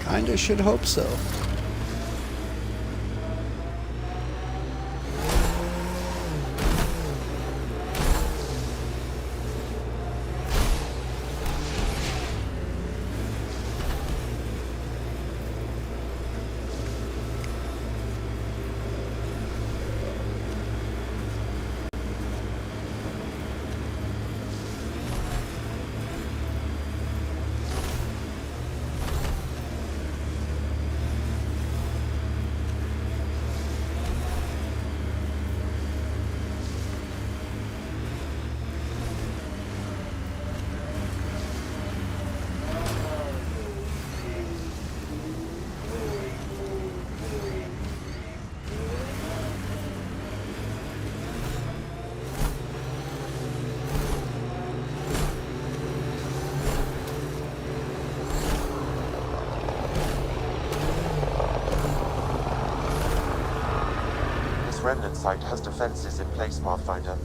Kinda should hope so. Remnant site has defenses in place, Pathfinder.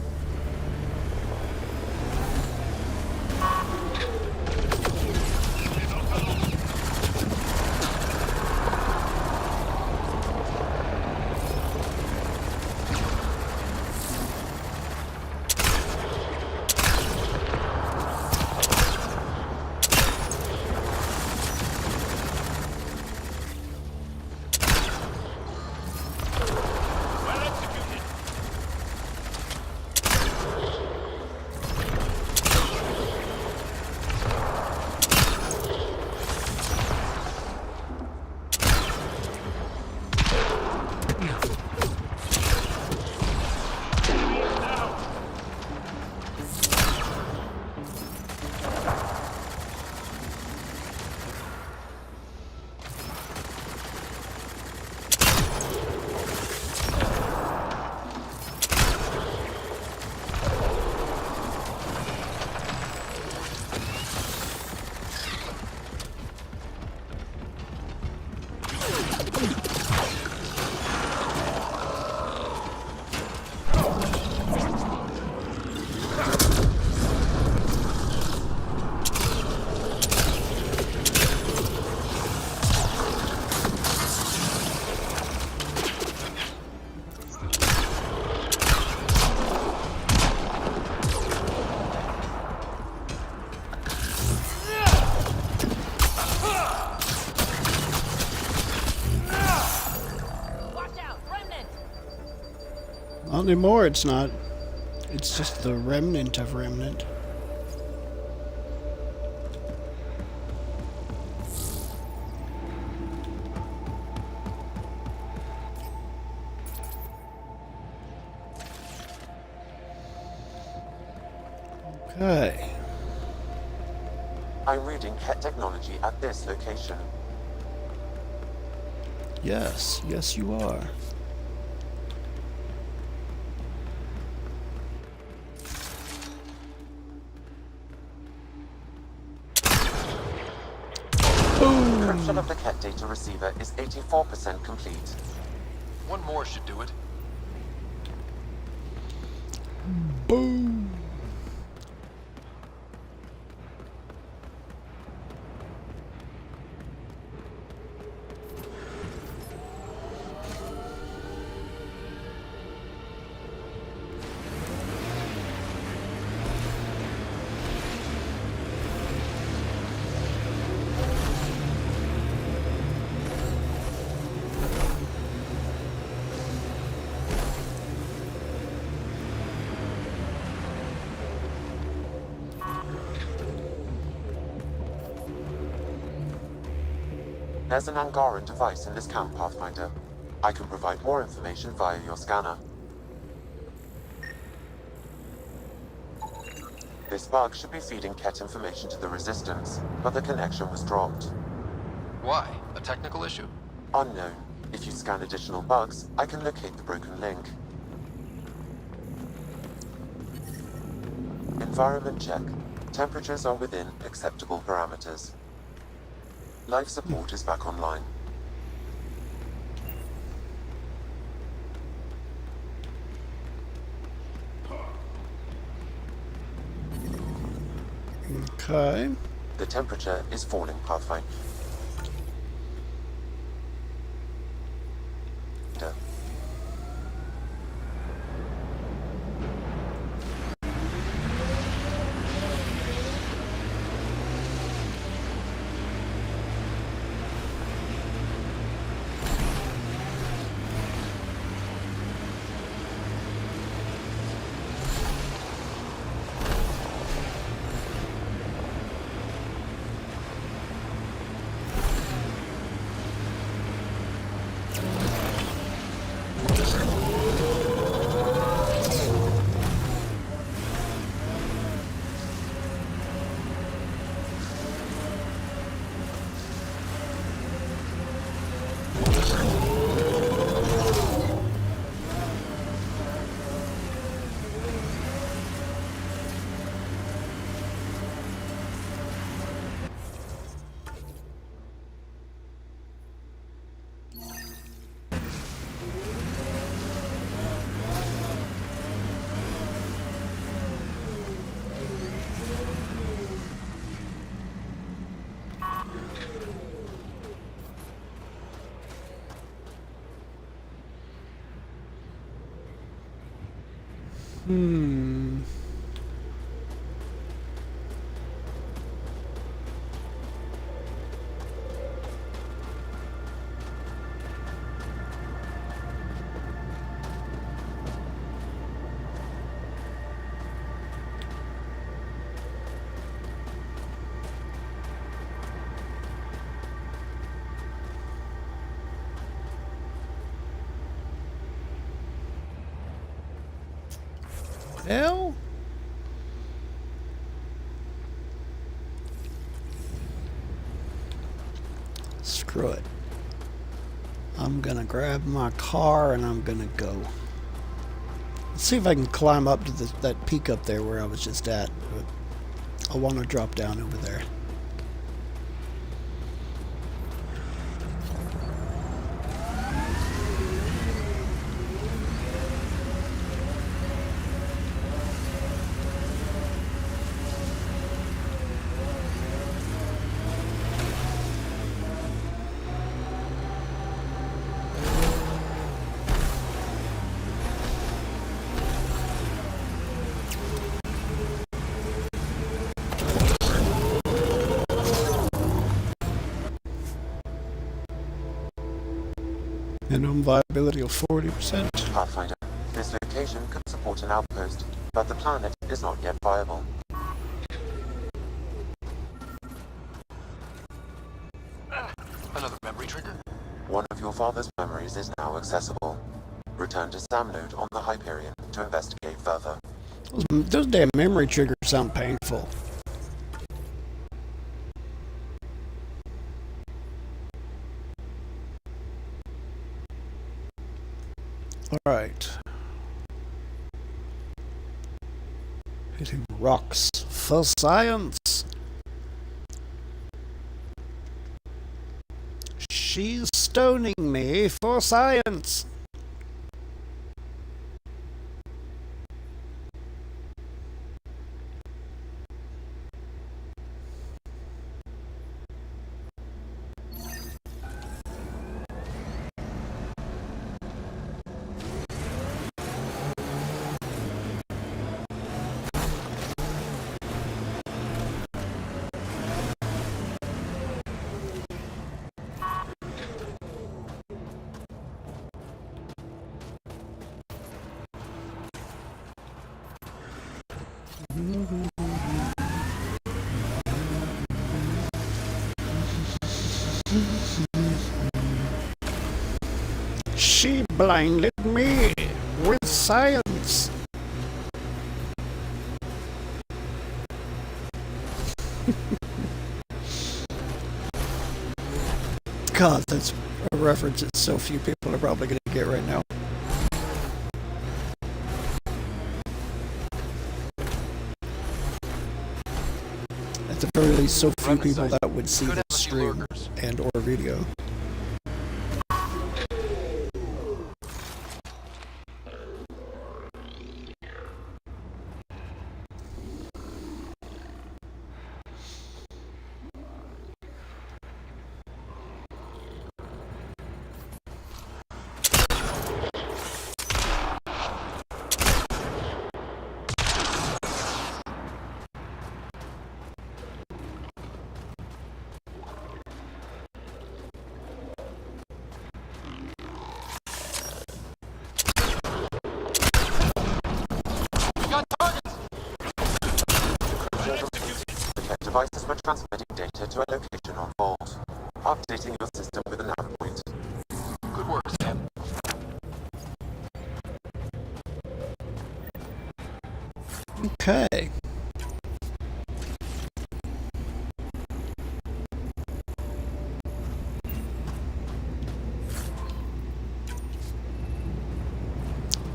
Not anymore, it's not. It's just the remnant of Remnant. Okay. I'm reading Kett technology at this location. Yes, yes you are. Encryption of the Kett data receiver is 84% complete. One more should do it. Boom. There's an Angaran device in this camp, Pathfinder. I can provide more information via your scanner. This bug should be feeding Kett information to the Resistance, but the connection was dropped. Why? A technical issue? Unknown. If you scan additional bugs, I can locate the broken link. Environment check. Temperatures are within acceptable parameters. Life support is back online. Okay. The temperature is falling, Pathfinder. Hell? Screw it. I'm gonna grab my car and I'm gonna go. Let's see if I can climb up to that peak up there where I was just at. But I want to drop down over there. Minimum viability of 40%. Pathfinder, this location could support an outpost, but the planet is not yet viable. Another memory trigger? One of your father's memories is now accessible. Return to Sam Node on the Hyperion to investigate further. Those damn memory triggers sound painful. Alright. Hitting rocks for science. She's stoning me for science. She blinded me with science. God, that's a reference that so few people are probably going to get right now. At the very least, so few people that would see the stream and or video. Devices were transmitting data to a location on Voeld. Updating your system with a nav point. Good work, Sam. Okay.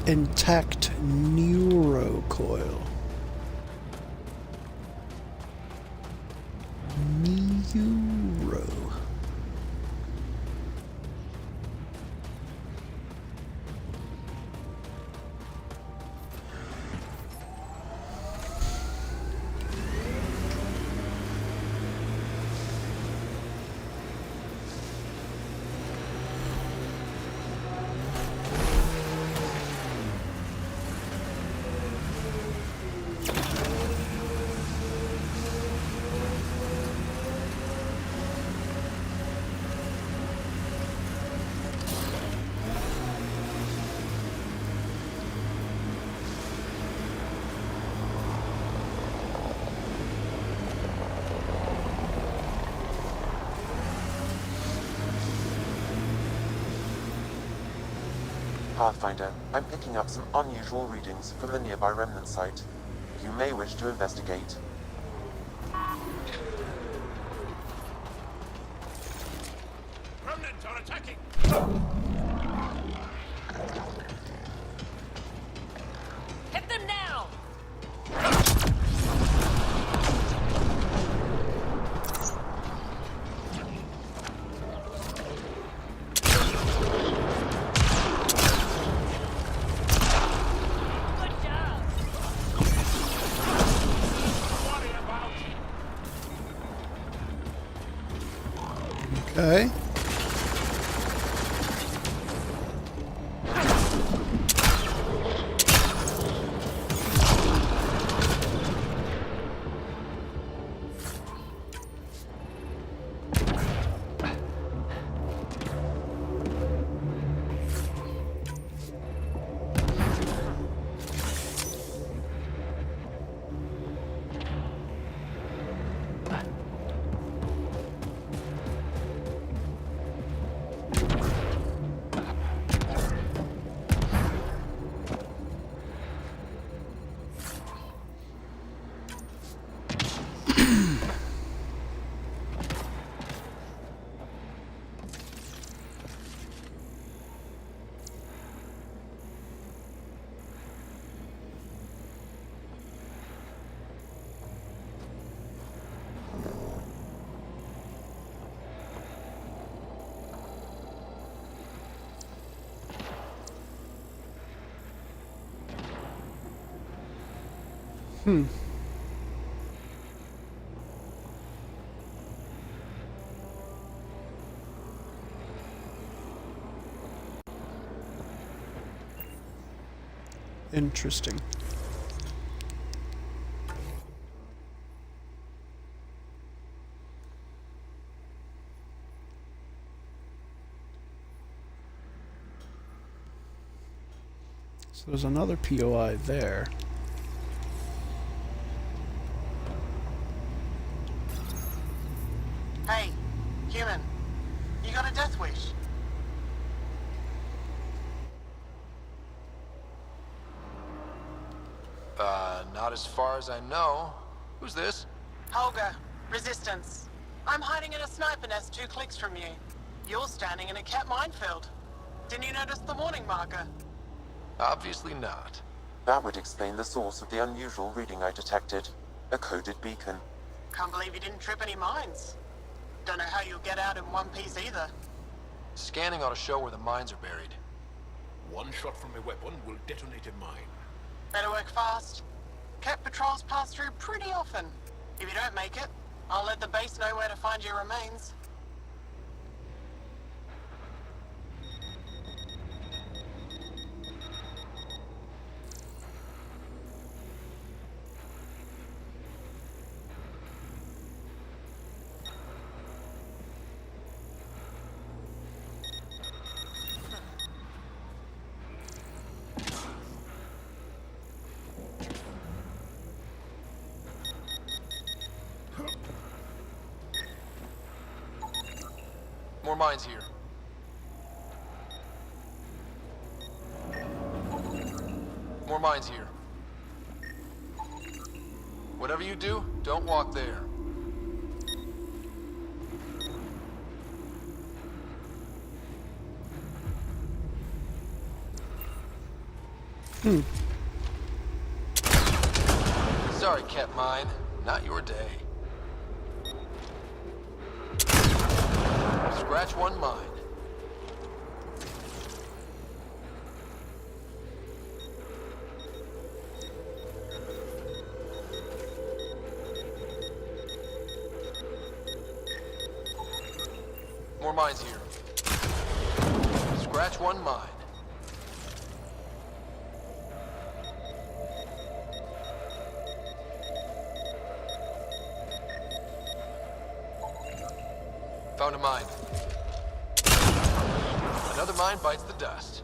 Intact neurocoil. Neuro. Pathfinder, I'm picking up some unusual readings from the nearby Remnant site. You may wish to investigate. Remnant are attacking! Hit them now! Okay. Interesting. So there's another POI there. Hey, human. You got a death wish? Not as far as I know. Who's this? Holger, Resistance. I'm hiding in a sniper nest 2 clicks from you. You're standing in a Kett minefield. Didn't you notice the warning marker? Obviously not. That would explain the source of the unusual reading I detected. A coded beacon. Can't believe you didn't trip any mines. Don't know how you'll get out in one piece either. Scanning ought to show where the mines are buried. One shot from a weapon will detonate a mine. Better work fast. Kett patrols pass through pretty often. If you don't make it, I'll let the base know where to find your remains. More mines here. More mines here. Whatever you do, don't walk there. Sorry, Kett mine. Not your day. Scratch one mine. More mines here. Scratch one mine. Found a mine. Another mine bites the dust.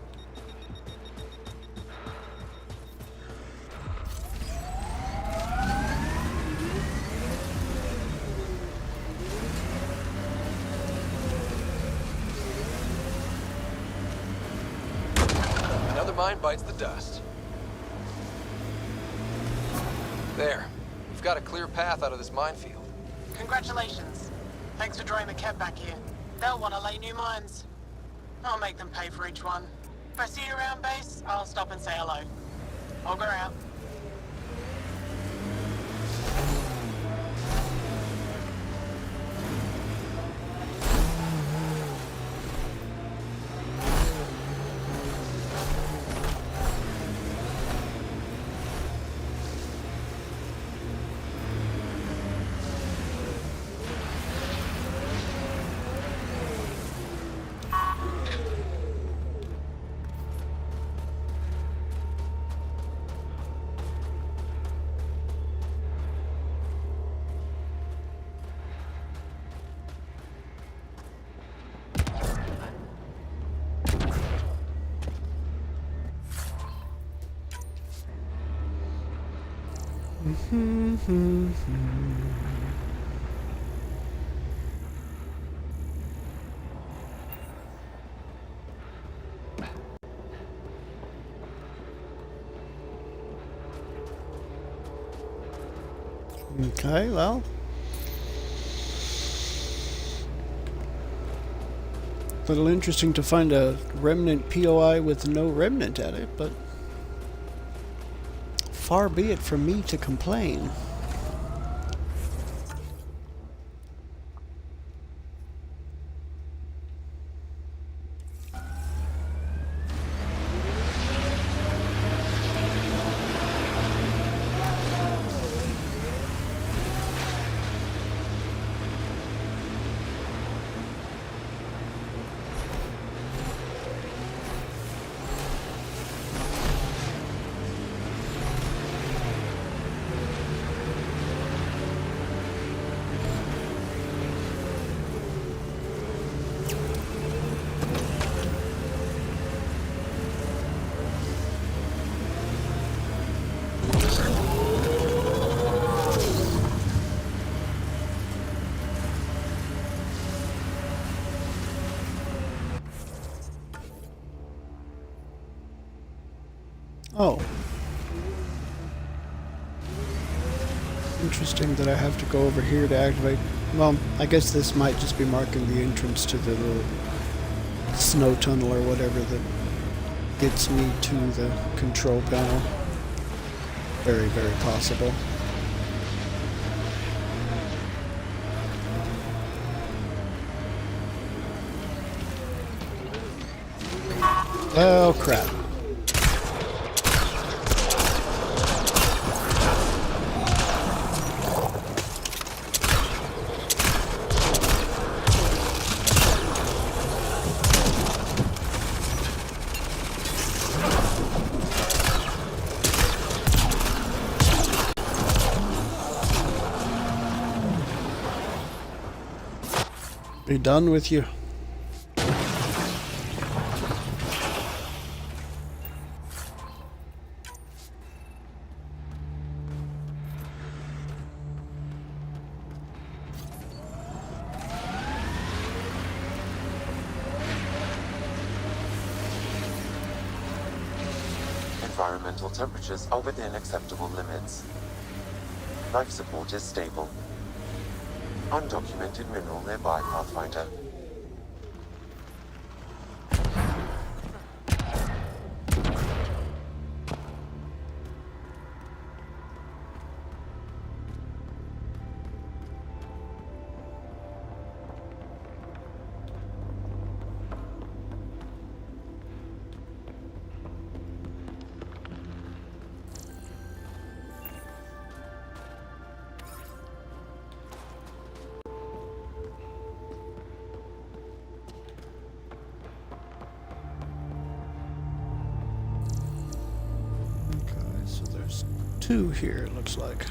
Another mine bites the dust. There. We've got a clear path out of this minefield. Congratulations. Thanks for drawing the Kett back here. They'll want to lay new mines. I'll make them pay for each one. If I see you around base, I'll stop and say hello. Augur out. Okay, well. A little interesting to find a Remnant POI with no Remnant at it, but far be it from me to complain. Oh. Interesting that I have to go over here to activate. Well, I guess this might just be marking the entrance to the little snow tunnel or whatever that gets me to the control panel. Very, very possible. Oh, crap. Be done with you. Environmental temperatures are within acceptable limits. Life support is stable. Undocumented mineral nearby, Pathfinder. So there's two here, it looks like.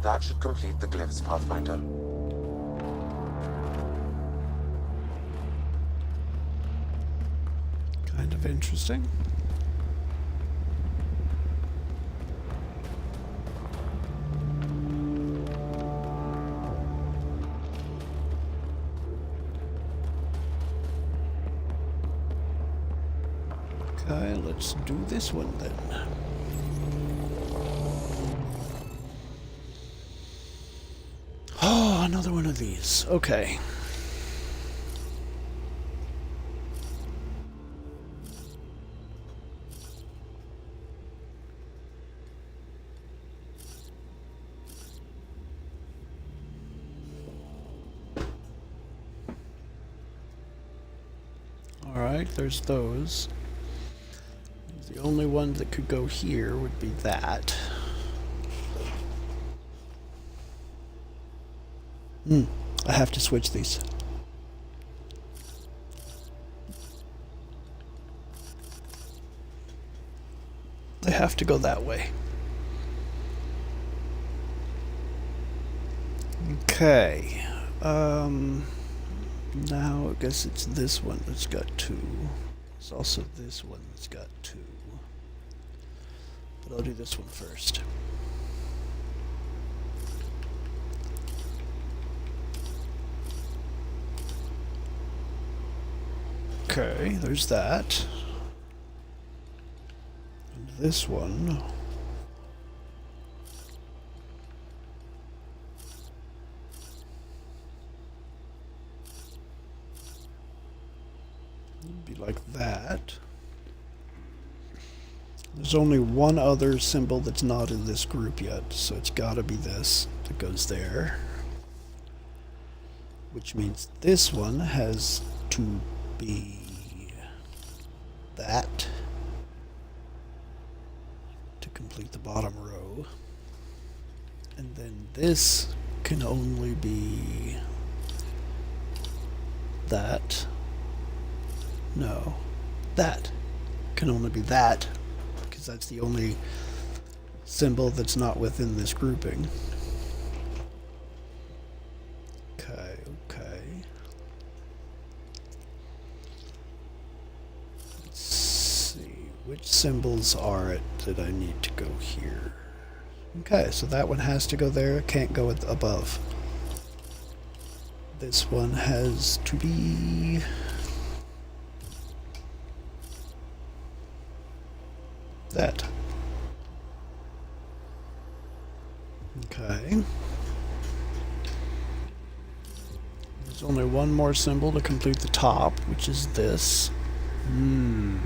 That should complete the glyphs, Pathfinder. Kind of interesting. Okay, let's do this one then. Oh, another one of these. Okay. Alright, there's those. The only one that could go here would be that. I have to switch these. They have to go that way. Okay. Now I guess it's this one that's got two. It's also this one that's got two. But I'll do this one first. Okay, there's that. And this one. It'd be like that. There's only one other symbol that's not in this group yet, so it's gotta be this that goes there. Which means this one has to be that to complete the bottom row. And then this can only be that. No, that can only be that, because that's the only symbol that's not within this grouping. Okay, okay. Let's see, which symbols are it that I need to go here? Okay, so that one has to go there, it can't go above. This one has to be that. Okay. There's only one more symbol to complete the top, which is this. No.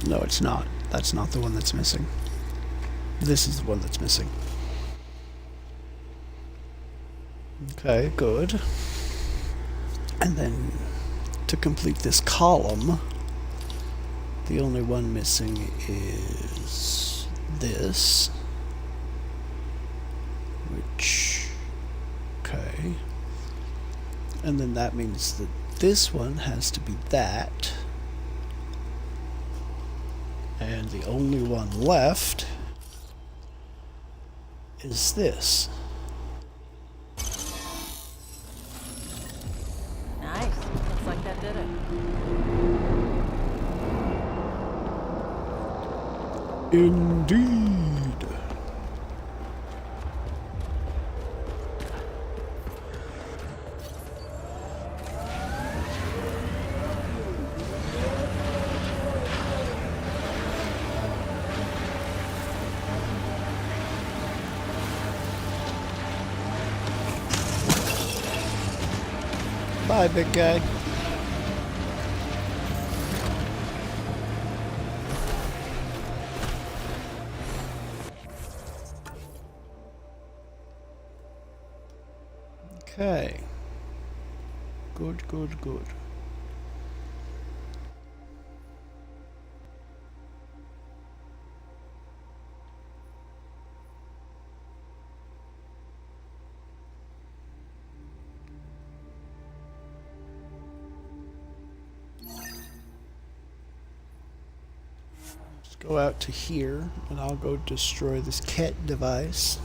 No, it's not. That's not the one that's missing. This is the one that's missing. Okay, good. And then to complete this column, the only one missing is this, which, okay. And then that means that this one has to be that. And the only one left is this. Nice. Looks like that did it. Indeed. Bye, big guy. Okay. Good, good, good. Let's go out to here, and I'll go destroy this Kett device.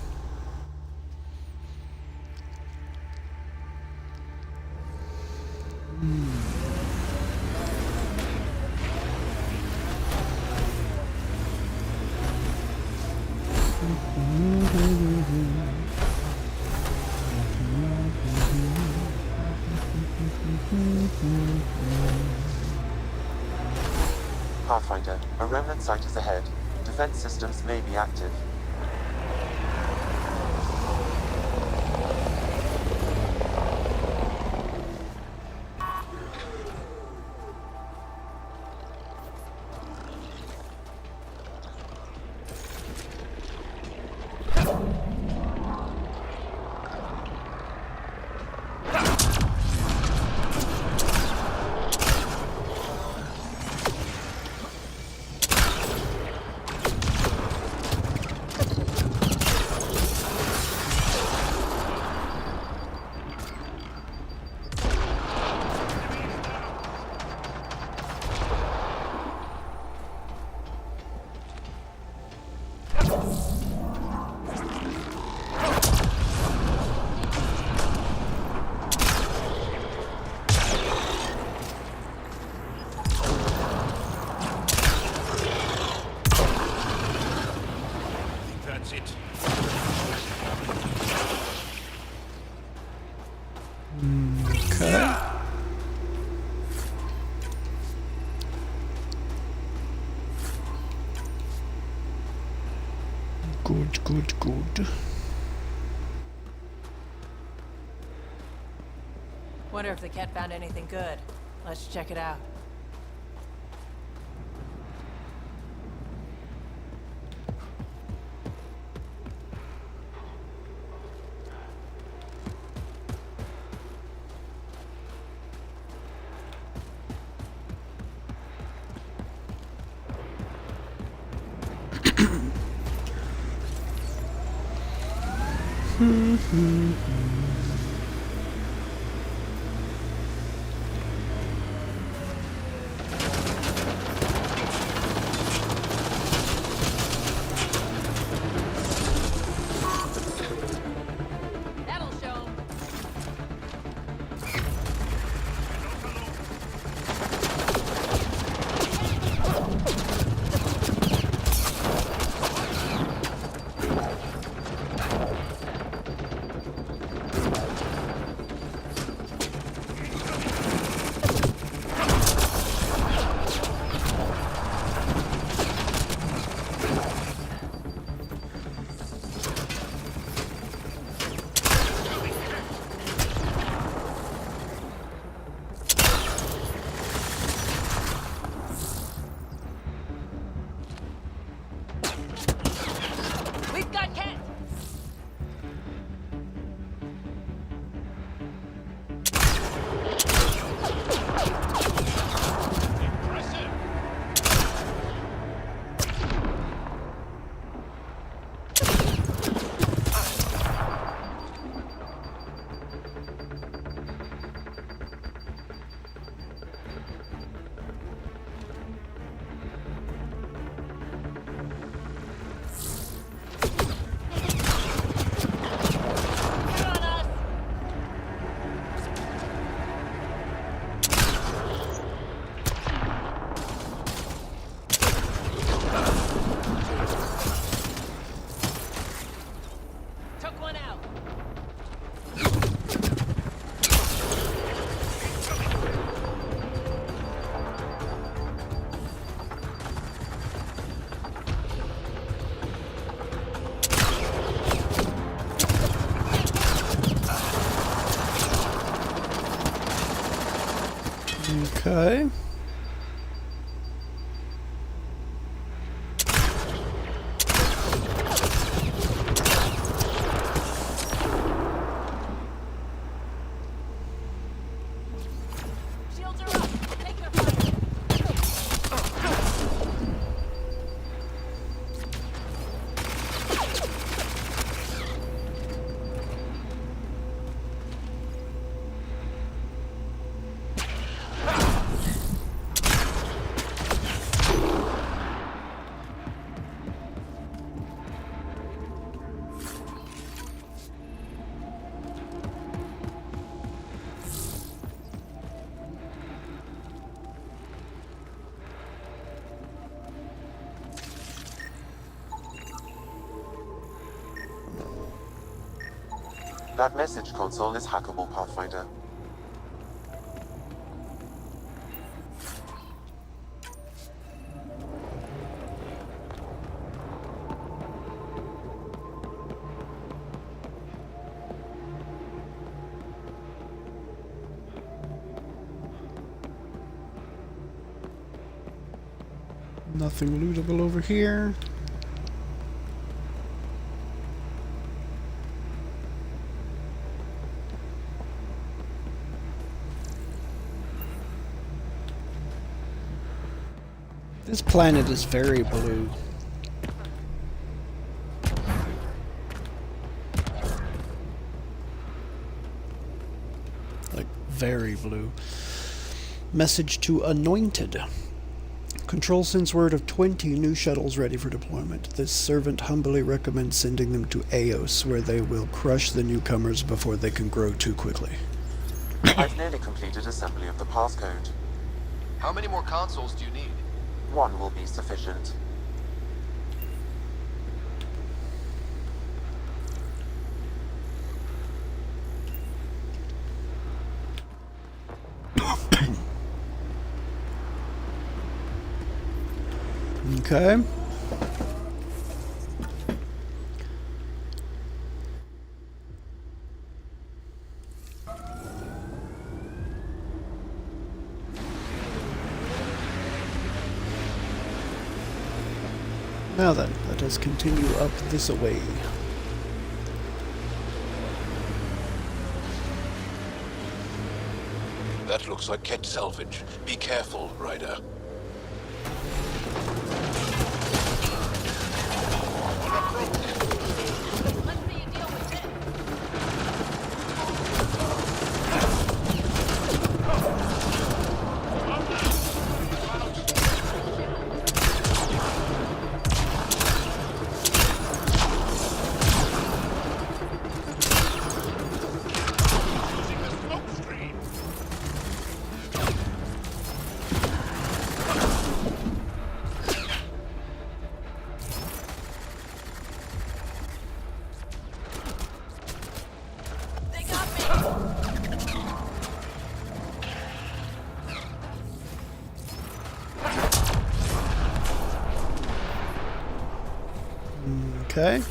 Pathfinder, a Remnant site is ahead. Defense systems may be active. Good, good, good. Wonder if the Kett found anything good. Let's check it out. That'll show 'em. We've got Kett. Get on us. Took one out. Okay. Shields are up. Take their fire. That message console is hackable, Pathfinder. Nothing lootable over here. This planet is very blue. Like, very blue. Message to Anointed. Control sends word of 20 new shuttles ready for deployment. This servant humbly recommends sending them to Eos, where they will crush the newcomers before they can grow too quickly. I've nearly completed assembly of the passcode. How many more consoles do you need? One will be sufficient. Okay. Now then, let us continue up this way. That looks like Kett salvage. Be careful, Ryder. Let's see you deal with this. Okay.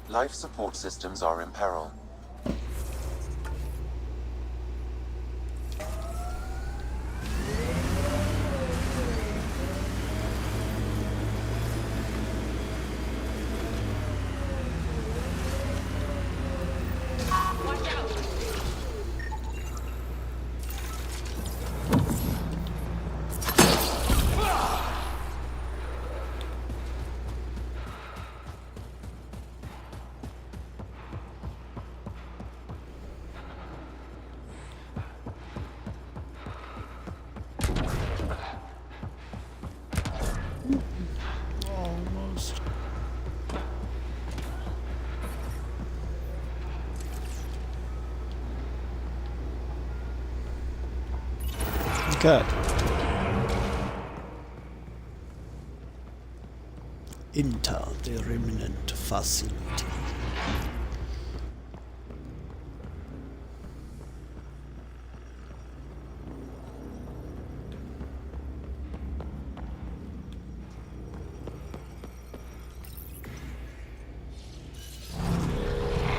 Life support systems are in peril. Watch out! Almost. Okay. Enter the Remnant facility.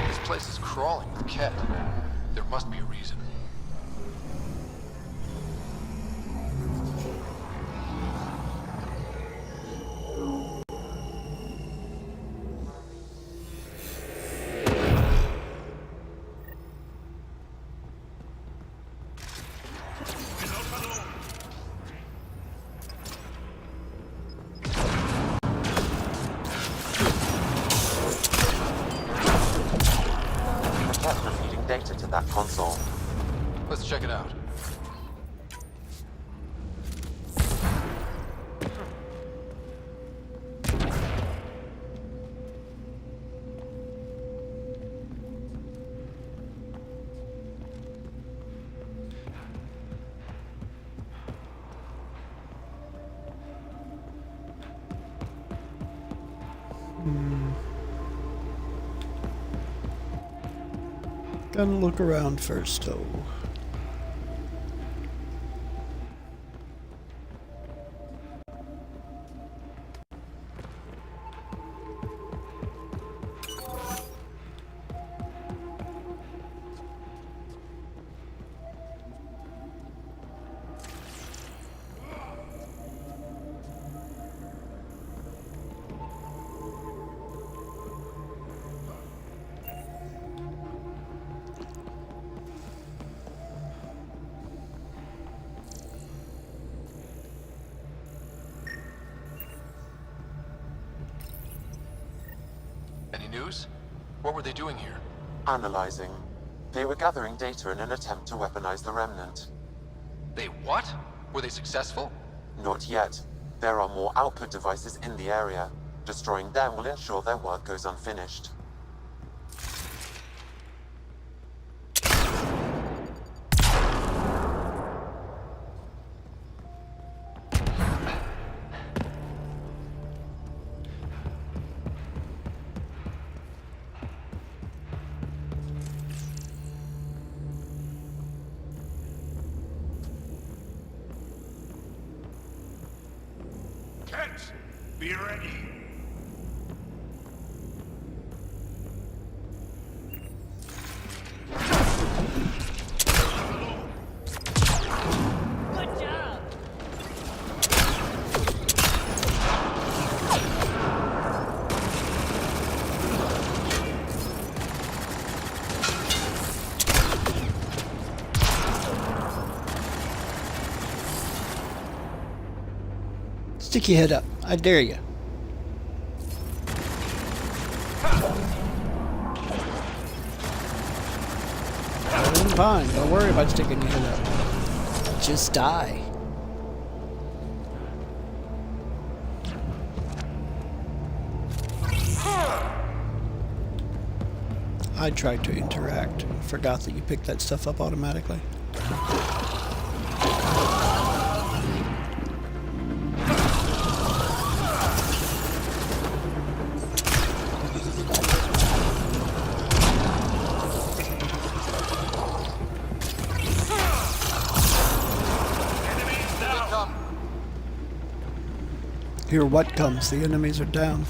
This place is crawling with Kett. There must be a reason. The Kett are feeding data to that console. Let's check it out. Gotta look around first, though. Any news? What were they doing here? Analyzing. They were gathering data in an attempt to weaponize the Remnant. They what? Were they successful? Not yet. There are more output devices in the area. Destroying them will ensure their work goes unfinished. Kett, be ready. Good job! Stick your head up. I dare you. fine. Don't worry about sticking your head up. Just die. I tried to interact. Forgot that you picked that stuff up automatically. Here what comes? The enemies are down.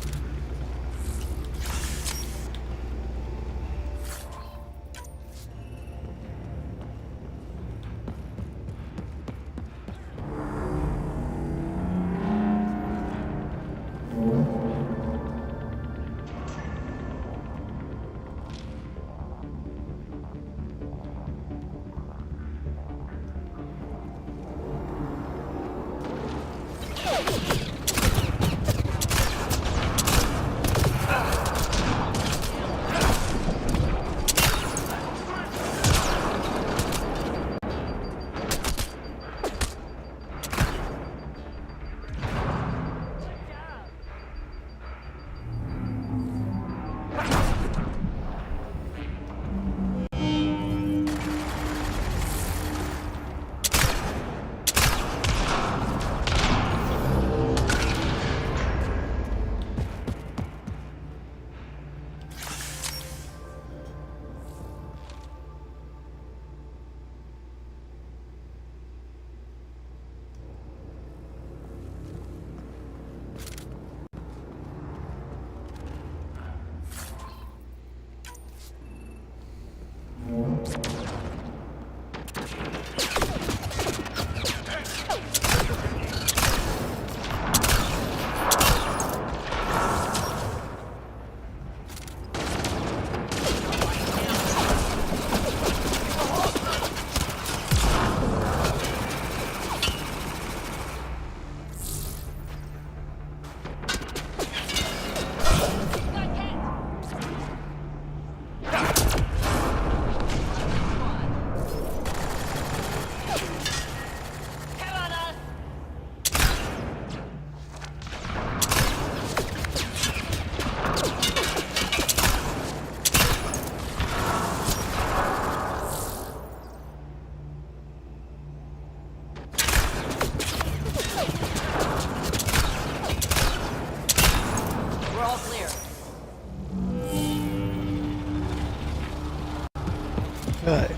Okay.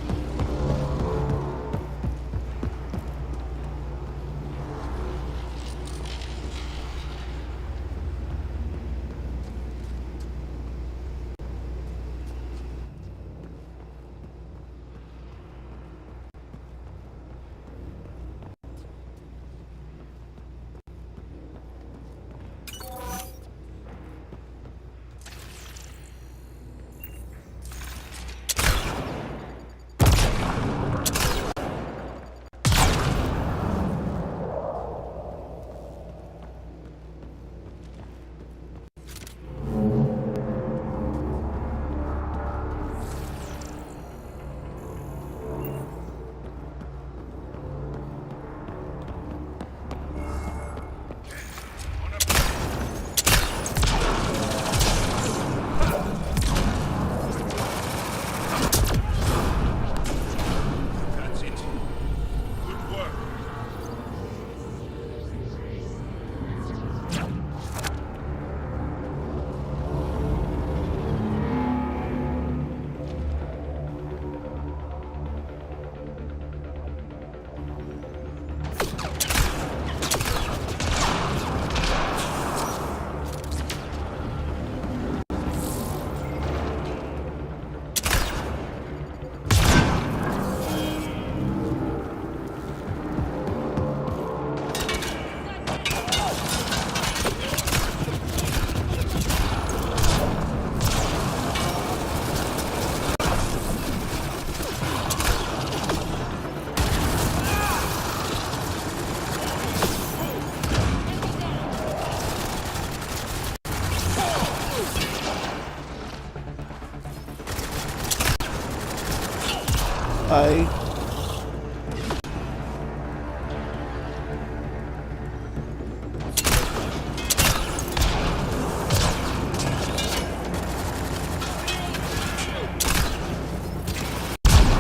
Bye.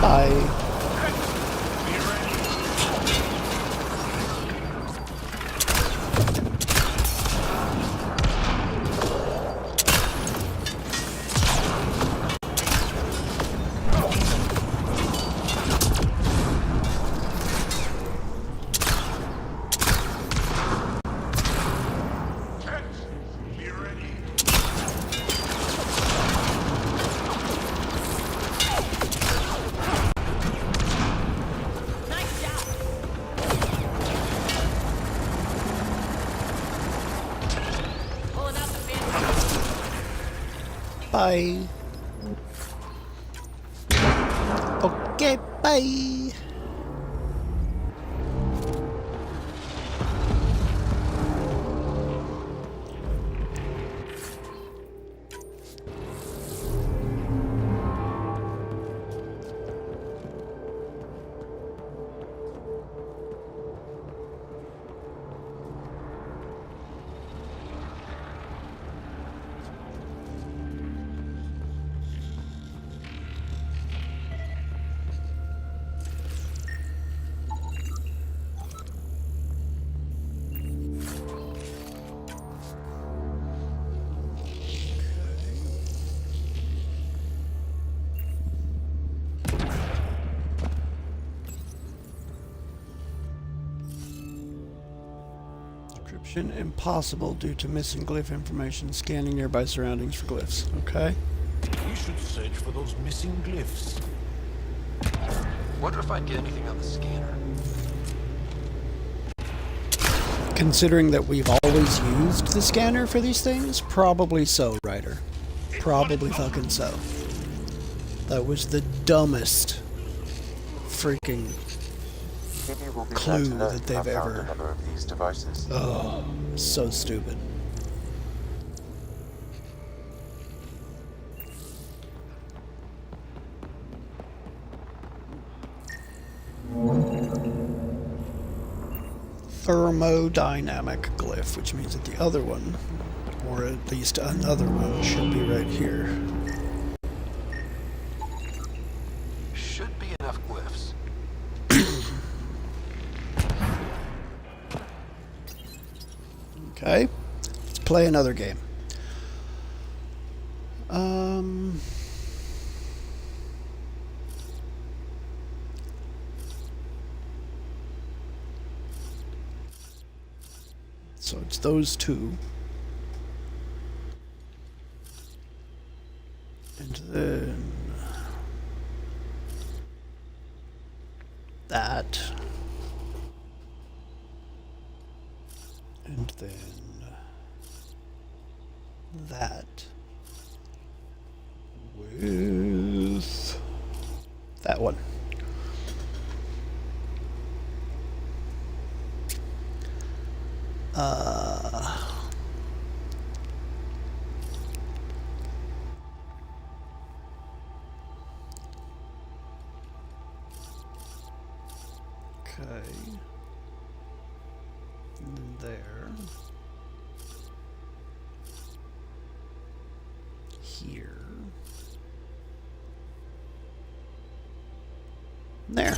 Bye. Bye. Okay, bye. Description impossible due to missing glyph information. Scanning nearby surroundings for glyphs. Okay. We should search for those missing glyphs. Wonder if I'd get anything on the scanner. Considering that we've always used the scanner for these things, probably so, Ryder. Probably fucking so. That was the dumbest freaking Maybe we'll be clue glad to know that you they've have found ever. a number of these devices. Oh, so stupid. Thermodynamic glyph, which means that the other one, or at least another one, should be right here. Should be enough glyphs. Okay, let's play another game. So it's those two. And then that. And then that with that one. Okay. And then there. Here. There.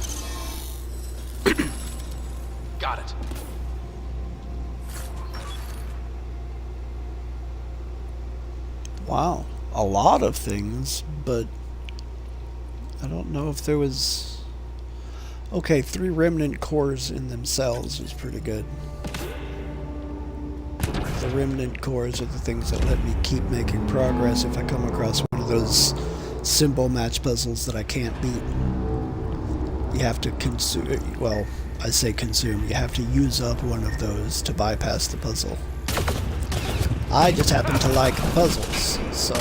Got it. Wow. A lot of things, but I don't know if there was... Okay, 3 remnant cores in themselves is pretty good. The remnant cores are the things that let me keep making progress if I come across one of those symbol match puzzles that I can't beat. You have to consume... Well, I say consume. You have to use up one of those to bypass the puzzle. I just happen to like puzzles, so...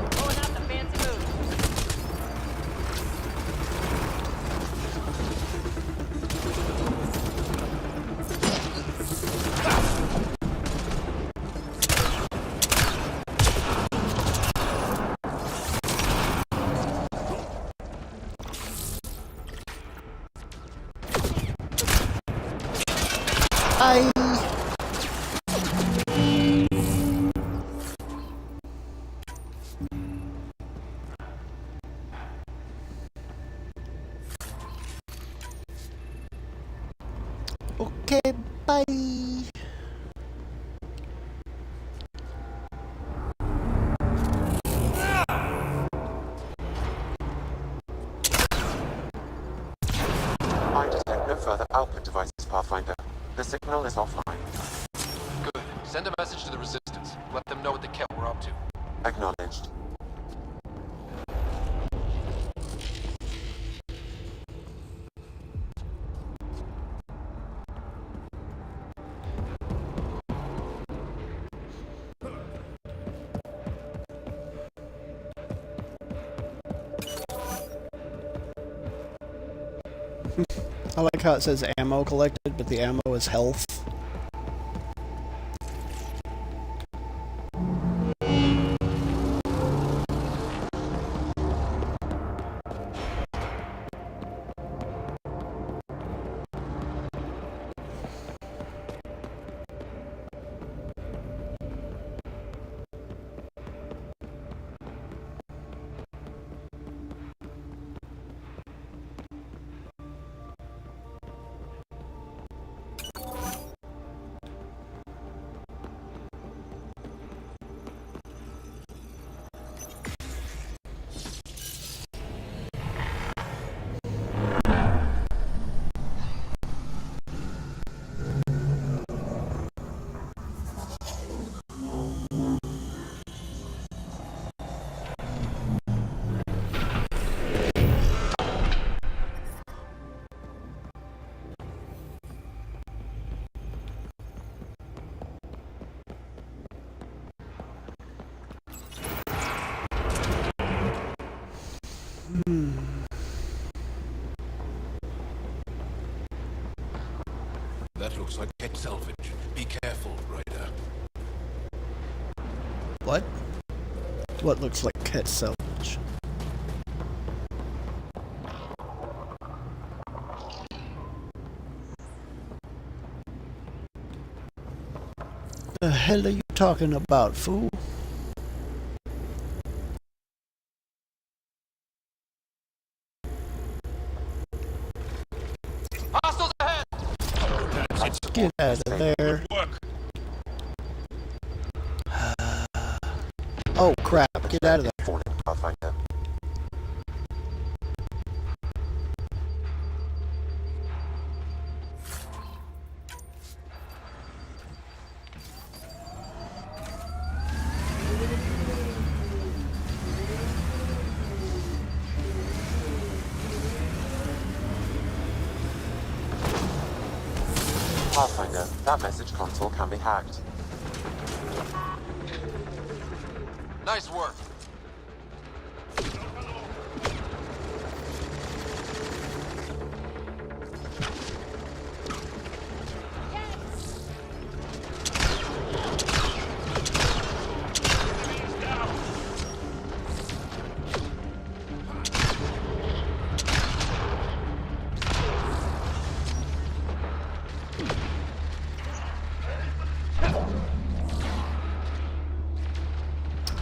Pulling out the fancy moves. Okay, bye. I detect no further output devices, Pathfinder. The signal is offline. Good. Send a message to the Resistance. Let them know what the Kett were up to. Acknowledged. I like how it says ammo collected, but the ammo is health. That looks like Kett salvage. Be careful, Ryder. What? What looks like Kett salvage? The hell are you talking about, fool? Hostiles ahead! Get out of there. Oh crap, get out of there. Falling, Pathfinder. Pathfinder, that message console can be hacked. Nice work.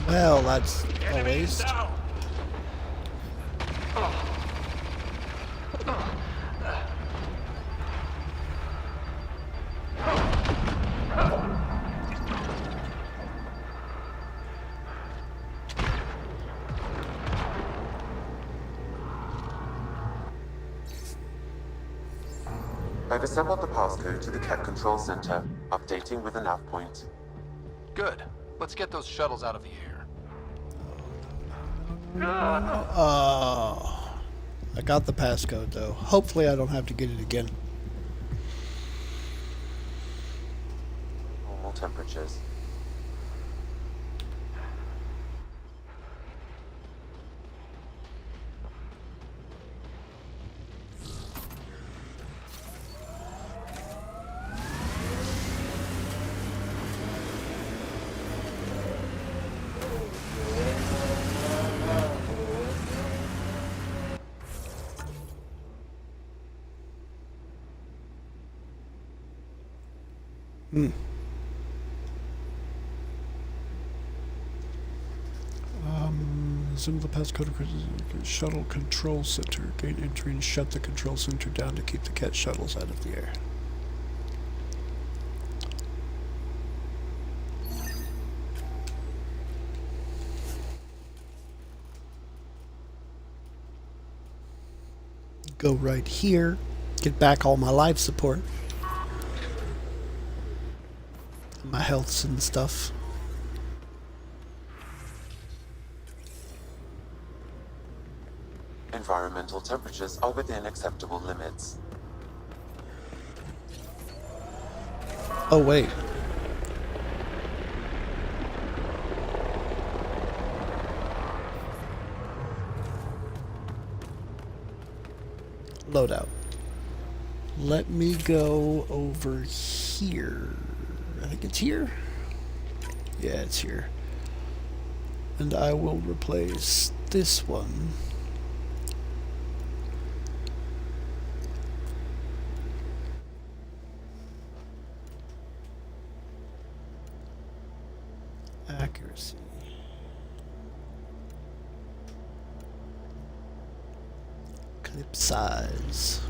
Well, that's a waste. I've assembled the passcode to the Kett Control Center, updating with a nav point. Good. Let's get those shuttles out of the air. Oh, I got the passcode though. Hopefully I don't have to get it again. Normal temperatures. Send the passcode to shuttle control center. Gain entry and shut the control center down to keep the Kett shuttles out of the air. Go right here. Get back all my life support. My healths and stuff. Environmental temperatures are within acceptable limits. Oh, wait. Loadout. Let me go over here. I think it's here. Yeah, it's here. And I will replace this one. Accuracy. Clip size.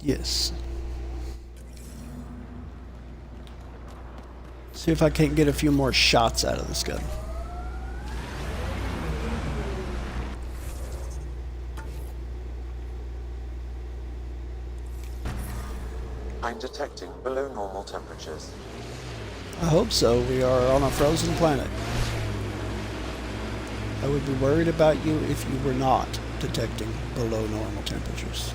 Yes. See if I can't get a few more shots out of this gun. I'm detecting below normal temperatures. I hope so. We are on a frozen planet. I would be worried about you if you were not detecting below normal temperatures.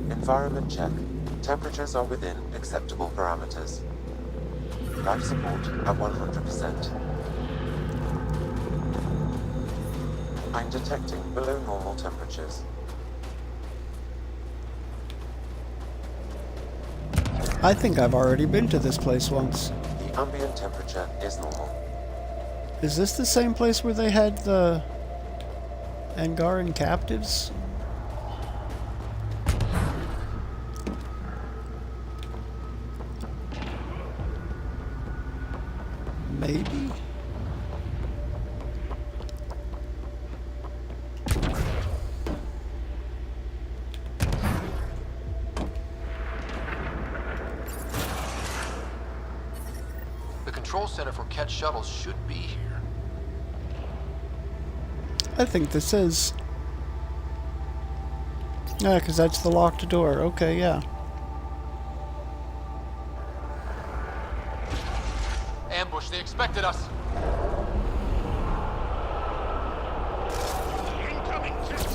Environment check. Temperatures are within acceptable parameters. Life support at 100%. I'm detecting below normal temperatures. I think I've already been to this place once. The ambient temperature is normal. Is this the same place where they had the Angaran captives? Maybe. The control center for Kett shuttles should be here. I think this is. Yeah, because that's the locked door. Okay, yeah. Ambush, they expected us. Incoming jet.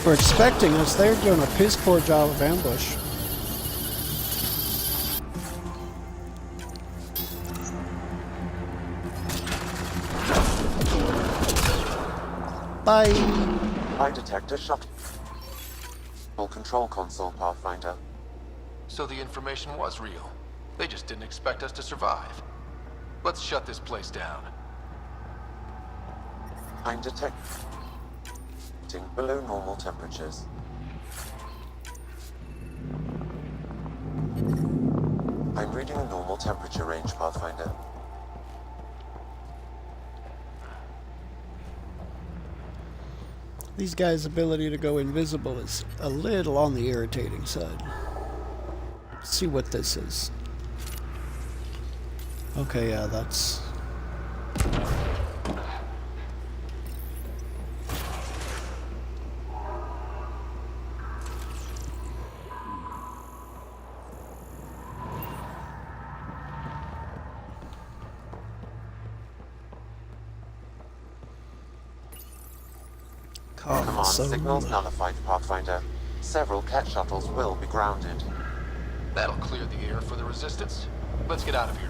were expecting us. They're doing a piss poor job of ambush. Bye. I detect a shuttle control console, Pathfinder. So the information was real. They just didn't expect us to survive. Let's shut this place down. I'm detecting below normal temperatures. I'm reading a normal temperature range, Pathfinder. These guys' ability to go invisible is a little on the irritating side. Let's see what this is. Okay, yeah, that's... Command signals nullified, Pathfinder. Several Kett shuttles will be grounded. That'll clear the air for the Resistance. Let's get out of here.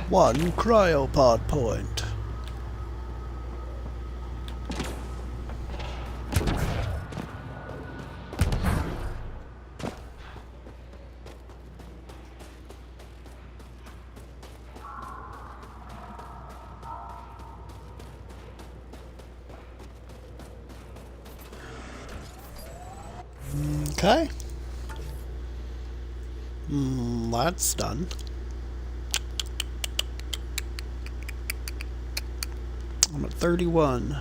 One cryopod point. Okay. That's done. I'm at 31.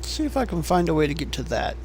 See if I can find a way to get to that.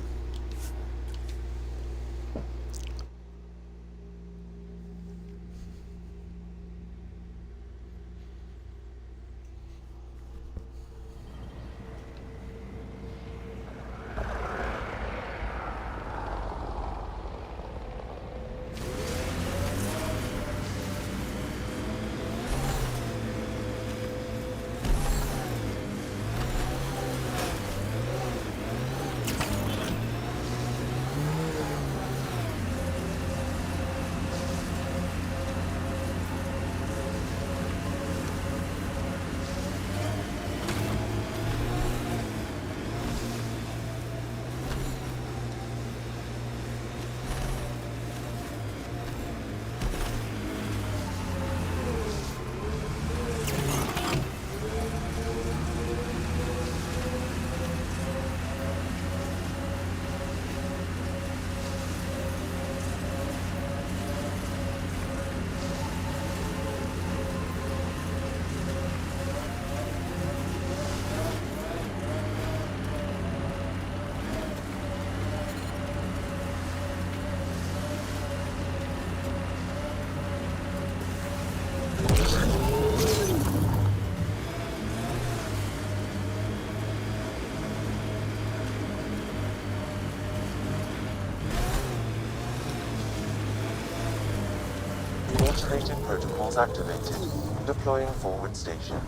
Automated protocols activated. Deploying forward station.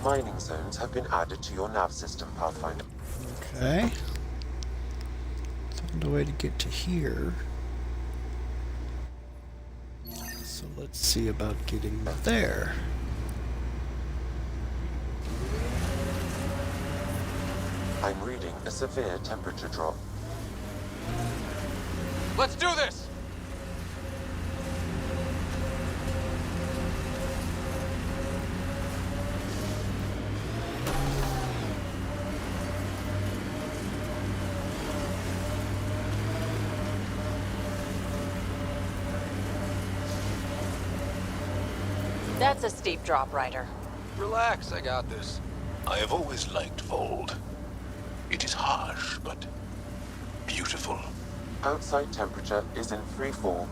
Mining zones have been added to your nav system, Pathfinder. Okay. Found a way to get to here. So let's see about getting there. I'm reading a severe temperature drop. Let's do this! That's a steep drop, Ryder. Relax, I got this. I have always liked Voeld. It is harsh, but beautiful. Outside temperature is in free fall.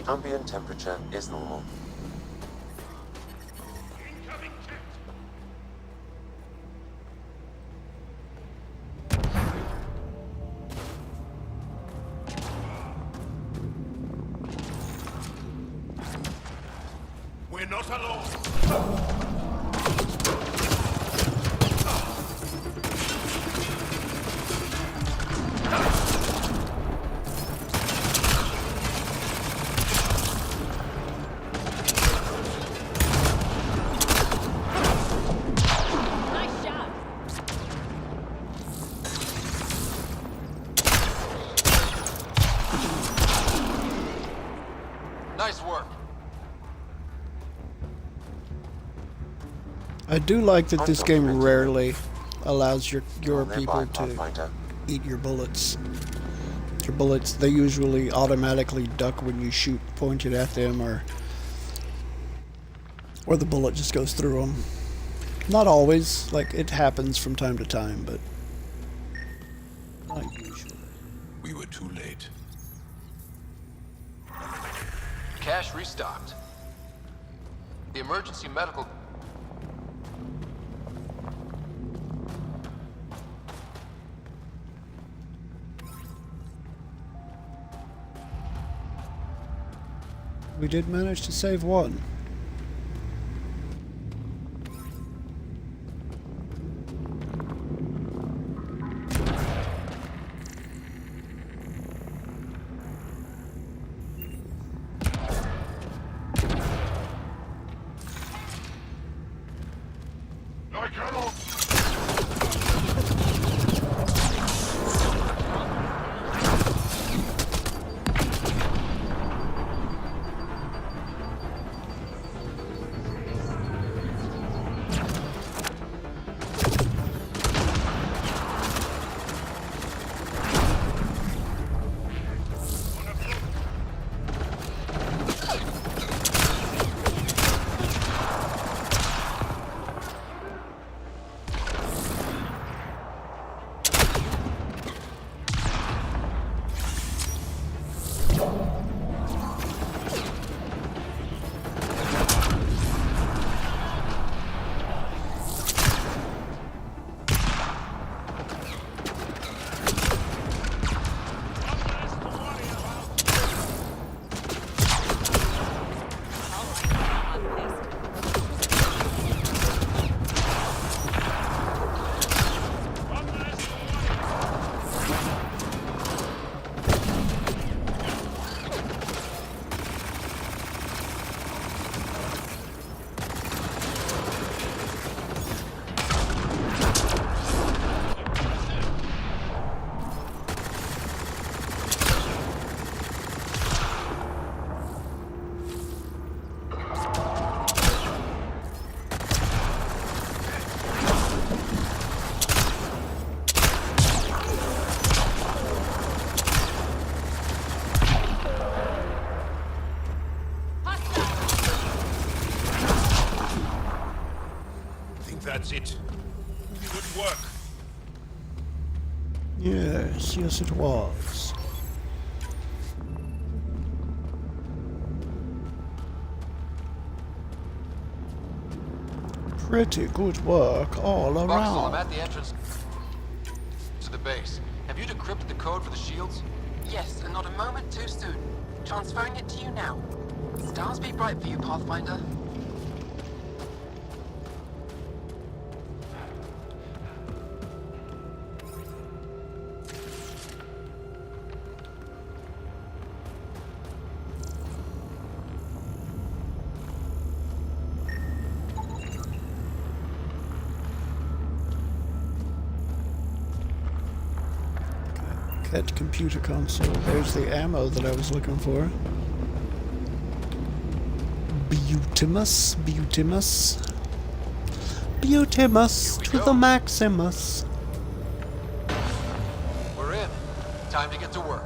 ambient temperature is normal. Incoming Kett! We're not alone! Nice shot. Nice work. I do like that this game Undocumented. rarely allows your Nearby people to Pathfinder. eat your bullets. Your bullets, they usually automatically duck when you shoot pointed at them, or the bullet just goes through them. Not always, like it happens from time to time, but not usually. We were too late. Cache restocked. The emergency medical... We did manage to save one. I cannot! That's it. Good work. Yes, it was. Pretty good work all Buxel, I'm around. at the entrance to the base. Have you decrypted the code for the shields? Yes, and not a moment too soon. Transferring it to you now. Stars be bright for you, Pathfinder. Kett computer console. There's the ammo that I was looking for. Beautimus, Beautimus. Beautimus to the Maximus. We're in. Time to get to work.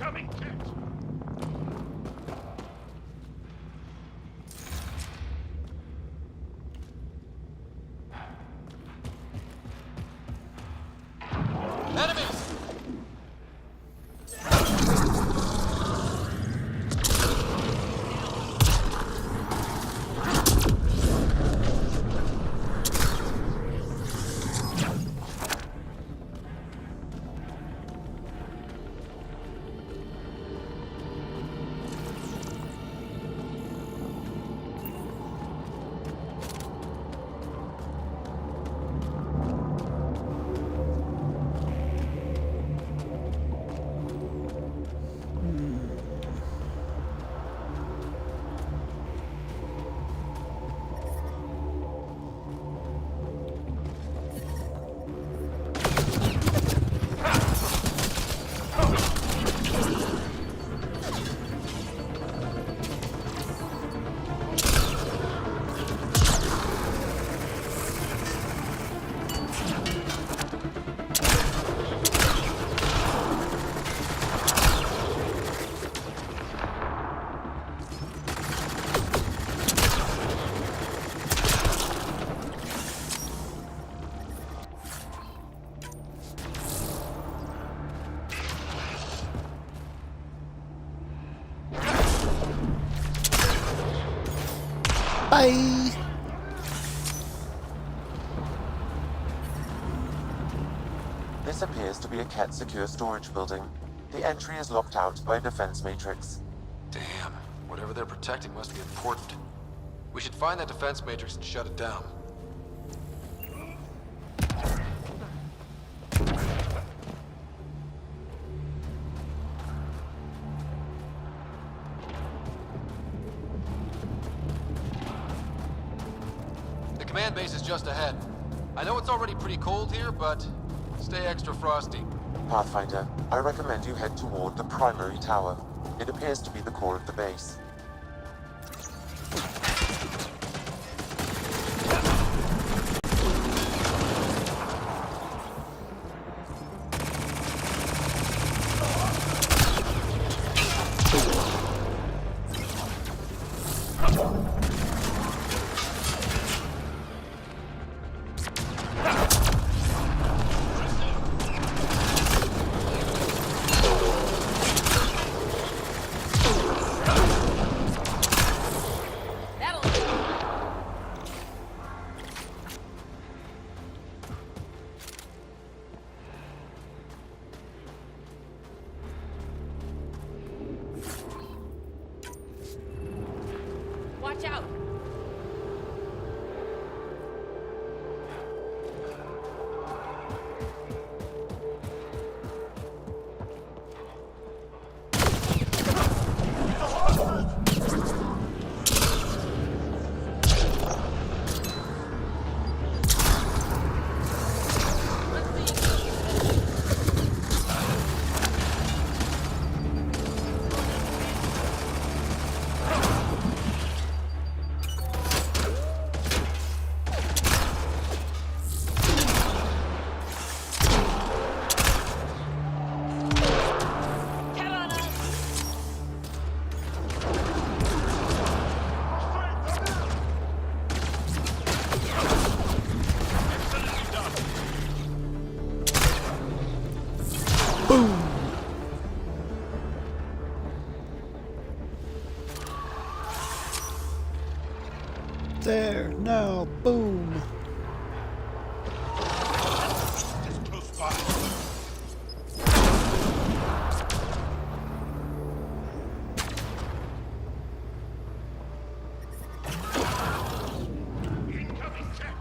Incoming, Kett! Enemies! Bye! This appears to be a Kett secure storage building. The entry is locked out by a defense matrix. Damn. Whatever they're protecting must be important. We should find that defense matrix and shut it down. The command base is just ahead. I know it's already pretty cold here, but stay extra frosty. Pathfinder, I recommend you head toward the primary tower. It appears to be the core of the base. Watch out! There, now, boom. Just close by. Incoming Kett.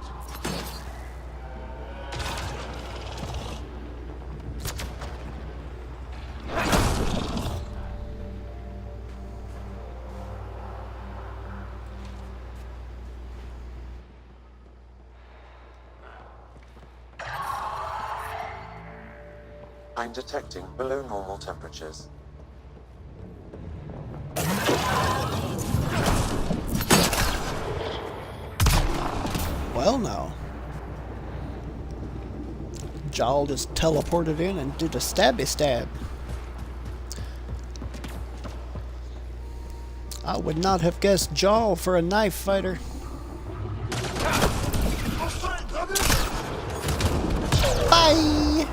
I'm detecting below normal temperatures. Well, now. Jal just teleported in and did a stabby stab. I would not have guessed Jaw for a knife fighter. Bye!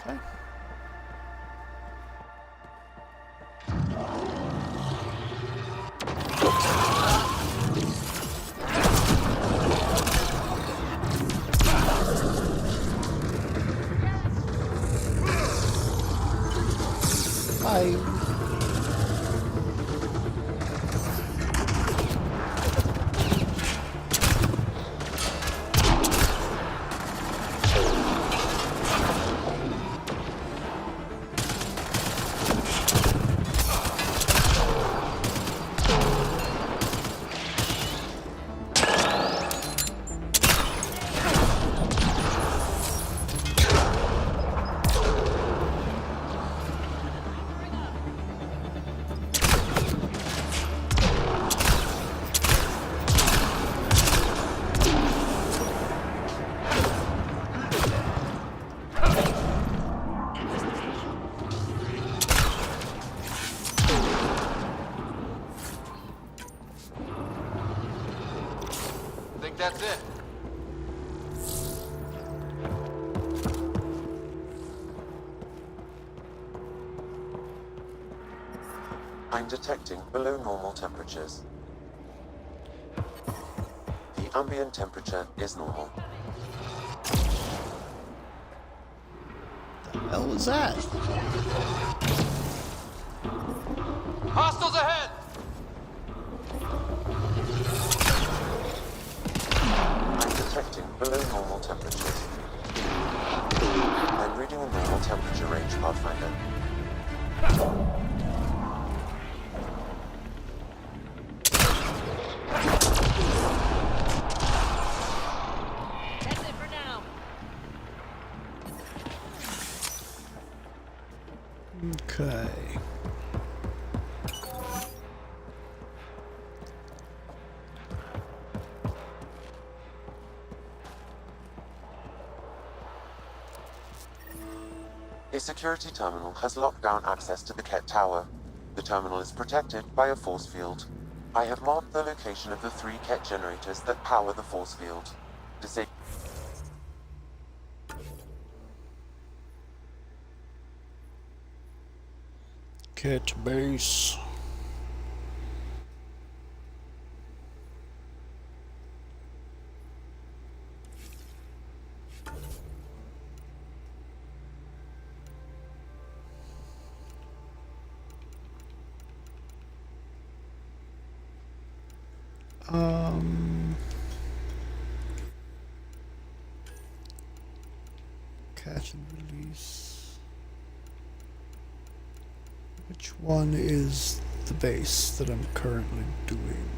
Okay. Bye. Think that's it. I'm detecting below normal temperatures. The ambient temperature is normal. The hell was that? Hostiles ahead! I'm detecting below normal temperatures. I'm reading a normal temperature range, Pathfinder. That's it for now. Okay. A security terminal has locked down access to the Kett Tower. The terminal is protected by a force field. I have marked the location of the 3 Kett generators that power the force field. Disable. Kett base. Catch and release. Which one is the base that I'm currently doing?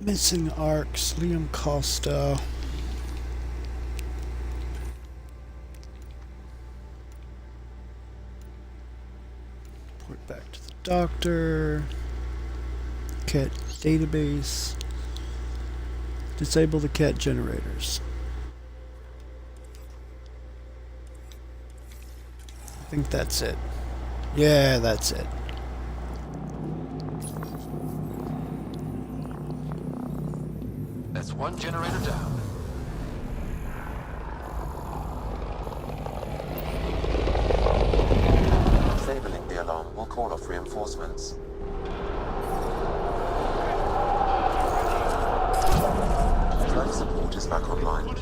Missing arcs, Liam Costa. Report back to the doctor. Kett database. Disable the Kett generators. I think that's it. Yeah, that's it. That's one generator down. Disabling the alarm will call off reinforcements. Life support is back online.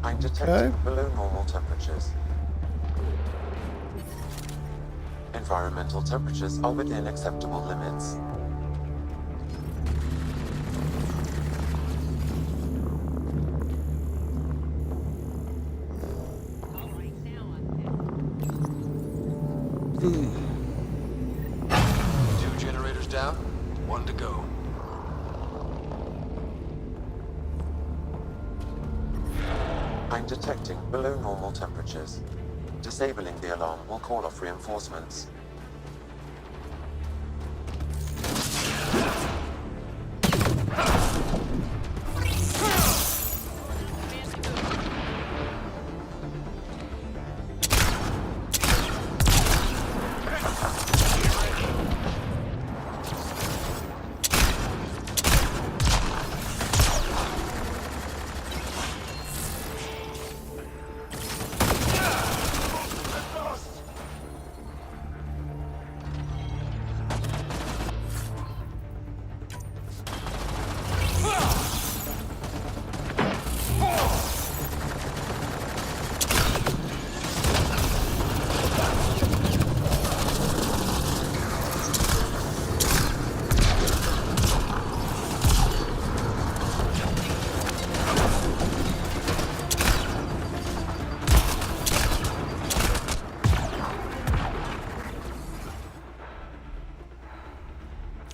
I'm detecting below normal temperatures. Environmental temperatures are within acceptable limits. Two generators down, one to go. I'm detecting below normal temperatures. Disabling the alarm will call off reinforcements.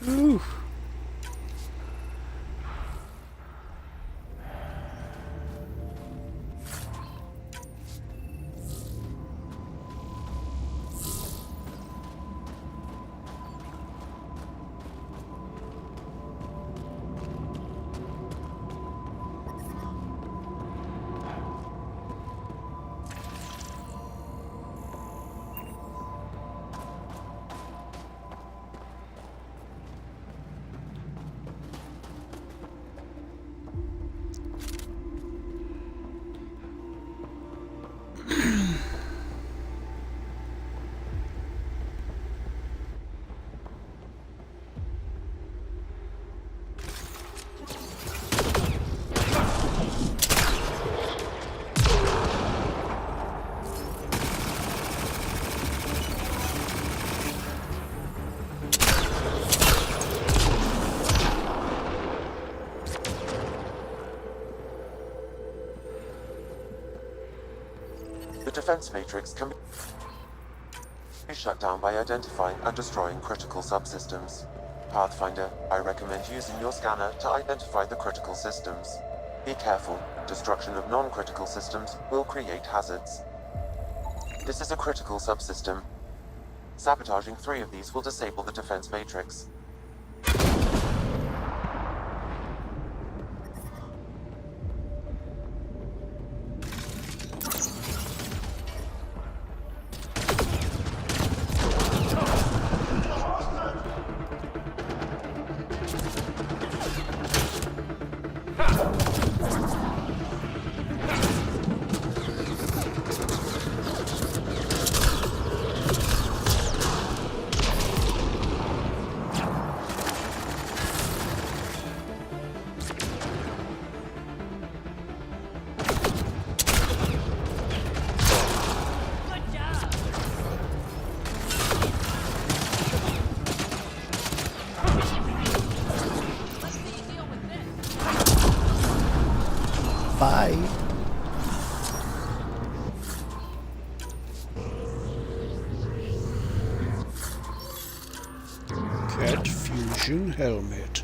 Oof. The defense matrix can be shut down by identifying and destroying critical subsystems. Pathfinder, I recommend using your scanner to identify the critical systems. Be careful, destruction of non-critical systems will create hazards. This is a critical subsystem. Sabotaging 3 of these will disable the defense matrix. Bye. Kett Fusion Helmet.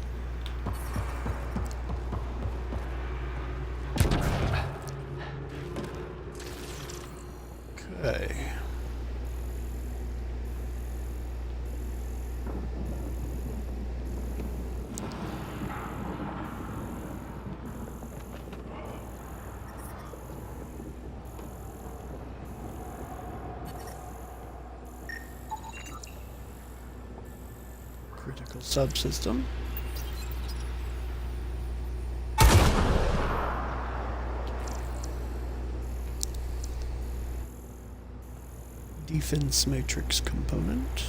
Critical subsystem. Defense matrix component.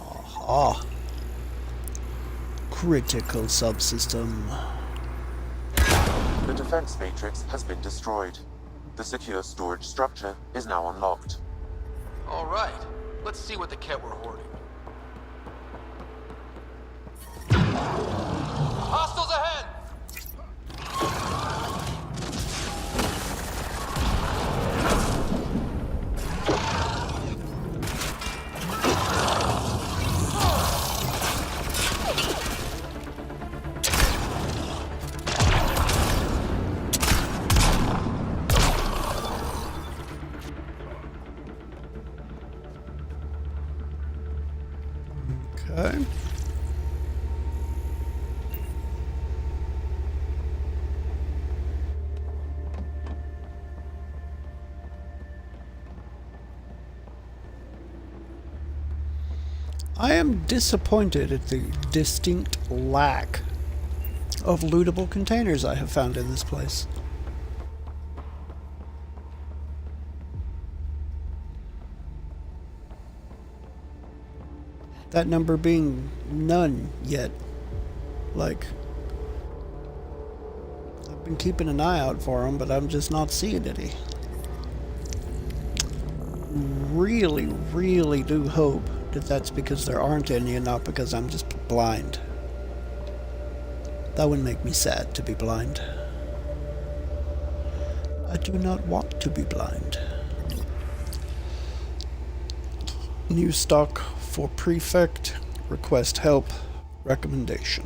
Aha. Critical subsystem. The defense matrix has been destroyed. The secure storage structure is now unlocked. All right, let's see what the Kett were hoarding. Hostiles ahead! Okay. I am disappointed at the distinct lack of lootable containers I have found in this place. That number being none yet. Like, I've been keeping an eye out for them, but I'm just not seeing any. Really, really do hope that that's because there aren't any and not because I'm just blind. That would make me sad to be blind. I do not want to be blind. New stock for prefect, request help, recommendation.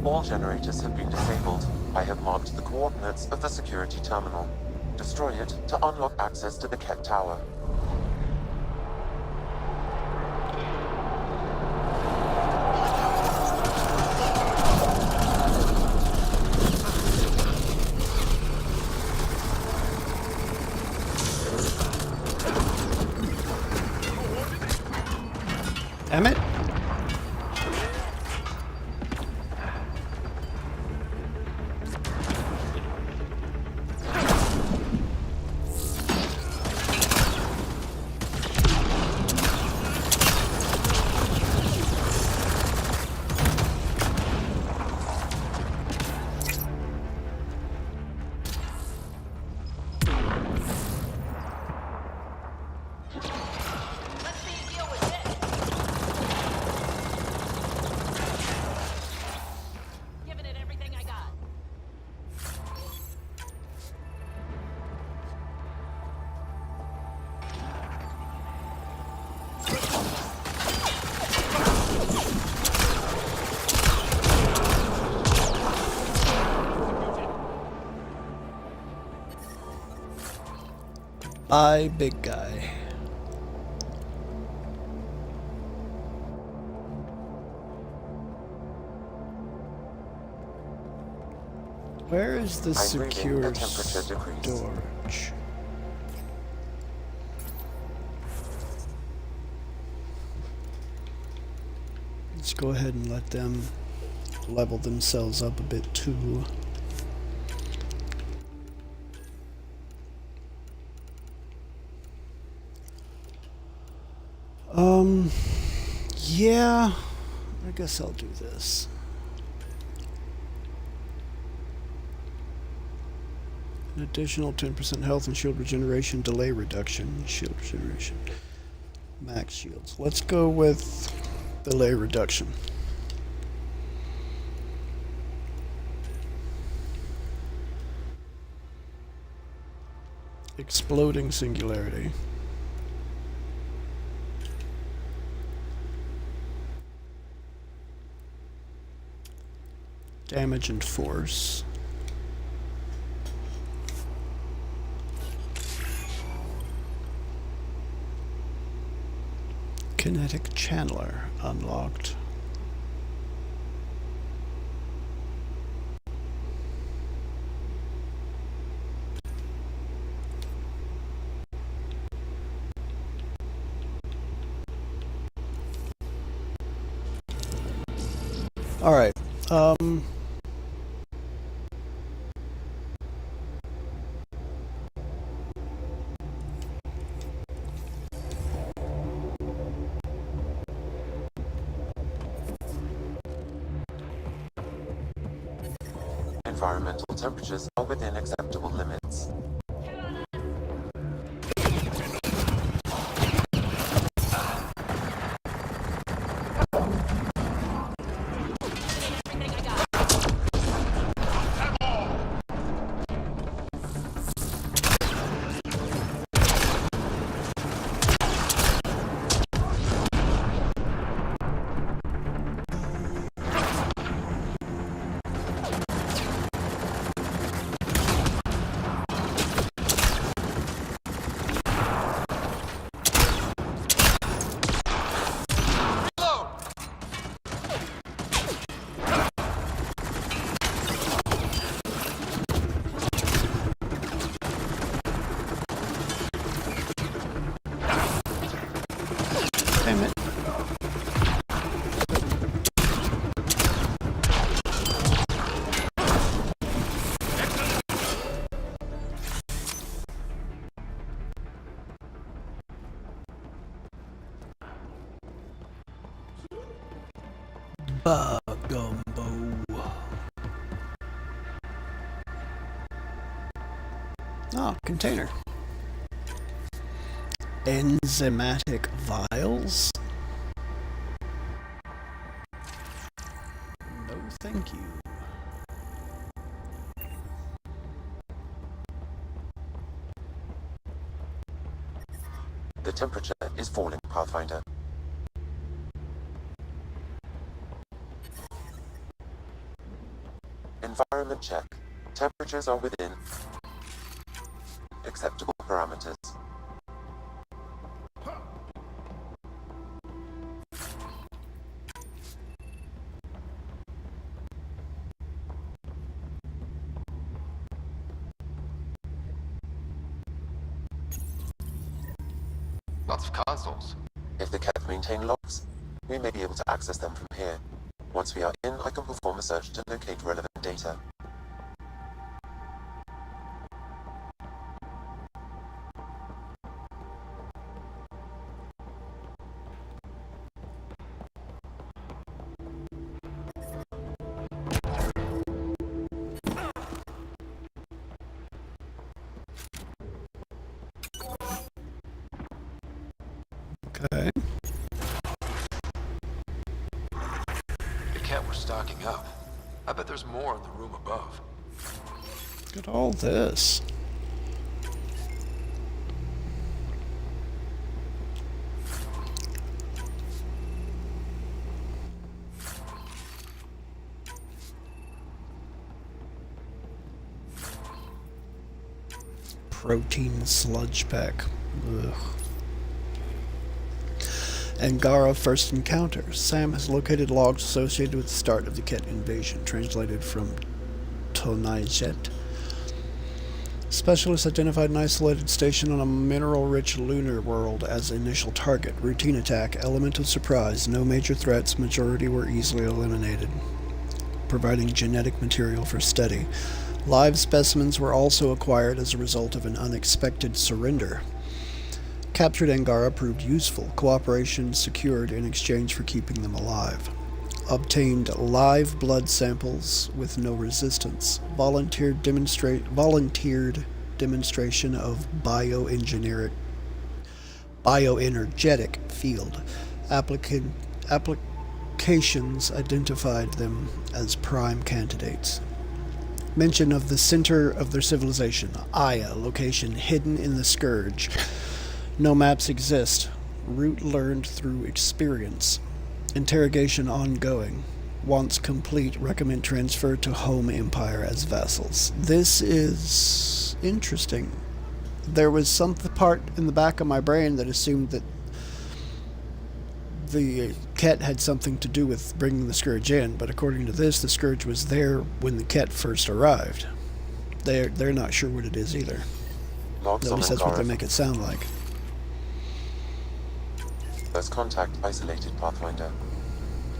All generators have been disabled. I have marked the coordinates of the security terminal. Destroy it to unlock access to the Kett Tower. Emmett? Bye, big guy. Where is the secure storage? Let's go ahead and let them level themselves up a bit too. Yeah, I guess I'll do this. An additional 10% health and shield regeneration, delay reduction, shield regeneration, max shields. Let's go with delay reduction. Exploding singularity. Damage and force. Kinetic channeler unlocked. All right. Environmental temperatures are within acceptable limits. Damn it. Gumbo. Oh, container. Enzymatic vials? No, thank you. The temperature is falling, Pathfinder. Environment check. Temperatures are within acceptable parameters. Lots of consoles. If the Kett maintain logs, we may be able to access them from here. Once we are in, I can perform a search to locate relevant data. Okay. The Kett were stocking up. I bet there's more in the room above. Look at all this. Protein sludge pack. Ugh. Angara first encounter. Sam has located logs associated with the start of the Kett invasion, translated from Tonaijet. Specialists identified an isolated station on a mineral-rich lunar world as initial target. Routine attack, element of surprise, no major threats, majority were easily eliminated, providing genetic material for study. Live specimens were also acquired as a result of an unexpected surrender. Captured Angara proved useful. Cooperation secured in exchange for keeping them alive. Obtained live blood samples with no resistance. Volunteered demonstration of bioenergetic field. Applications identified them as prime candidates. Mention of the center of their civilization, Aya, location hidden in the Scourge. No maps exist. Route learned through experience. Interrogation ongoing. Once complete, recommend transfer to Home Empire as vessels. This is interesting. There was some part in the back of my brain that assumed that the Kett had something to do with bringing the Scourge in, but according to this, the Scourge was there when the Kett first arrived. They're not sure what it is either. Logs At on least that's what they Angara. make it sound like. First contact isolated, Pathfinder.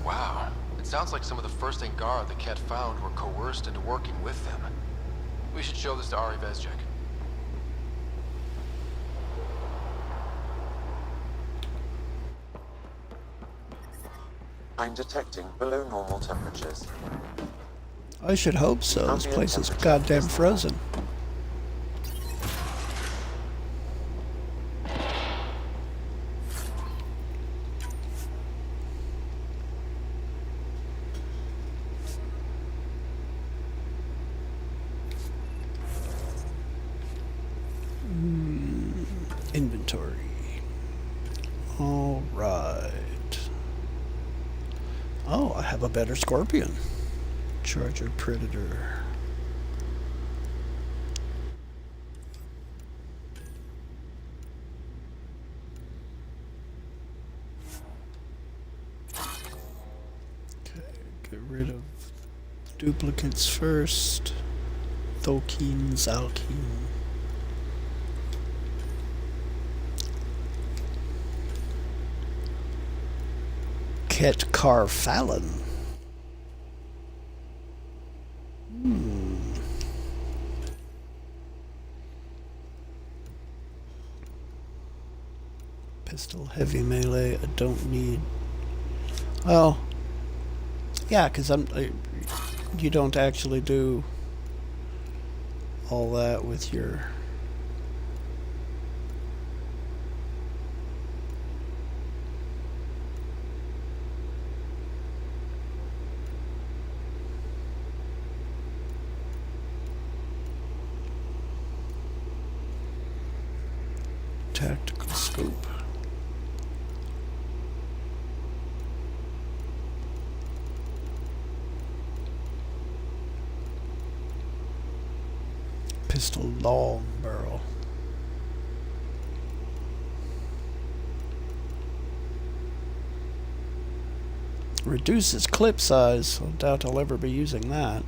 Wow. It sounds like some of the first Angara the Kett found were coerced into working with them. We should show this to Ari Vezjek. I'm detecting below normal temperatures. I should hope so. This place is goddamn frozen. Inventory. All right. Oh, I have a better Scorpion. Charger Predator. Okay, get rid of duplicates first. Thokeen, Zalkeen. Kett Carfallon. Pistol, heavy melee. I don't need. Well, yeah, because you don't actually do all that with your. Tactical scope. Pistol long barrel. Reduces clip size. I doubt I'll ever be using that.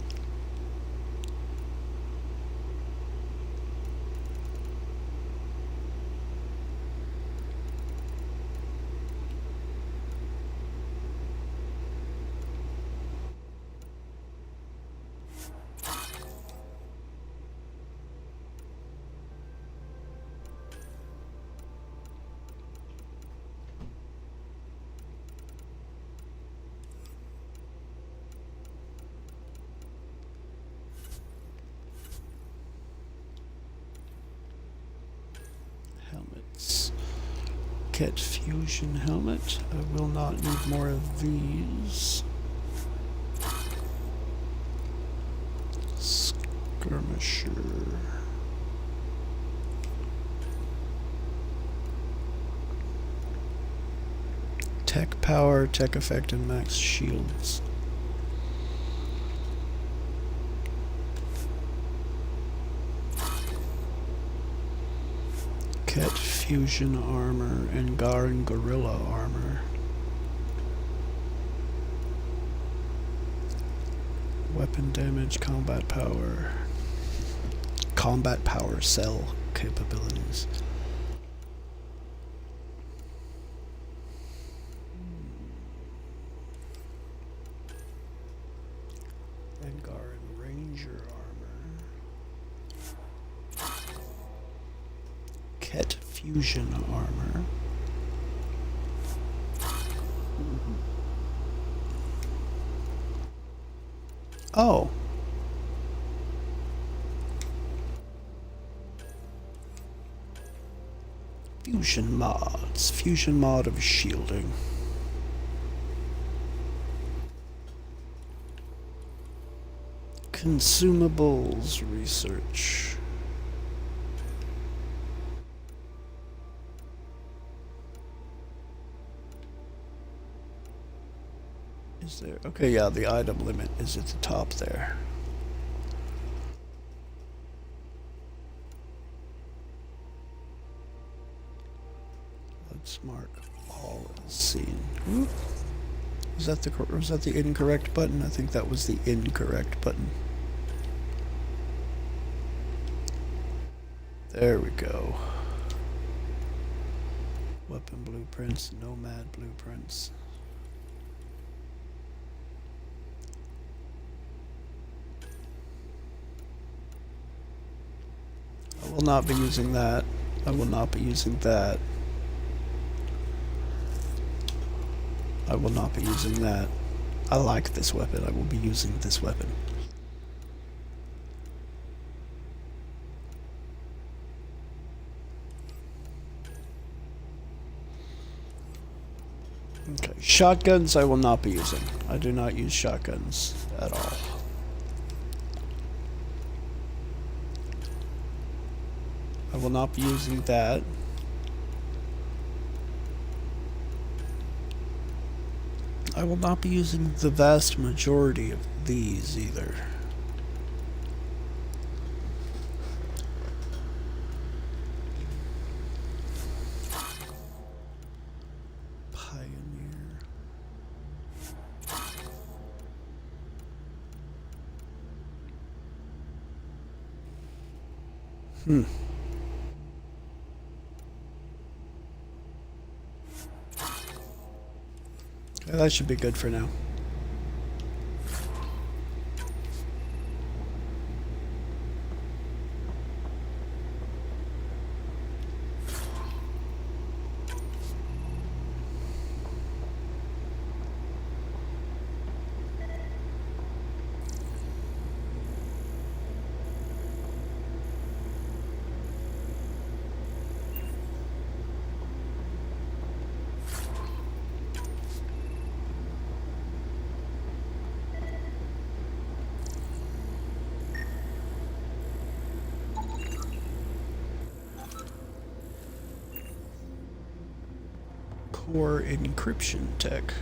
Helmets. Kett Fusion helmet. I will not need more of these. Skirmisher. Tech power, tech effect, and max shields. Kett Fusion armor, Angaran Gorilla armor. Weapon damage, combat power. Combat power cell capabilities. Angaran Ranger armor. Kett Fusion armor. Oh. Fusion mods. Fusion mod of shielding. Consumables research. Is there? Okay, yeah, the item limit is at the top there. Let's mark all of Let's see. Oop. Was that the incorrect button? I think that was the incorrect button. There we go. Weapon blueprints, nomad blueprints. I will not be using that. I will not be using that. I will not be using that. I like this weapon. I will be using this weapon. Okay, shotguns I will not be using. I do not use shotguns at all. I will not be using that. I will not be using the vast majority of these either. Pioneer. Yeah, that should be good for now. Core encryption tech.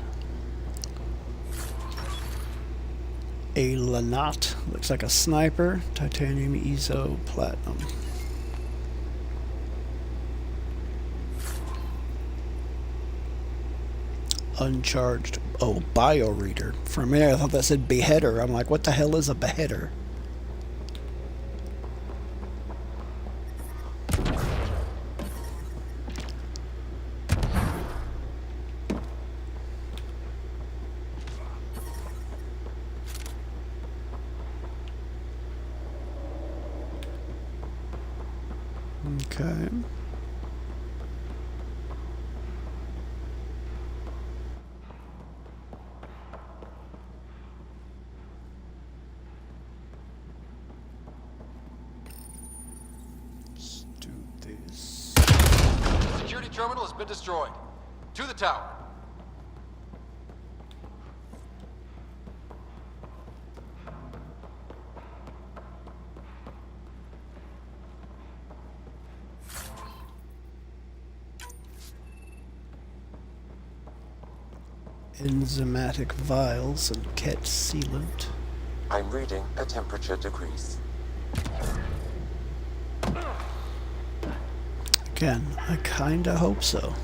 A Lanat. Looks like a sniper. Titanium, Ezo, Platinum. Uncharged. Oh, bioreader. For a minute I thought that said beheader. I'm like, what the hell is a beheader? Okay. Let's do this. The security terminal has been destroyed. To the tower. Enzymatic vials and Kett sealant. I'm reading a temperature decrease. Again, I kinda hope so.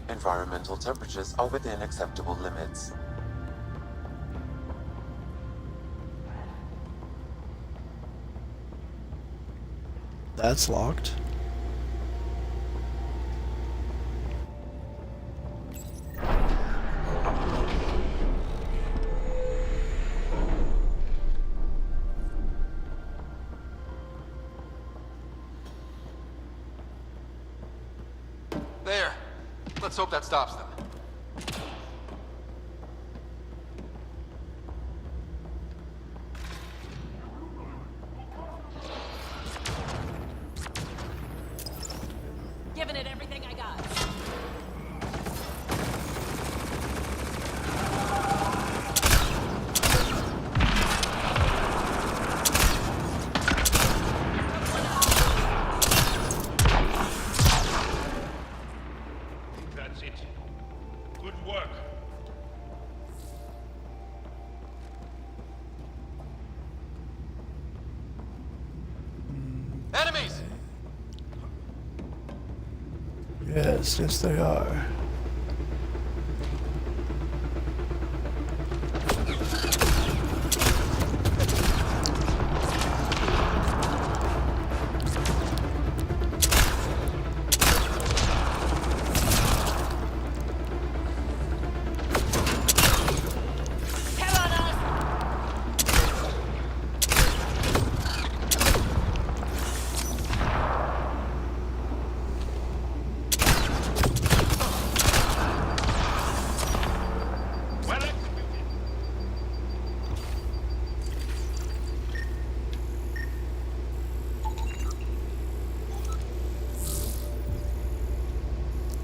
Environmental temperatures are within acceptable limits. That's locked. There. Let's hope that stops them. Giving it everything I got. That's it. Good work. Yes, yes they are.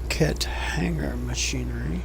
Kett hangar machinery.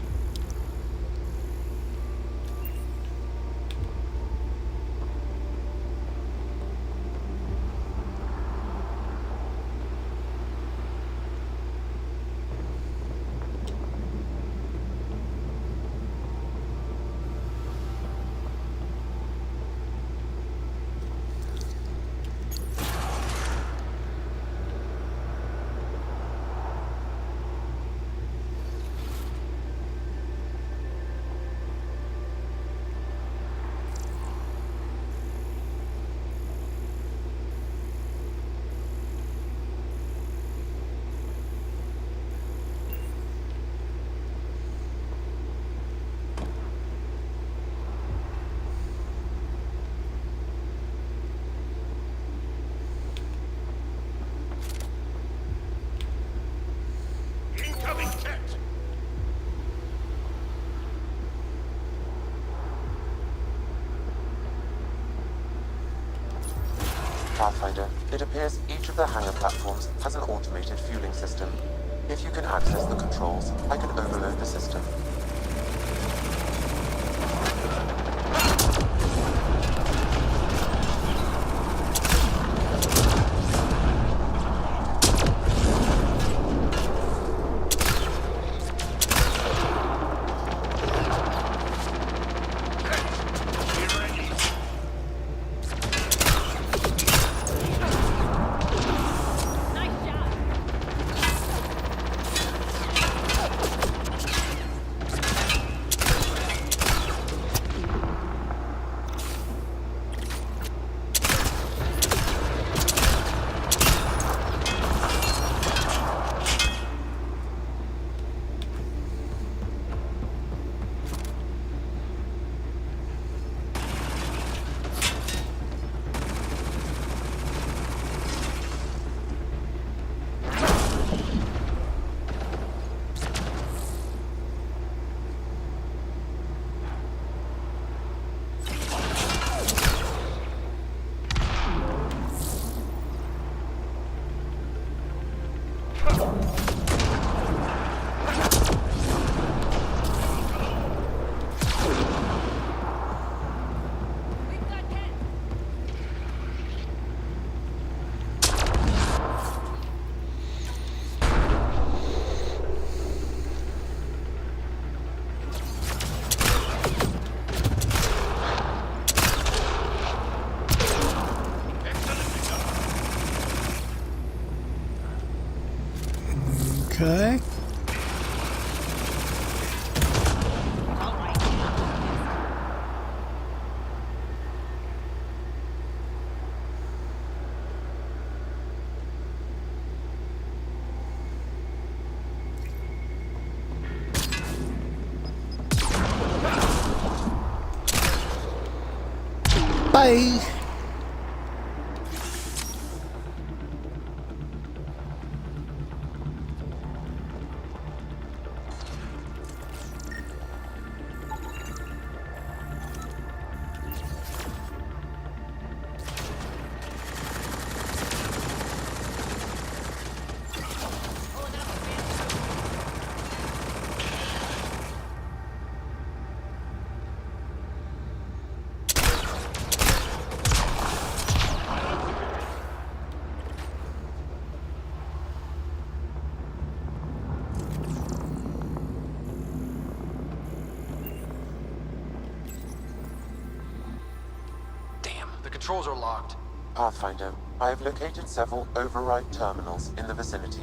Incoming Kett! Pathfinder, it appears each of the hangar platforms has an automated fueling system. If you can access the controls, I can overload the system. Okay. Bye. Controls are locked. Pathfinder, I have located several override terminals in the vicinity.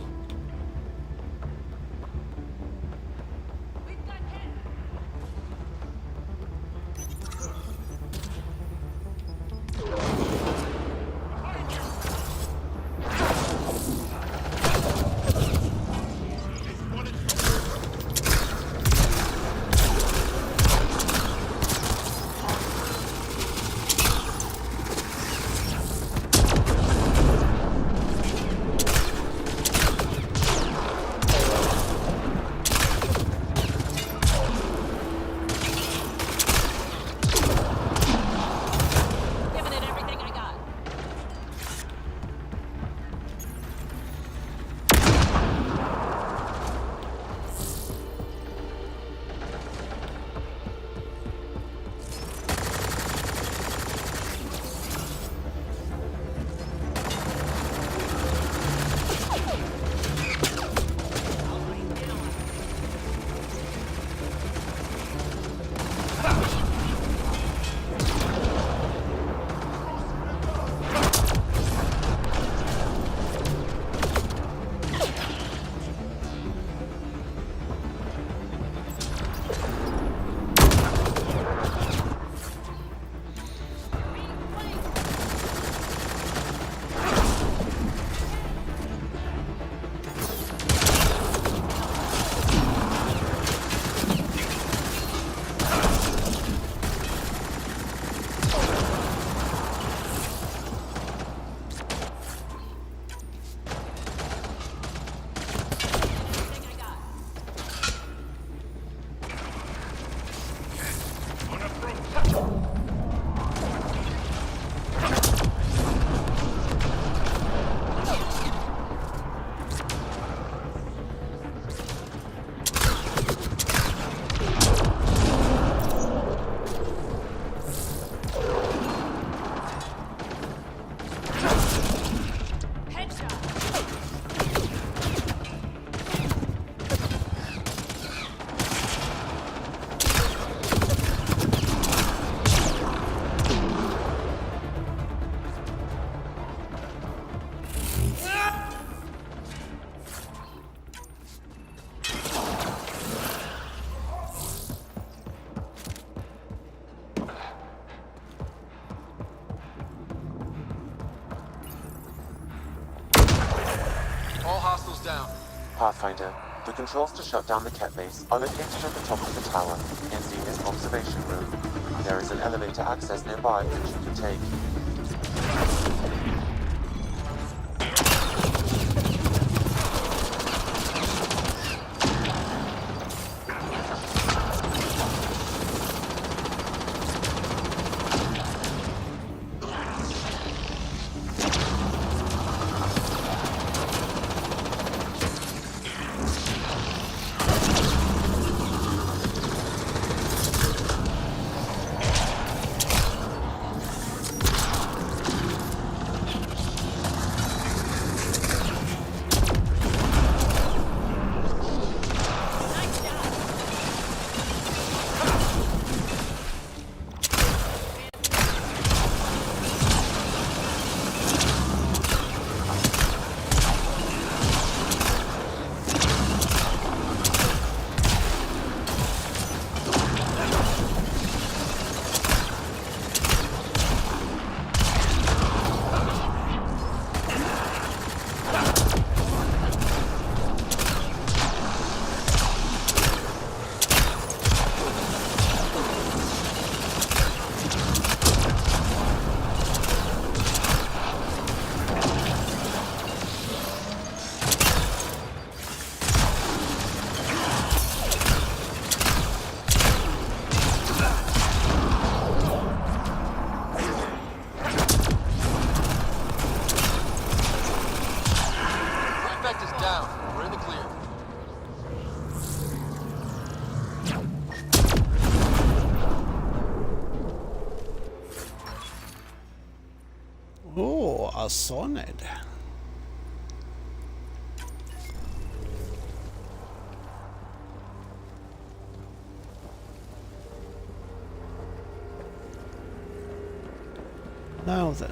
Pathfinder, the controls to shut down the Kett base are located at the top of the tower, in Zenith's observation room. There is an elevator access nearby that you can take. Oh, a sonnet. Now then.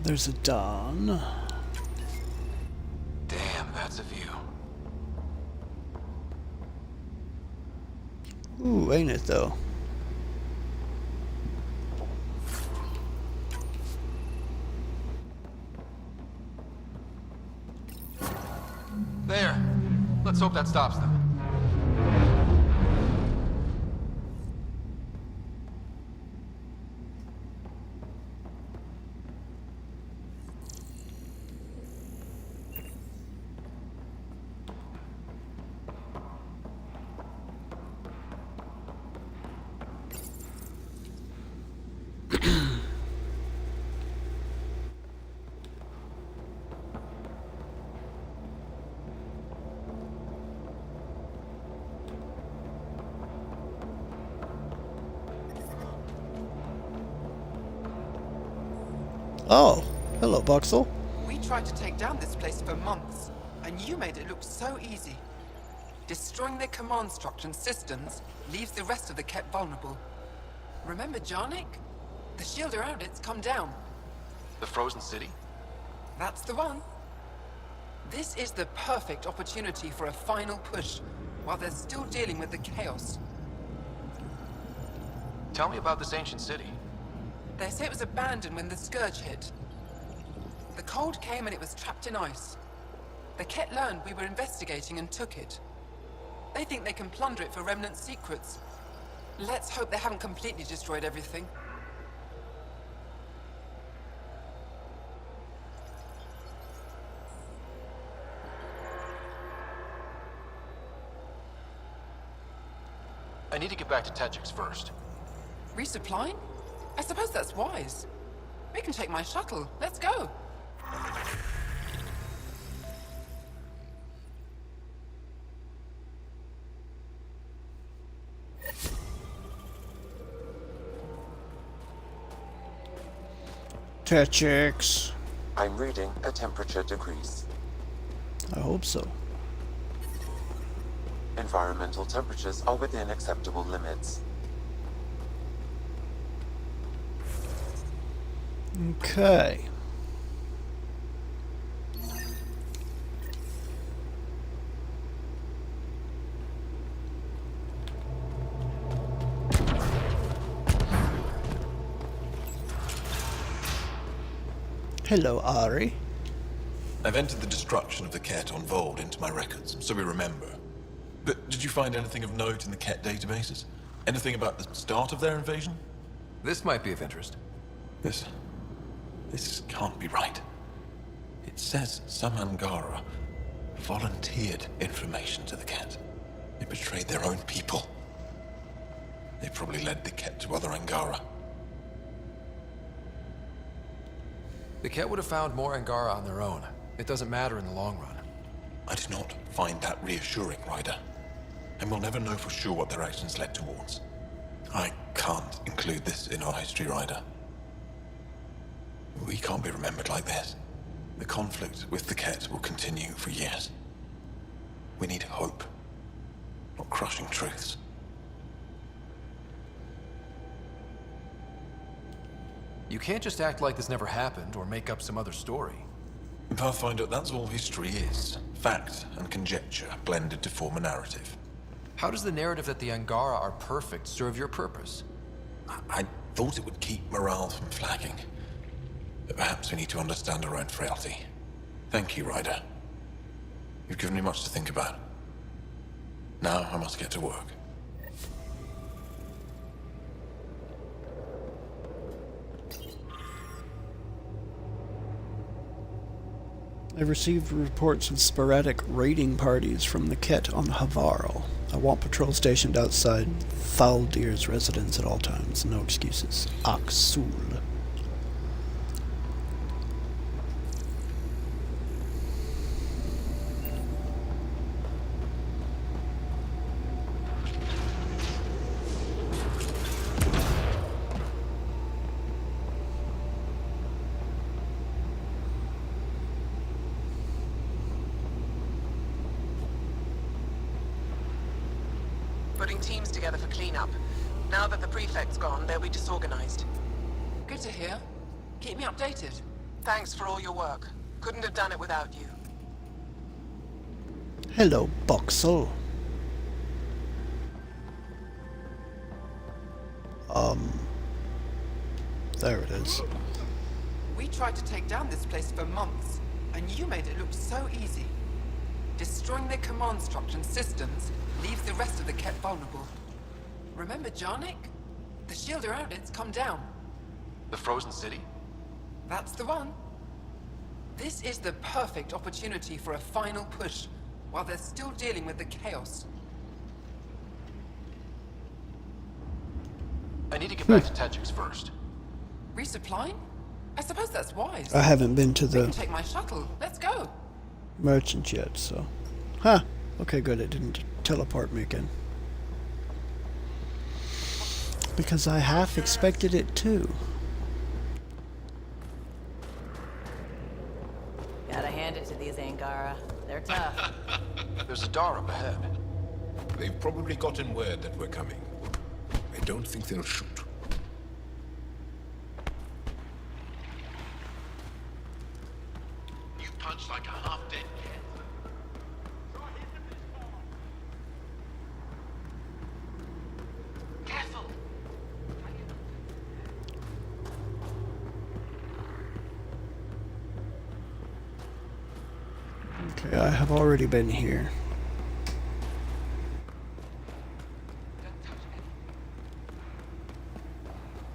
There's a dawn. Damn, that's a view. Ooh, ain't it though? There. Let's hope that stops them. Oh, hello, Buxel. We tried to take down this place for months, and you made it look so easy. Destroying their command structure and systems leaves the rest of the Kett vulnerable. Remember Jarnik? The shield around it's come down. The frozen city? That's the one. This is the perfect opportunity for a final push, while they're still dealing with the chaos. Tell me about this ancient city. They say it was abandoned when the Scourge hit. The cold came and it was trapped in ice. The Kett learned we were investigating and took it. They think they can plunder it for Remnant secrets. Let's hope they haven't completely destroyed everything. I need to get back to Techix first. Resupplying? I suppose that's wise. We can take my shuttle. Let's go. Techix. I'm reading a temperature decrease. I hope so. Environmental temperatures are within acceptable limits. Okay. Hello, Ari. I've entered the destruction of the Kett on Voeld into my records, so we remember. But did you find anything of note in the Kett databases? Anything about the start of their invasion? This might be of interest. This can't be right. It says some Angara volunteered information to the Kett. They betrayed their own people. They probably led the Kett to other Angara. The Kett would have found more Angara on their own. It doesn't matter in the long run. I do not find that reassuring, Ryder. And we'll never know for sure what their actions led towards. I can't include this in our history, Ryder. We can't be remembered like this. The conflict with the Kett will continue for years. We need hope, not crushing truths. You can't just act like this never happened or make up some other story. Pathfinder, that's all history is. Fact and conjecture blended to form a narrative. How does the narrative that the Angara are perfect serve your purpose? I thought it would keep morale from flagging. But perhaps we need to understand our own frailty. Thank you, Ryder. You've given me much to think about. Now I must get to work. I've received reports of sporadic raiding parties from the Kett on Havarl. I want patrol stationed outside Thaldir's residence at all times. No excuses. Aksul. Putting teams together for cleanup. Now that the prefect's gone, they'll be disorganized. Good to hear. Keep me updated. Thanks for all your work. Couldn't have done it without you. Hello, Boxel. There it is. We tried to take down this place for months, and you made it look so easy. Destroying their command structure and systems leaves the rest of the Kett vulnerable. Remember Jarnik? The shield around it's come down. The frozen city? That's the one. This is the perfect opportunity for a final push, while they're still dealing with the chaos. I need to get back to Techix first. Resupplying? I suppose that's wise. I haven't been to We can the take my shuttle. Let's go. merchant yet, so. Huh. Okay, good. It didn't teleport me again. Because I half expected it to. Gotta hand it to these Angara. They're tough. There's a door up ahead. They've probably gotten word that we're coming. I don't think they'll shoot. You punch like a half-dead cat. Careful! Okay, I have already been here.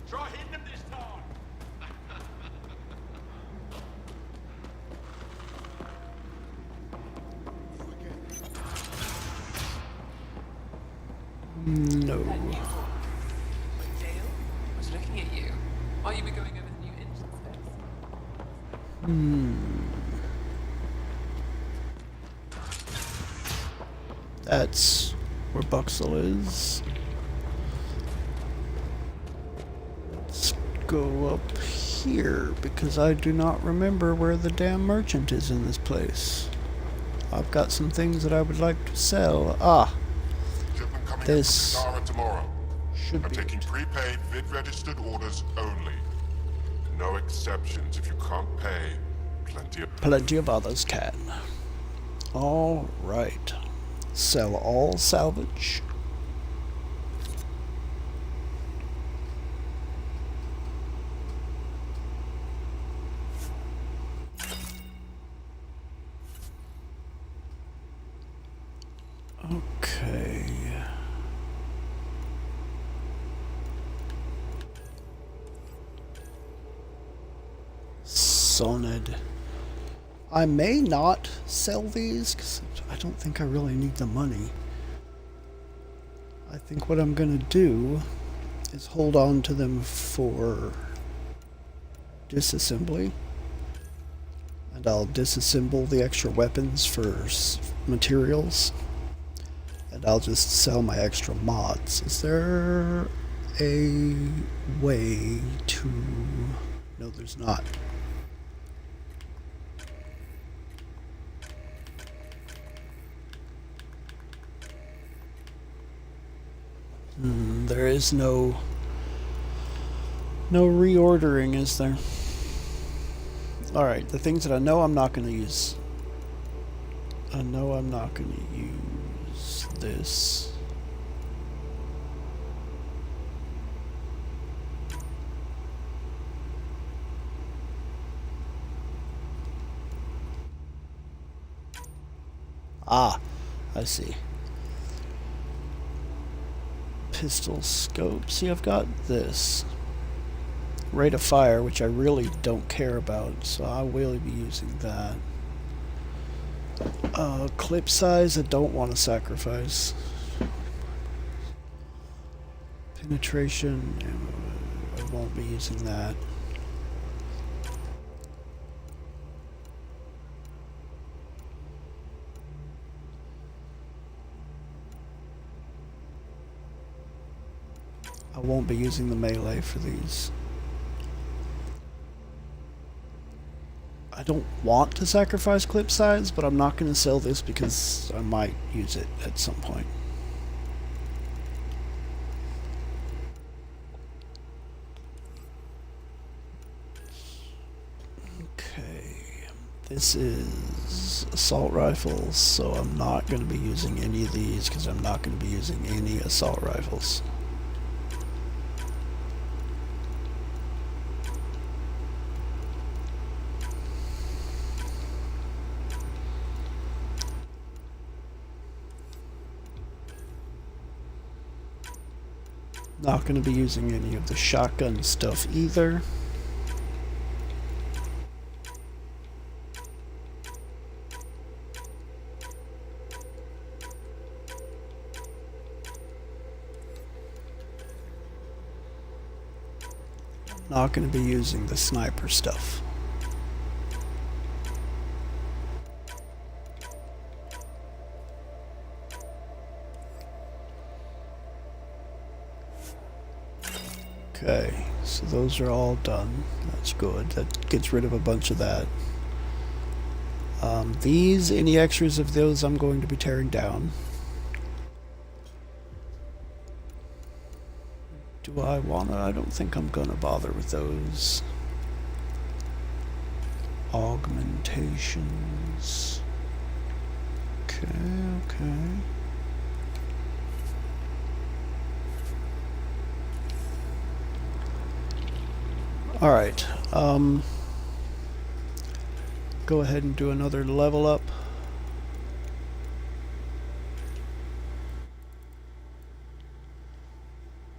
Try hitting them this time. No. That new thought. But Dale was looking at you. Might you be going over the new engine specs? That's where Buxel is. Let's go up here because I do not remember where the damn merchant is in this place. I've got some things that I would like to sell. Ah, Shipment coming this in from Angara tomorrow. should I'm be taking it. prepaid vid-registered orders only. No exceptions if you can't pay. Plenty of others can. All right. Sell all salvage. Okay. Sonid. I may not sell these because I don't think I really need the money. I think what I'm going to do is hold on to them for disassembly. And I'll disassemble the extra weapons for materials. And I'll just sell my extra mods. Is there a way to... No, there's not. There is no reordering, is there? Alright, the things that I know I'm not going to use. I know I'm not going to use this. Ah, I see. Pistol scope. See, I've got this. Rate of fire, which I really don't care about, so I will be using that. Clip size, I don't want to sacrifice. Penetration, I won't be using that. I won't be using the melee for these. I don't want to sacrifice clip size, but I'm not going to sell this because I might use it at some point. Okay, this is assault rifles, so I'm not going to be using any of these because I'm not going to be using any assault rifles. Not going to be using any of the shotgun stuff either. Not going to be using the sniper stuff. Okay, so those are all done. That's good. That gets rid of a bunch of that. These, any extras of those, I'm going to be tearing down. Do I want to? I don't think I'm going to bother with those. Augmentations. Okay, okay. Alright, go ahead and do another level up.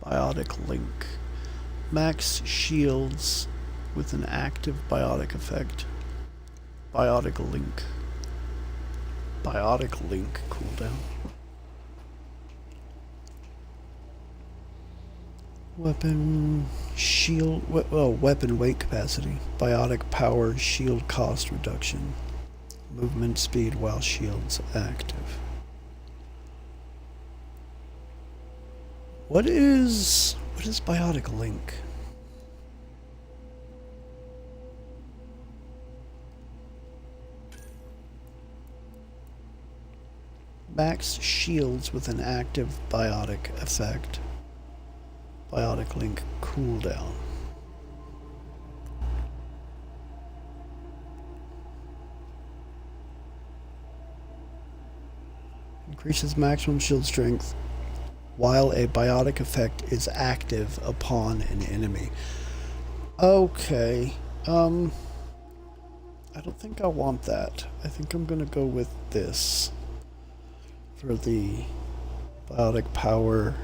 Biotic link. Max shields with an active biotic effect. Biotic link. Biotic link cooldown. Weapon shield. Weapon weight capacity. Biotic power shield cost reduction. Movement speed while shields active. What is biotic link? Max shields with an active biotic effect. Biotic link cooldown. Increases maximum shield strength while a biotic effect is active upon an enemy. Okay. I don't think I want that. I think I'm gonna go with this for the biotic power,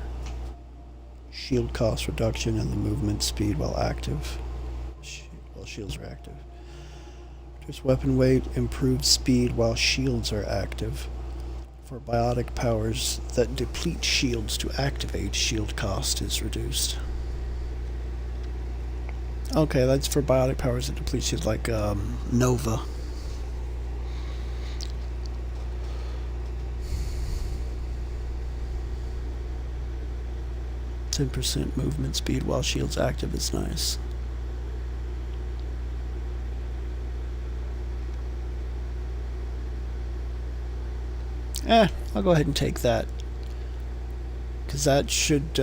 shield cost reduction, and the movement speed while active. While shields are active. Reduce weapon weight, improved speed while shields are active. For biotic powers that deplete shields to activate, shield cost is reduced. Okay, that's for biotic powers that deplete shields, like Nova. %, movement speed while shields active is nice. I'll go ahead and take that, because that should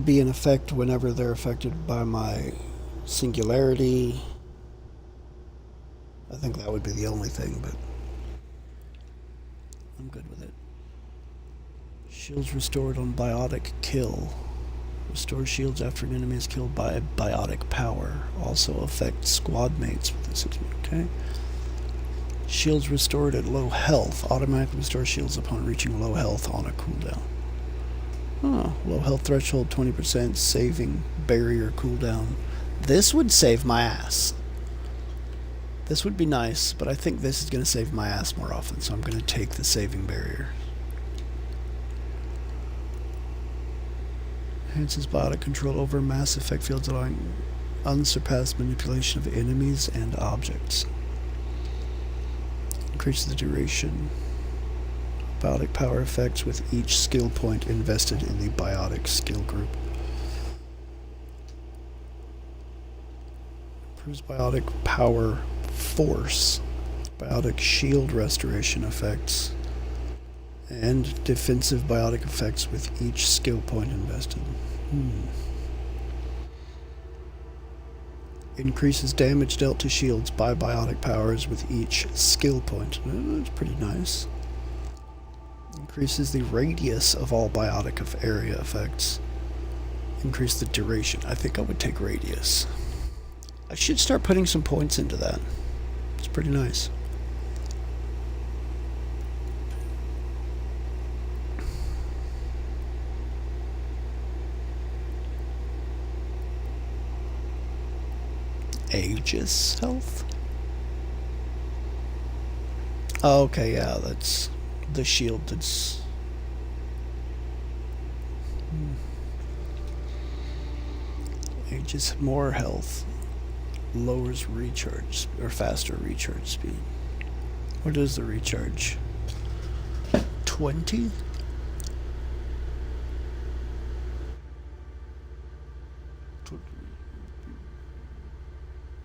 be in effect whenever they're affected by my singularity. I think that would be the only thing, but I'm good with it. Shields restored on biotic kill. Restore shields after an enemy is killed by a biotic power. Also affects squad mates with this. Okay. Shields restored at low health. Automatically restore shields upon reaching low health on a cooldown. Oh, low health threshold 20%, saving barrier cooldown. This would save my ass. This would be nice, but I think this is going to save my ass more often, so I'm going to take the saving barrier. Enhances biotic control over mass effect fields, allowing unsurpassed manipulation of enemies and objects. Increases the duration. Biotic power effects with each skill point invested in the biotic skill group. Improves biotic power force. Biotic shield restoration effects. And defensive biotic effects with each skill point invested. Increases damage dealt to shields by biotic powers with each skill point. That's pretty nice. Increases the radius of all biotic area effects. Increase the duration. I think I would take radius. I should start putting some points into that. It's pretty nice. Aegis health? Oh, okay, yeah, that's the shield that's... Aegis more health. Lowers recharge, or faster recharge speed. What is the recharge? 20?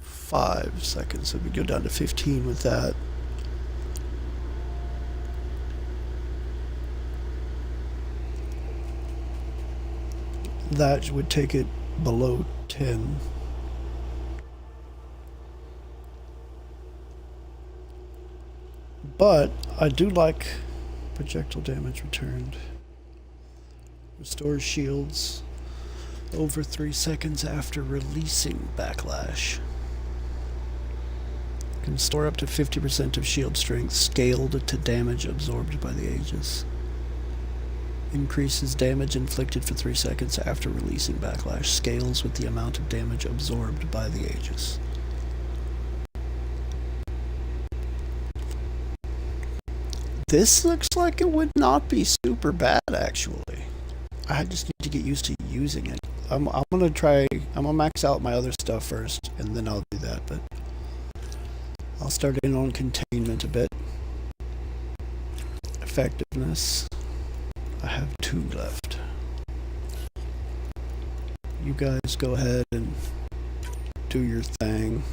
Five seconds, so we go down to 15 with that. That would take it below 10. But I do like projectile damage returned. Restores shields over 3 seconds after releasing backlash. Can store up to 50% of shield strength scaled to damage absorbed by the Aegis. Increases damage inflicted for 3 seconds after releasing backlash. Scales with the amount of damage absorbed by the Aegis. This looks like it would not be super bad, actually. I just need to get used to using it. I'm gonna max out my other stuff first, and then I'll do that, but I'll start in on containment a bit. Effectiveness. I have 2 left. You guys go ahead and do your thing.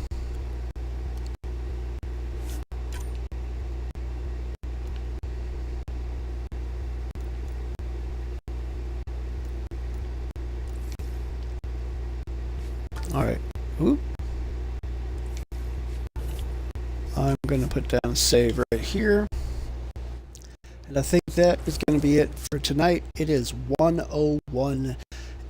Alright. Whoop. I'm going to put down a save right here. And I think that is going to be it for tonight. It is 1:01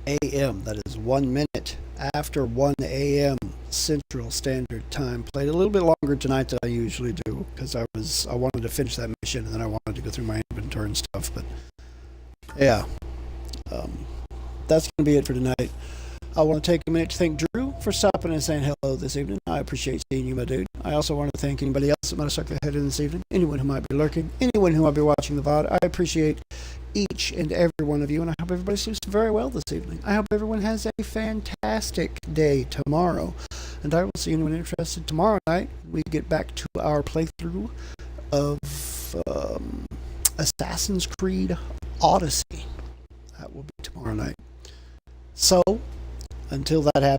a.m. That is 1 minute after 1 a.m. Central Standard Time. Played a little bit longer tonight than I usually do because I wanted to finish that mission and then I wanted to go through my inventory and stuff. But yeah, that's going to be it for tonight. I want to take a minute to thank Drew for stopping and saying hello this evening. I appreciate seeing you, my dude. I also want to thank anybody else that might have stuck their head in this evening, anyone who might be lurking, anyone who might be watching the VOD. I appreciate each and every one of you, and I hope everybody sleeps very well this evening. I hope everyone has a fantastic day tomorrow, and I will see anyone interested tomorrow night. We get back to our playthrough of Assassin's Creed Odyssey. That will be tomorrow night. So, until that happens,